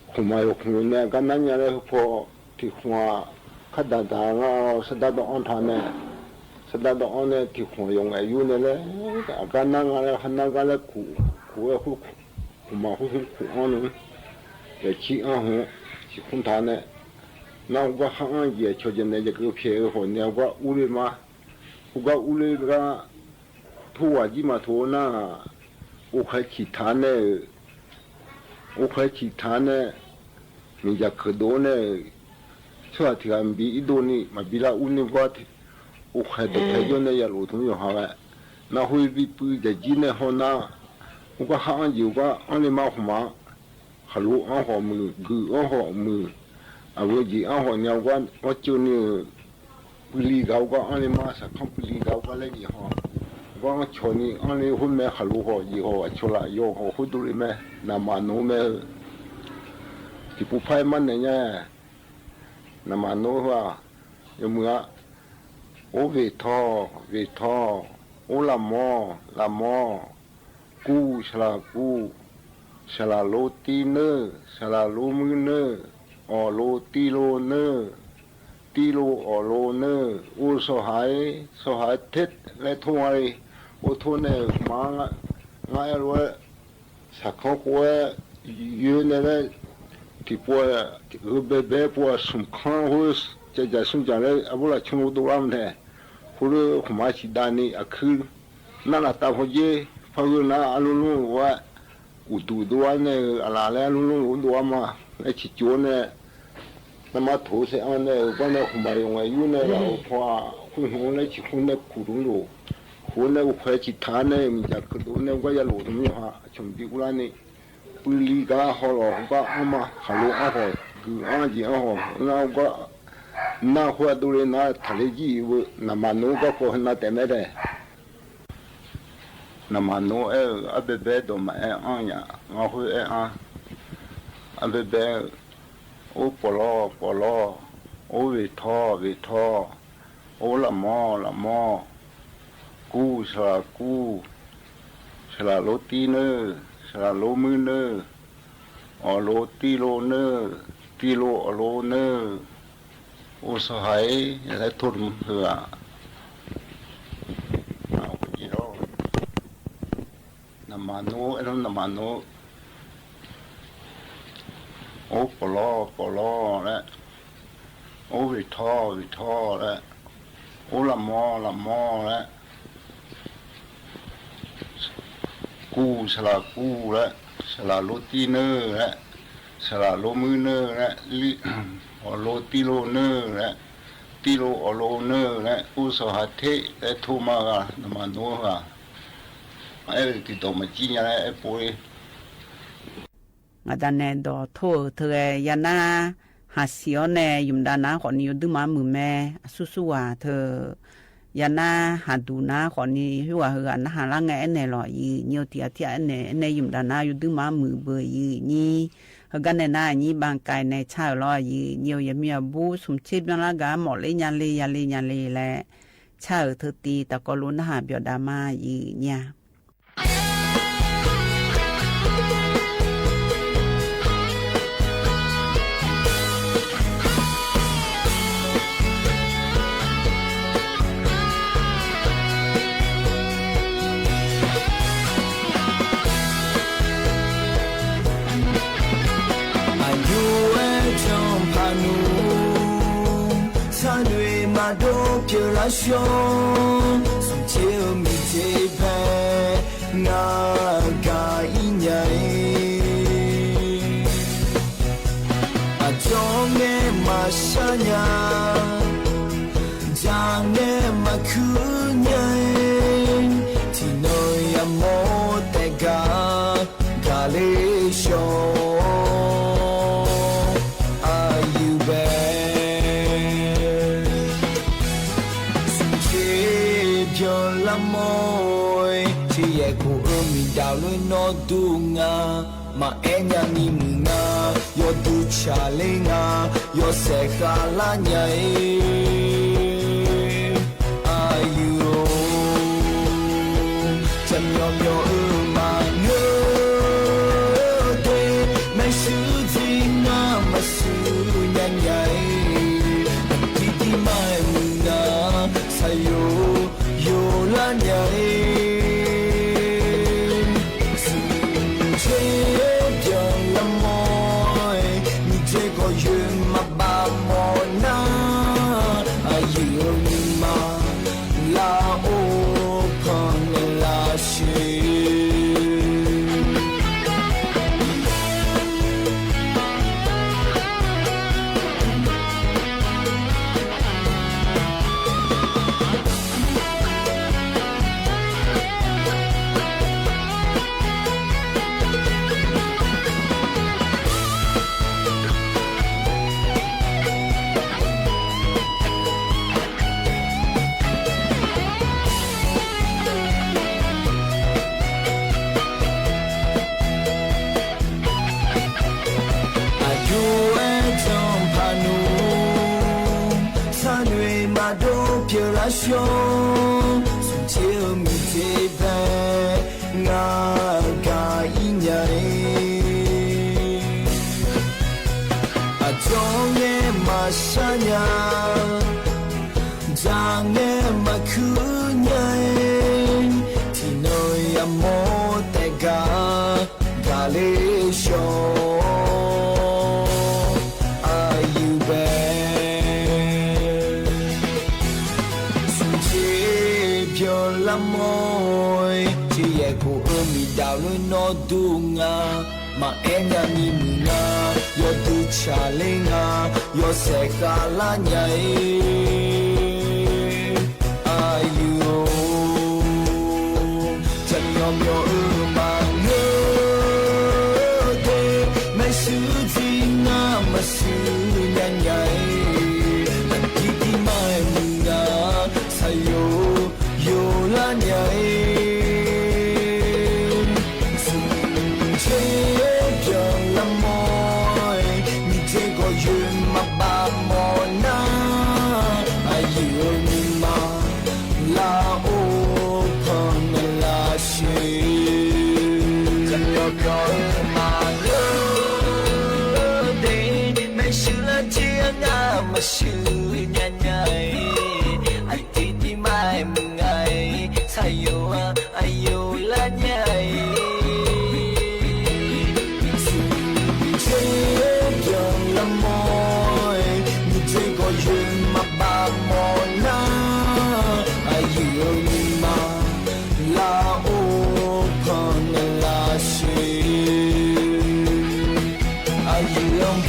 后面有朋友呢，跟那年来破提花，看大啊，是大到安谈呢，是大到安呢提花用来用的嘞，跟那个嘞，那个嘞苦。嘛会苦安呢，在起安红，是红糖呢。那我行业条件呢，这个便宜好呢，我屋里嘛，我屋里个土瓦机嘛土那，我开其他呢，人家可多呢，说提案比一多呢，嘛比那屋里我我看到他用那些路途用好了，那会比不在几年好拿，我个行有个俺的马虎马，哈路俺好么，狗俺好么，啊我几俺好鸟个，我就呢不离高个俺的马是看不离高个来的哈，我去年俺的后面哈路好以后啊出来有好好多的咩，那么弄咩，就不拍慢的呢，那么弄话有么啊？ô về thọ ô làm mò cu sẽ là lô ti nơ sẽ là lô mư nơ ở lô ti lô nơ ti lô ở lô nơ ô số hai tết lại thôn ai ô thôn này mà ngay rồi sẽ không có yêu này đấy thì bữa bé bữa sum khang hôiจะสุ่มจังเลยอาบุลาชงอุดรามเนี่ยคุณขมาชิดานี่อักคือนั่นละตาพเยพะกุนะอาลุลุว่าอุดูดัวเนี่ยอะไรแล้วลุลุอุดัวมาไอ้ชิจวนเนี่ยนั่นมาถูเสียอันเนี่ยก็เนี่ยขมาอย่างไงอยู่เนี่ยเราพอคุณหัวเนี่ยชิคุณเนี่ยขุดรู้คุณเนี่ยแขวชิทานเนี่ยมีจักรตัวเนี่ยก็จะหลุดมีฮะชมดีกุลานี่ปุลีกาฮอลก็อามาฮัลโหลอาฮอคืออาจีอาฮอเราก็น่าหัวดูเลยน่าทะเลจีวน้ำมันโนก็พอน่าเต็มเลยน้ำมันโนอับเบดมาอันยังงาหัวอับเบโอปลอโอวิทอโอละมอกูสละโลตีเนอสละโลมือเนออโลตีโลเนอตีโลอโลเนอโอ้สหายและทุนเหือเอาไปกี่รอบน้ำมันโน้ไอ้น้ำมันโน้โอ้ปลอและโอ้วิทอและโอ้ละมอและกูสละกูและสละโลตีเนอและสละโลมือเนอและลิอโลติโลเนอและติโลอโลเนอและอุสหะเทและทุมากะนมาโนกะไอ้ติดต่อมาจีนอะไรไอ้ปุยงาดานเนดอโทเธอยานาหาเสียวเนยุมดานาขอนี้ดึมามือแม่สู้ๆว่าเธอยานาหาดูนาขอนี้หัวเหือนหาละไงเนหล่อยีเนียวเตียเตียเนยุมดานาอยู่ดึมามือเบยยีนี่กันในหน้านี้บางกายในชาลอยเนียวยามีบูสมชิดนั่นละกาหมดเลยยันเลยแหละชาเธอตีแต่ก็ลุ้นหาเบียดามายีเนี่ย就来说，从前没这般那个一年，啊，中年马上呀，将年马苦年，天内呀莫得咖喱烧。đào lối nó du nga mà em nhà ni mừng nga yo du cha le nga yo se kha la nhai ayu chân yo mà ngơ thế mai sư gì nga mà sư nhanh nhai ti mai mừng nga sayo yo la nhai 胸，从前没这般我家一年。中年马山呀，长年马苦年，天内呀莫得咖喱熊，阿有呗，从前飘了么，只也苦阿弥达伦诺杜啊。Ma enya ni munga yo du chalenga yo sekalanya ayu chanyo yo mango de mesu jinga masu nyanya antiti mai munga sayo yo lanya Masu nyanyai ai titi mai mungai sayo ayo la nyai che yong la moi ni che ko yun ma ba mo na ayo ni ma la o kon la shi ayo long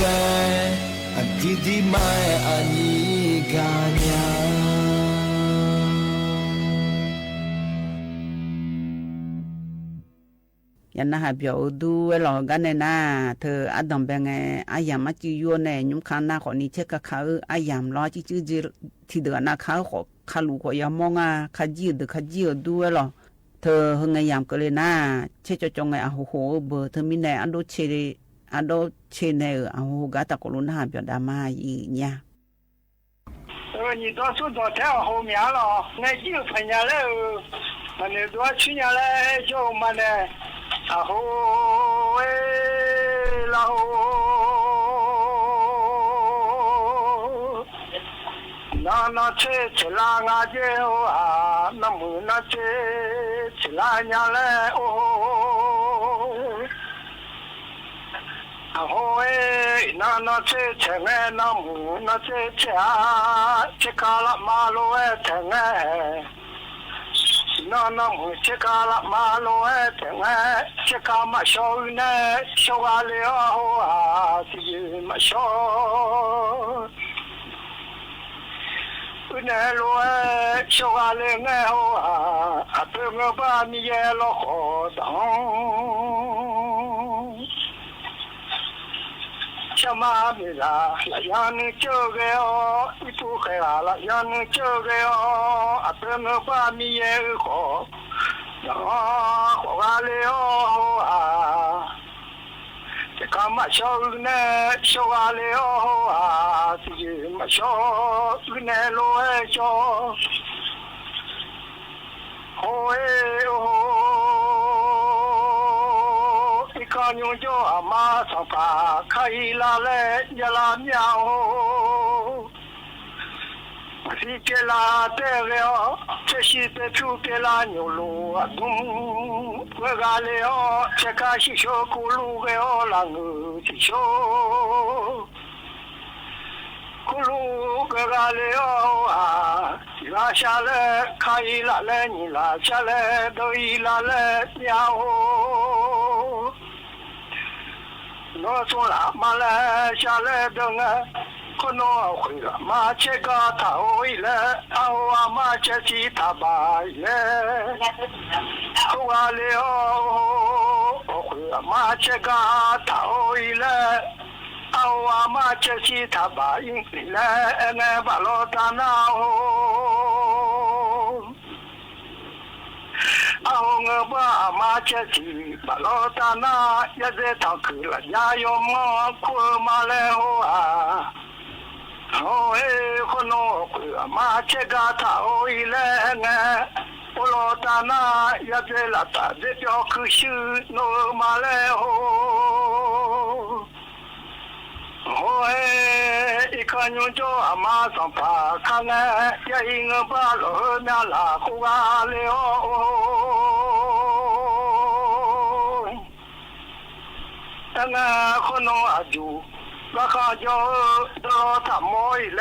Didi mai aniganya Yana ha biểu du lo gane na thơ adam benge ayam ma chi yo ne nyum khana ko ni che ka kha ayam lo chi chi ji thi de na kha ko khalu ko ya monga kha ji de kha ji du lo thơ hưng ayam ko le na che cho chong ai ho ho bo thơ mi ne ando che ne a ho ga ta ko lu na biểu da ma yi nya 你到处到太后面了，那几个朋友嘞，那多去年嘞叫我们嘞，然后然后那吃啦俺就啊，那么那吃啦娘嘞哦。然后那这哎，那木那这啊，这卡拉马路哎，哎，那木这卡拉马路哎，哎，这卡马小呢，小阿了啊，这马小，那路哎，小阿了哎啊，啊，对我把你也老好当。小妈咪啦，让你做个哦，你不会啊啦，让你做个哦，啊，等我把你也好，啊，我了啊，这干嘛小呢？小了啊，这嘛小呢路哎小，哦哎哦。看牛叫阿妈上爬，开拉嘞呀拉喵，是给拉得了，这是得出给拉牛路啊东，我家里哦，这个是小咕噜个哦，啷个是小，咕噜个家里哦啊，拉下来开拉嘞，你拉下来都一拉嘞喵。我从拉马来下来的啊，可能会了马这个他会了，啊我马这是他白了，我了会了马这个他会了，啊我马这是他白了，那把老大那我把马车去把老大那也在堂去了，家有么苦嘛来啊， โอ้ยคนโนคุยมาเชกาทาโอ้ยแลงโอโลตานายาเจลาตาเดจอคือชื่อโนมาเลโฮโอ้ยอีกคนยุ่งจ่อมาสัมภาคังยาอิงบาโลนาลาคุกาเลโอตั้งคนโนอาจูกะขจอดอทามอยเล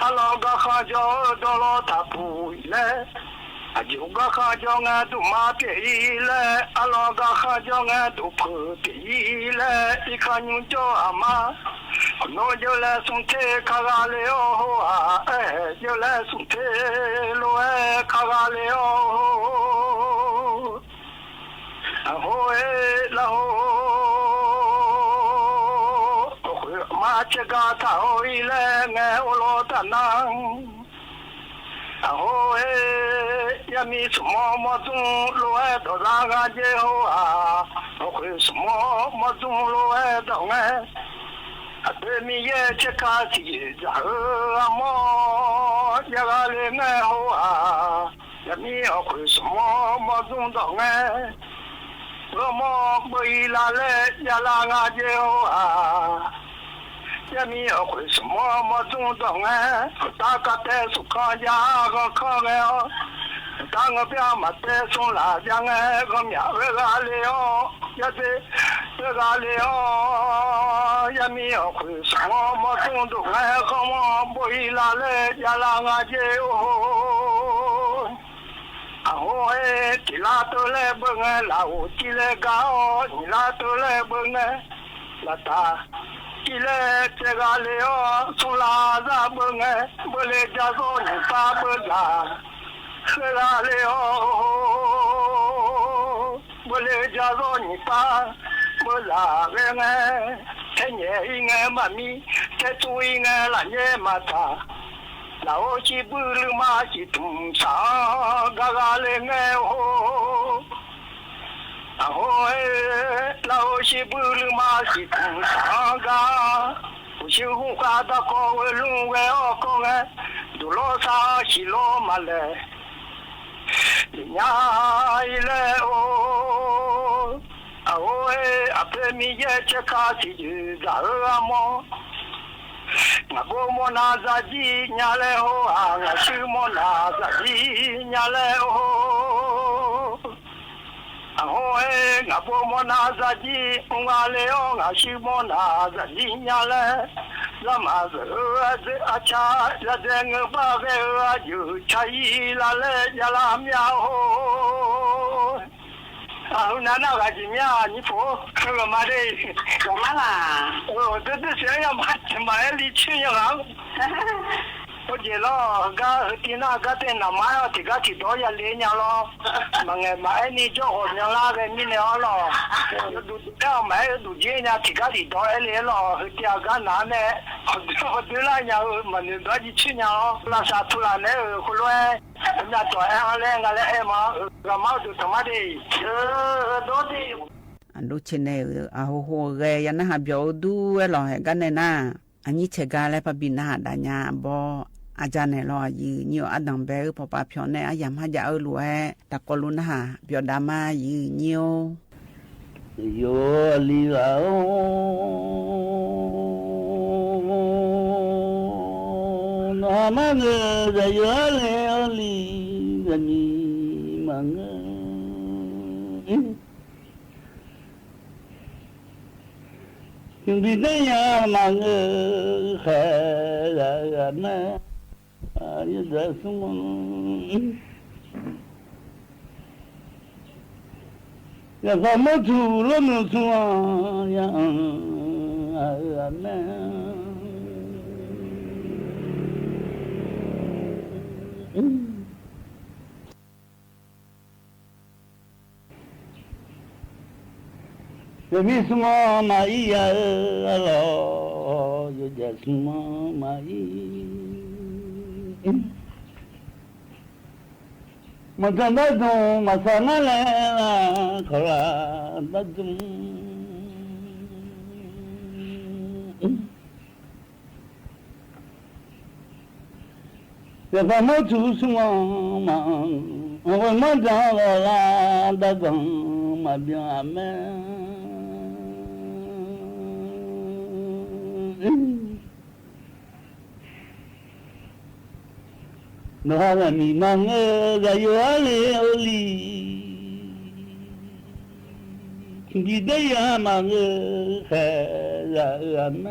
อะลอกะขจอดอทาปุยเลอาจูกะขจองะตุมาเปอีเลอะลอกะขจองะตุพุติเลอีคันยุจออามาโนโยเลสุนเทคากาเลโออาโยเลสุนเทโลเอคากาเลโออะโฮเอลาโฮมาเชกาทาโอยเลงโอโลตานังอะโฮเอยามีสมอมจุงโลเอตอลากาเจโฮอาโอคุสมอมจุงโลเอตองอะเตมีเยเชกาสิจาอะมอยากาเลงโฮอายามีโอคุสมอมจุงตองโลมอบอีลาเลยาลางาเจโฮอายามีโอคุสมอมจุงตองตากะเตสุขายากะขะเอตังเปียมาเตสุลาจังก็มีเวกาเลโอยาเตเวกาเลโอยามีโอคุสมอมจุงตองขมอบอีลาเลยาลางาเจโออะโฮเอติลาโตเลเบงลาโอติเลกาโอนิลาโตเลเบงลาตาติเลเจกาเลโอสุลาซาเบงเบเลจาโซนิปาเบลาเซกาเลโอเบเลจาโซนิปาเบลาเรงเทเนอิงมามีเทตุอิงลาเนมาตาลาโอชิบุลมาชิตุมสากากาเลงโฮอะโฮเอลาโอชิบุลมาชิตุมสากาอุชิฮุกาตะโกเวลุงเวโอโกเงดุโลซาชิโลมาเลญาอิเลโออะโฮเออะเปมิเยเชคาซิจาอะโมnga bomo na zaji nyale ho nga shimo na zaji nyale ho aho nga bomo na zaji ngale ho nga shimo na zaji nyale lama ze acha la deng ba ge ju chai la le ya la mya ho啊，那个是咩？你说那个嘛的，干嘛啦？这想要买里去呀？我记了，今那个在那买了，这个提多也2年了，买你就好像那个1年了，要买都今年这个提多1年了，第二个拿呢，我对了呀，嘛你多几去年了，那啥突然呢，后来。人家做俺两个来嘛，个毛就他妈的，多的。อันดูเชนเนออาโหเรยันนะฮะเบียวดูเอลอเฮกันเนนะอันนี้เชกาและปะบินนะดาญาบออาจารย์เนลอยืนิวอดังเบอปอปาเพียวเนอายามฮะจะเอลัวตะกอลุนะฮะเบียวดามายืนิวโยลีลาโอนามังจะยอเลอลีกันนี่มังยังดีได้ยามังแค่กันนะอาจจะสมองอย่าทำมาถูกแล้วมันสว่างอย่างนั้นจะมีสมอมาอีอะลอจะสมอมาอีมันจะได้ดูมาสานอะไรขอลาได้ดู这个么做什么嘛？我们长了啦，大公嘛变阿妹。那个迷茫个有阿里奥里，你的呀嘛个海呀阿妹。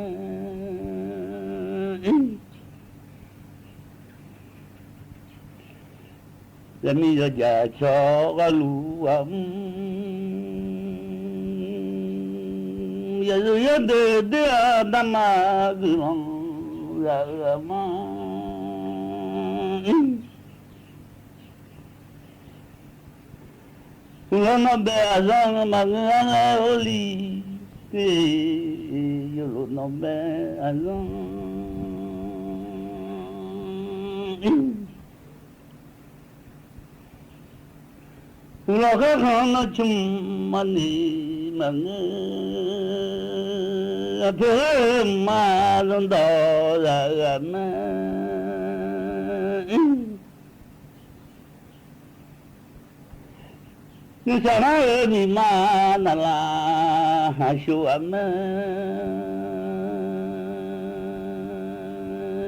人民的家桥个路啊，也是要的啊，他妈个龙呀嘛，我那边上嘛个那里，有路那边上。老汉看那穷嘛你嘛这嘛人到人嘛，你想那你嘛那啦说嘛，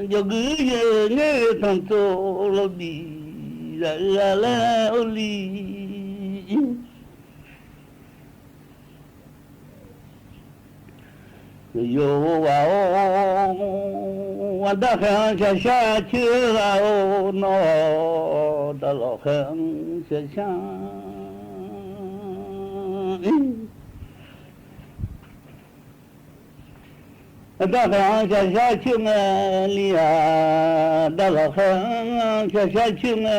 有个人你当做了的人来里。有啊哦，我的很下去了哦，那的老很下，的很下去嘛，你啊，的老很下去嘛。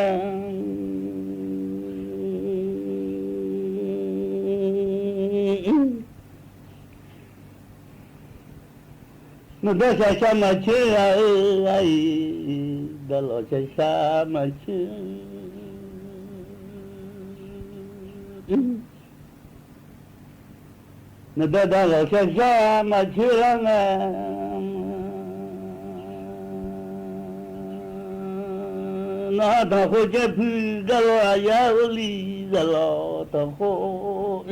那到下下嘛去啊，哎，到老下下嘛去，那到老下下嘛去了啊，那他回家去个老家里个老他好。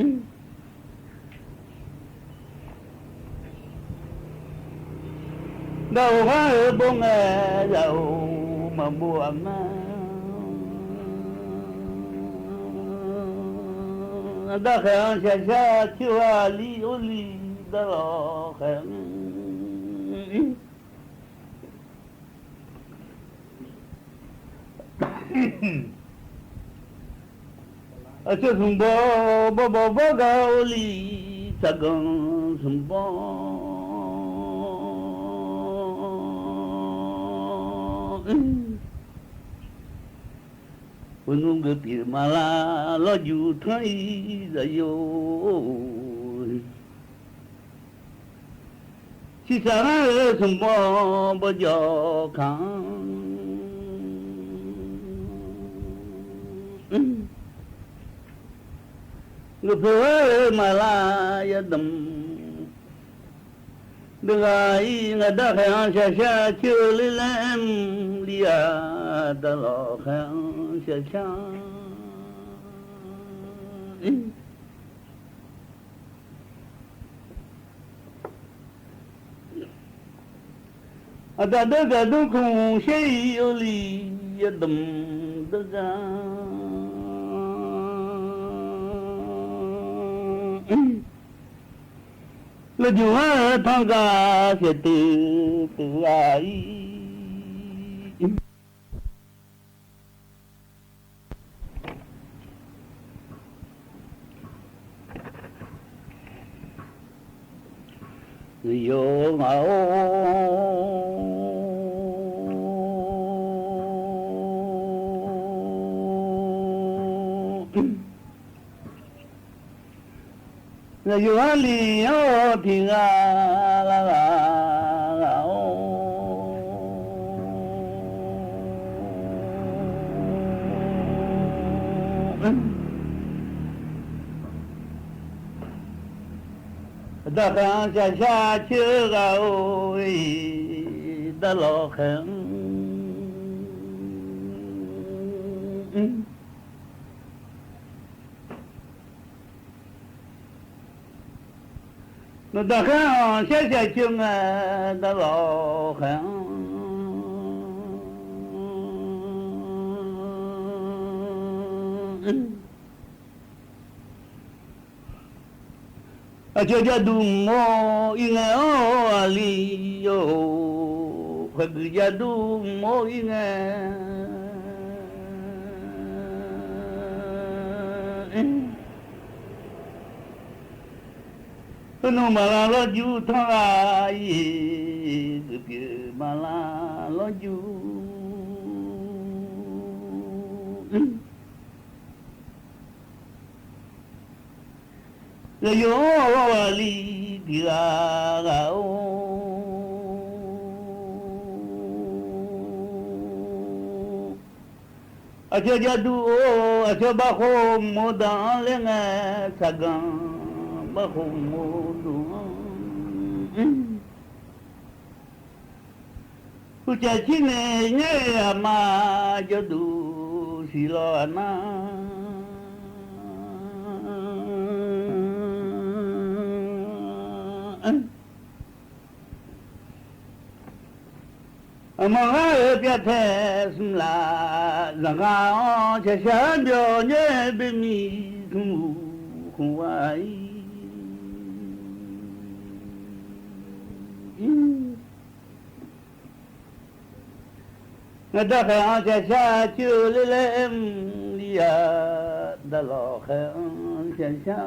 đâu có bông dầu mà buồn đã khen xa xa chưa lý ô lý đã lo khen ở chỗ sùng bò gạo lý sa gần sùng bò Unung getir malah laju thai zayo Sisara semua berjokan Lepas malah ya dem Dengai ngada khan sha chuli lem lia da lo khan sha ada daga dukung shay oli yadam daga là dù thang ga sẽ từ ai yo ngao là dù li ô thì la ô đã khan xa xa chưa gạo đã lo khan 那大汉谢谢亲啊，的老汉。Aja jadu mo inga o ali yo, pagi jadu mo inga. Penuh malah laju tangai, kepi malah laju. Yo ali diragao aja jadu aja bahu modal lenga sagang bahu modal uca cine nye ama jadu silana Amang bia the smla zanga che sha bio nye bi mi ku kuai ngada kha che sha chu le le dia da lo kha che sha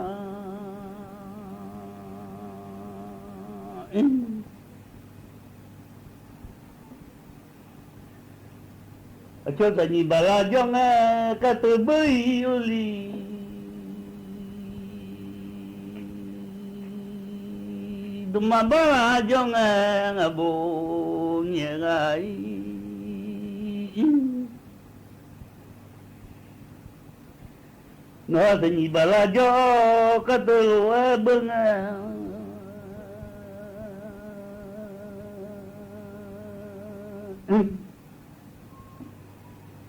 cho ta ni bala jong ka tu bui uli duma bala jong ngabo nye gai no ta ni bala jo ka tu bung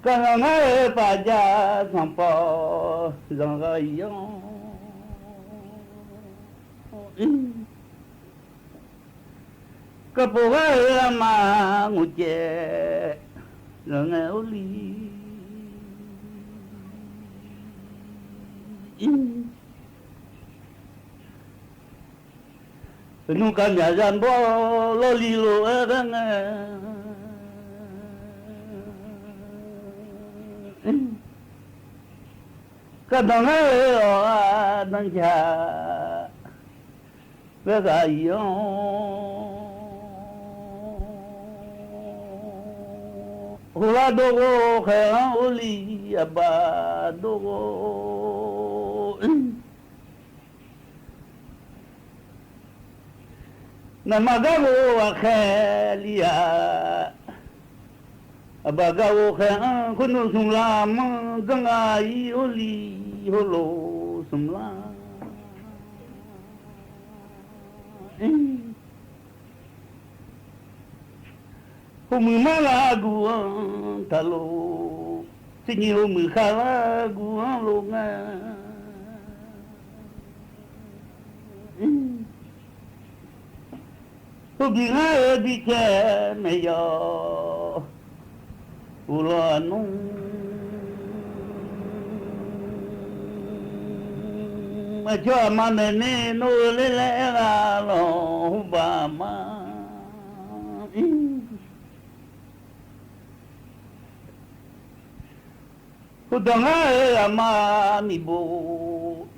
Quand on a pas déjà sans pas dans rayon que pour la main ou tiens dans au lit nous quand y a jambo lo lilo Kadang ada nanja begayon hula dogo kaya uli aba dogo namagawo akelia abagawo kaya kuno sulam gangai uli holo sumla humala gua talo sinyi humala gua longa hubinga biche meyo ulanu cho mà nên nuôi lấy lẽ là lo bà mà cô đừng ai mà mi bố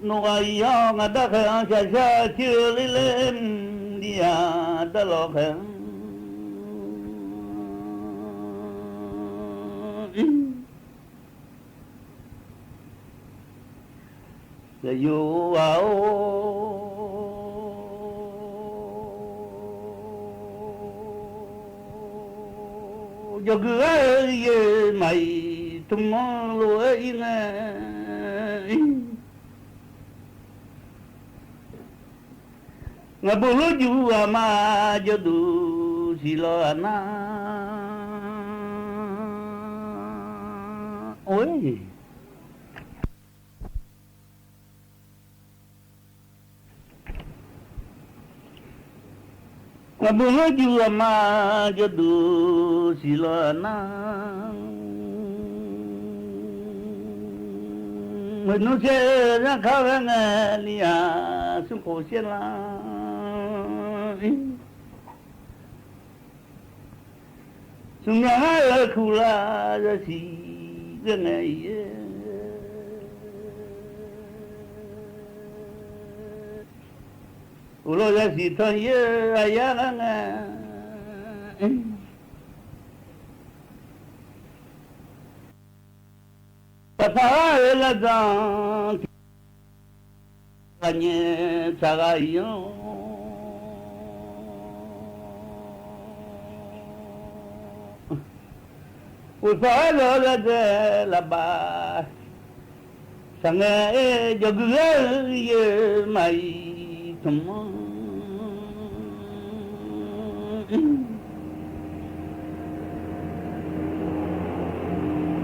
nuôi yo ngã đã khen cha cha chưa lấy lên đi à đã lo khen you are yo gửi mày tum lối nghe ngà bù lú ju ama yo du si lo na ôi Abu haju ama jodu silana Manusia yang kawan lia sungko siala Sungai kula jasi dengai Ulo jasi tanya ayang Pasal ladang Hanya carayo Pasal ladang labah Sangat jaga ye mai semua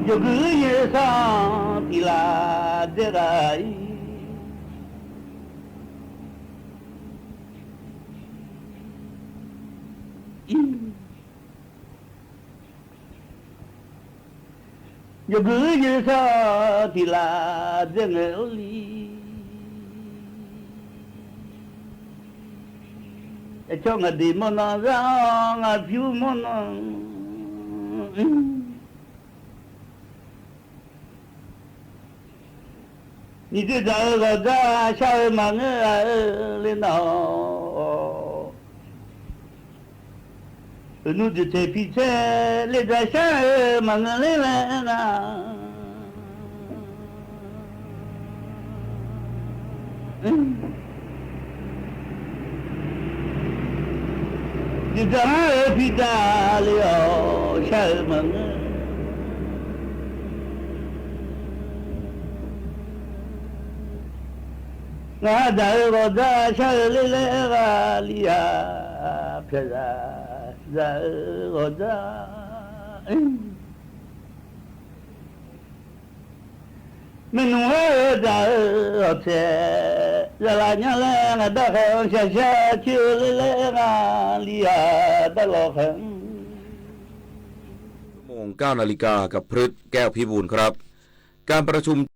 Jaga ye sang tila derai Jaga ye sang tila derai cho ngadi mana ra ngapiu mana Ni de da ga sha ma nge le na Nu de te pi te le da sha ma nge le na Di da pi da le sha ma nge Ngada roda shalile galia pera za roda Menuada ote la nyala ngada sha sha chilile galia dalohan 9 นาฬิกากับพฤษแก้วพิบูลครับการประชุม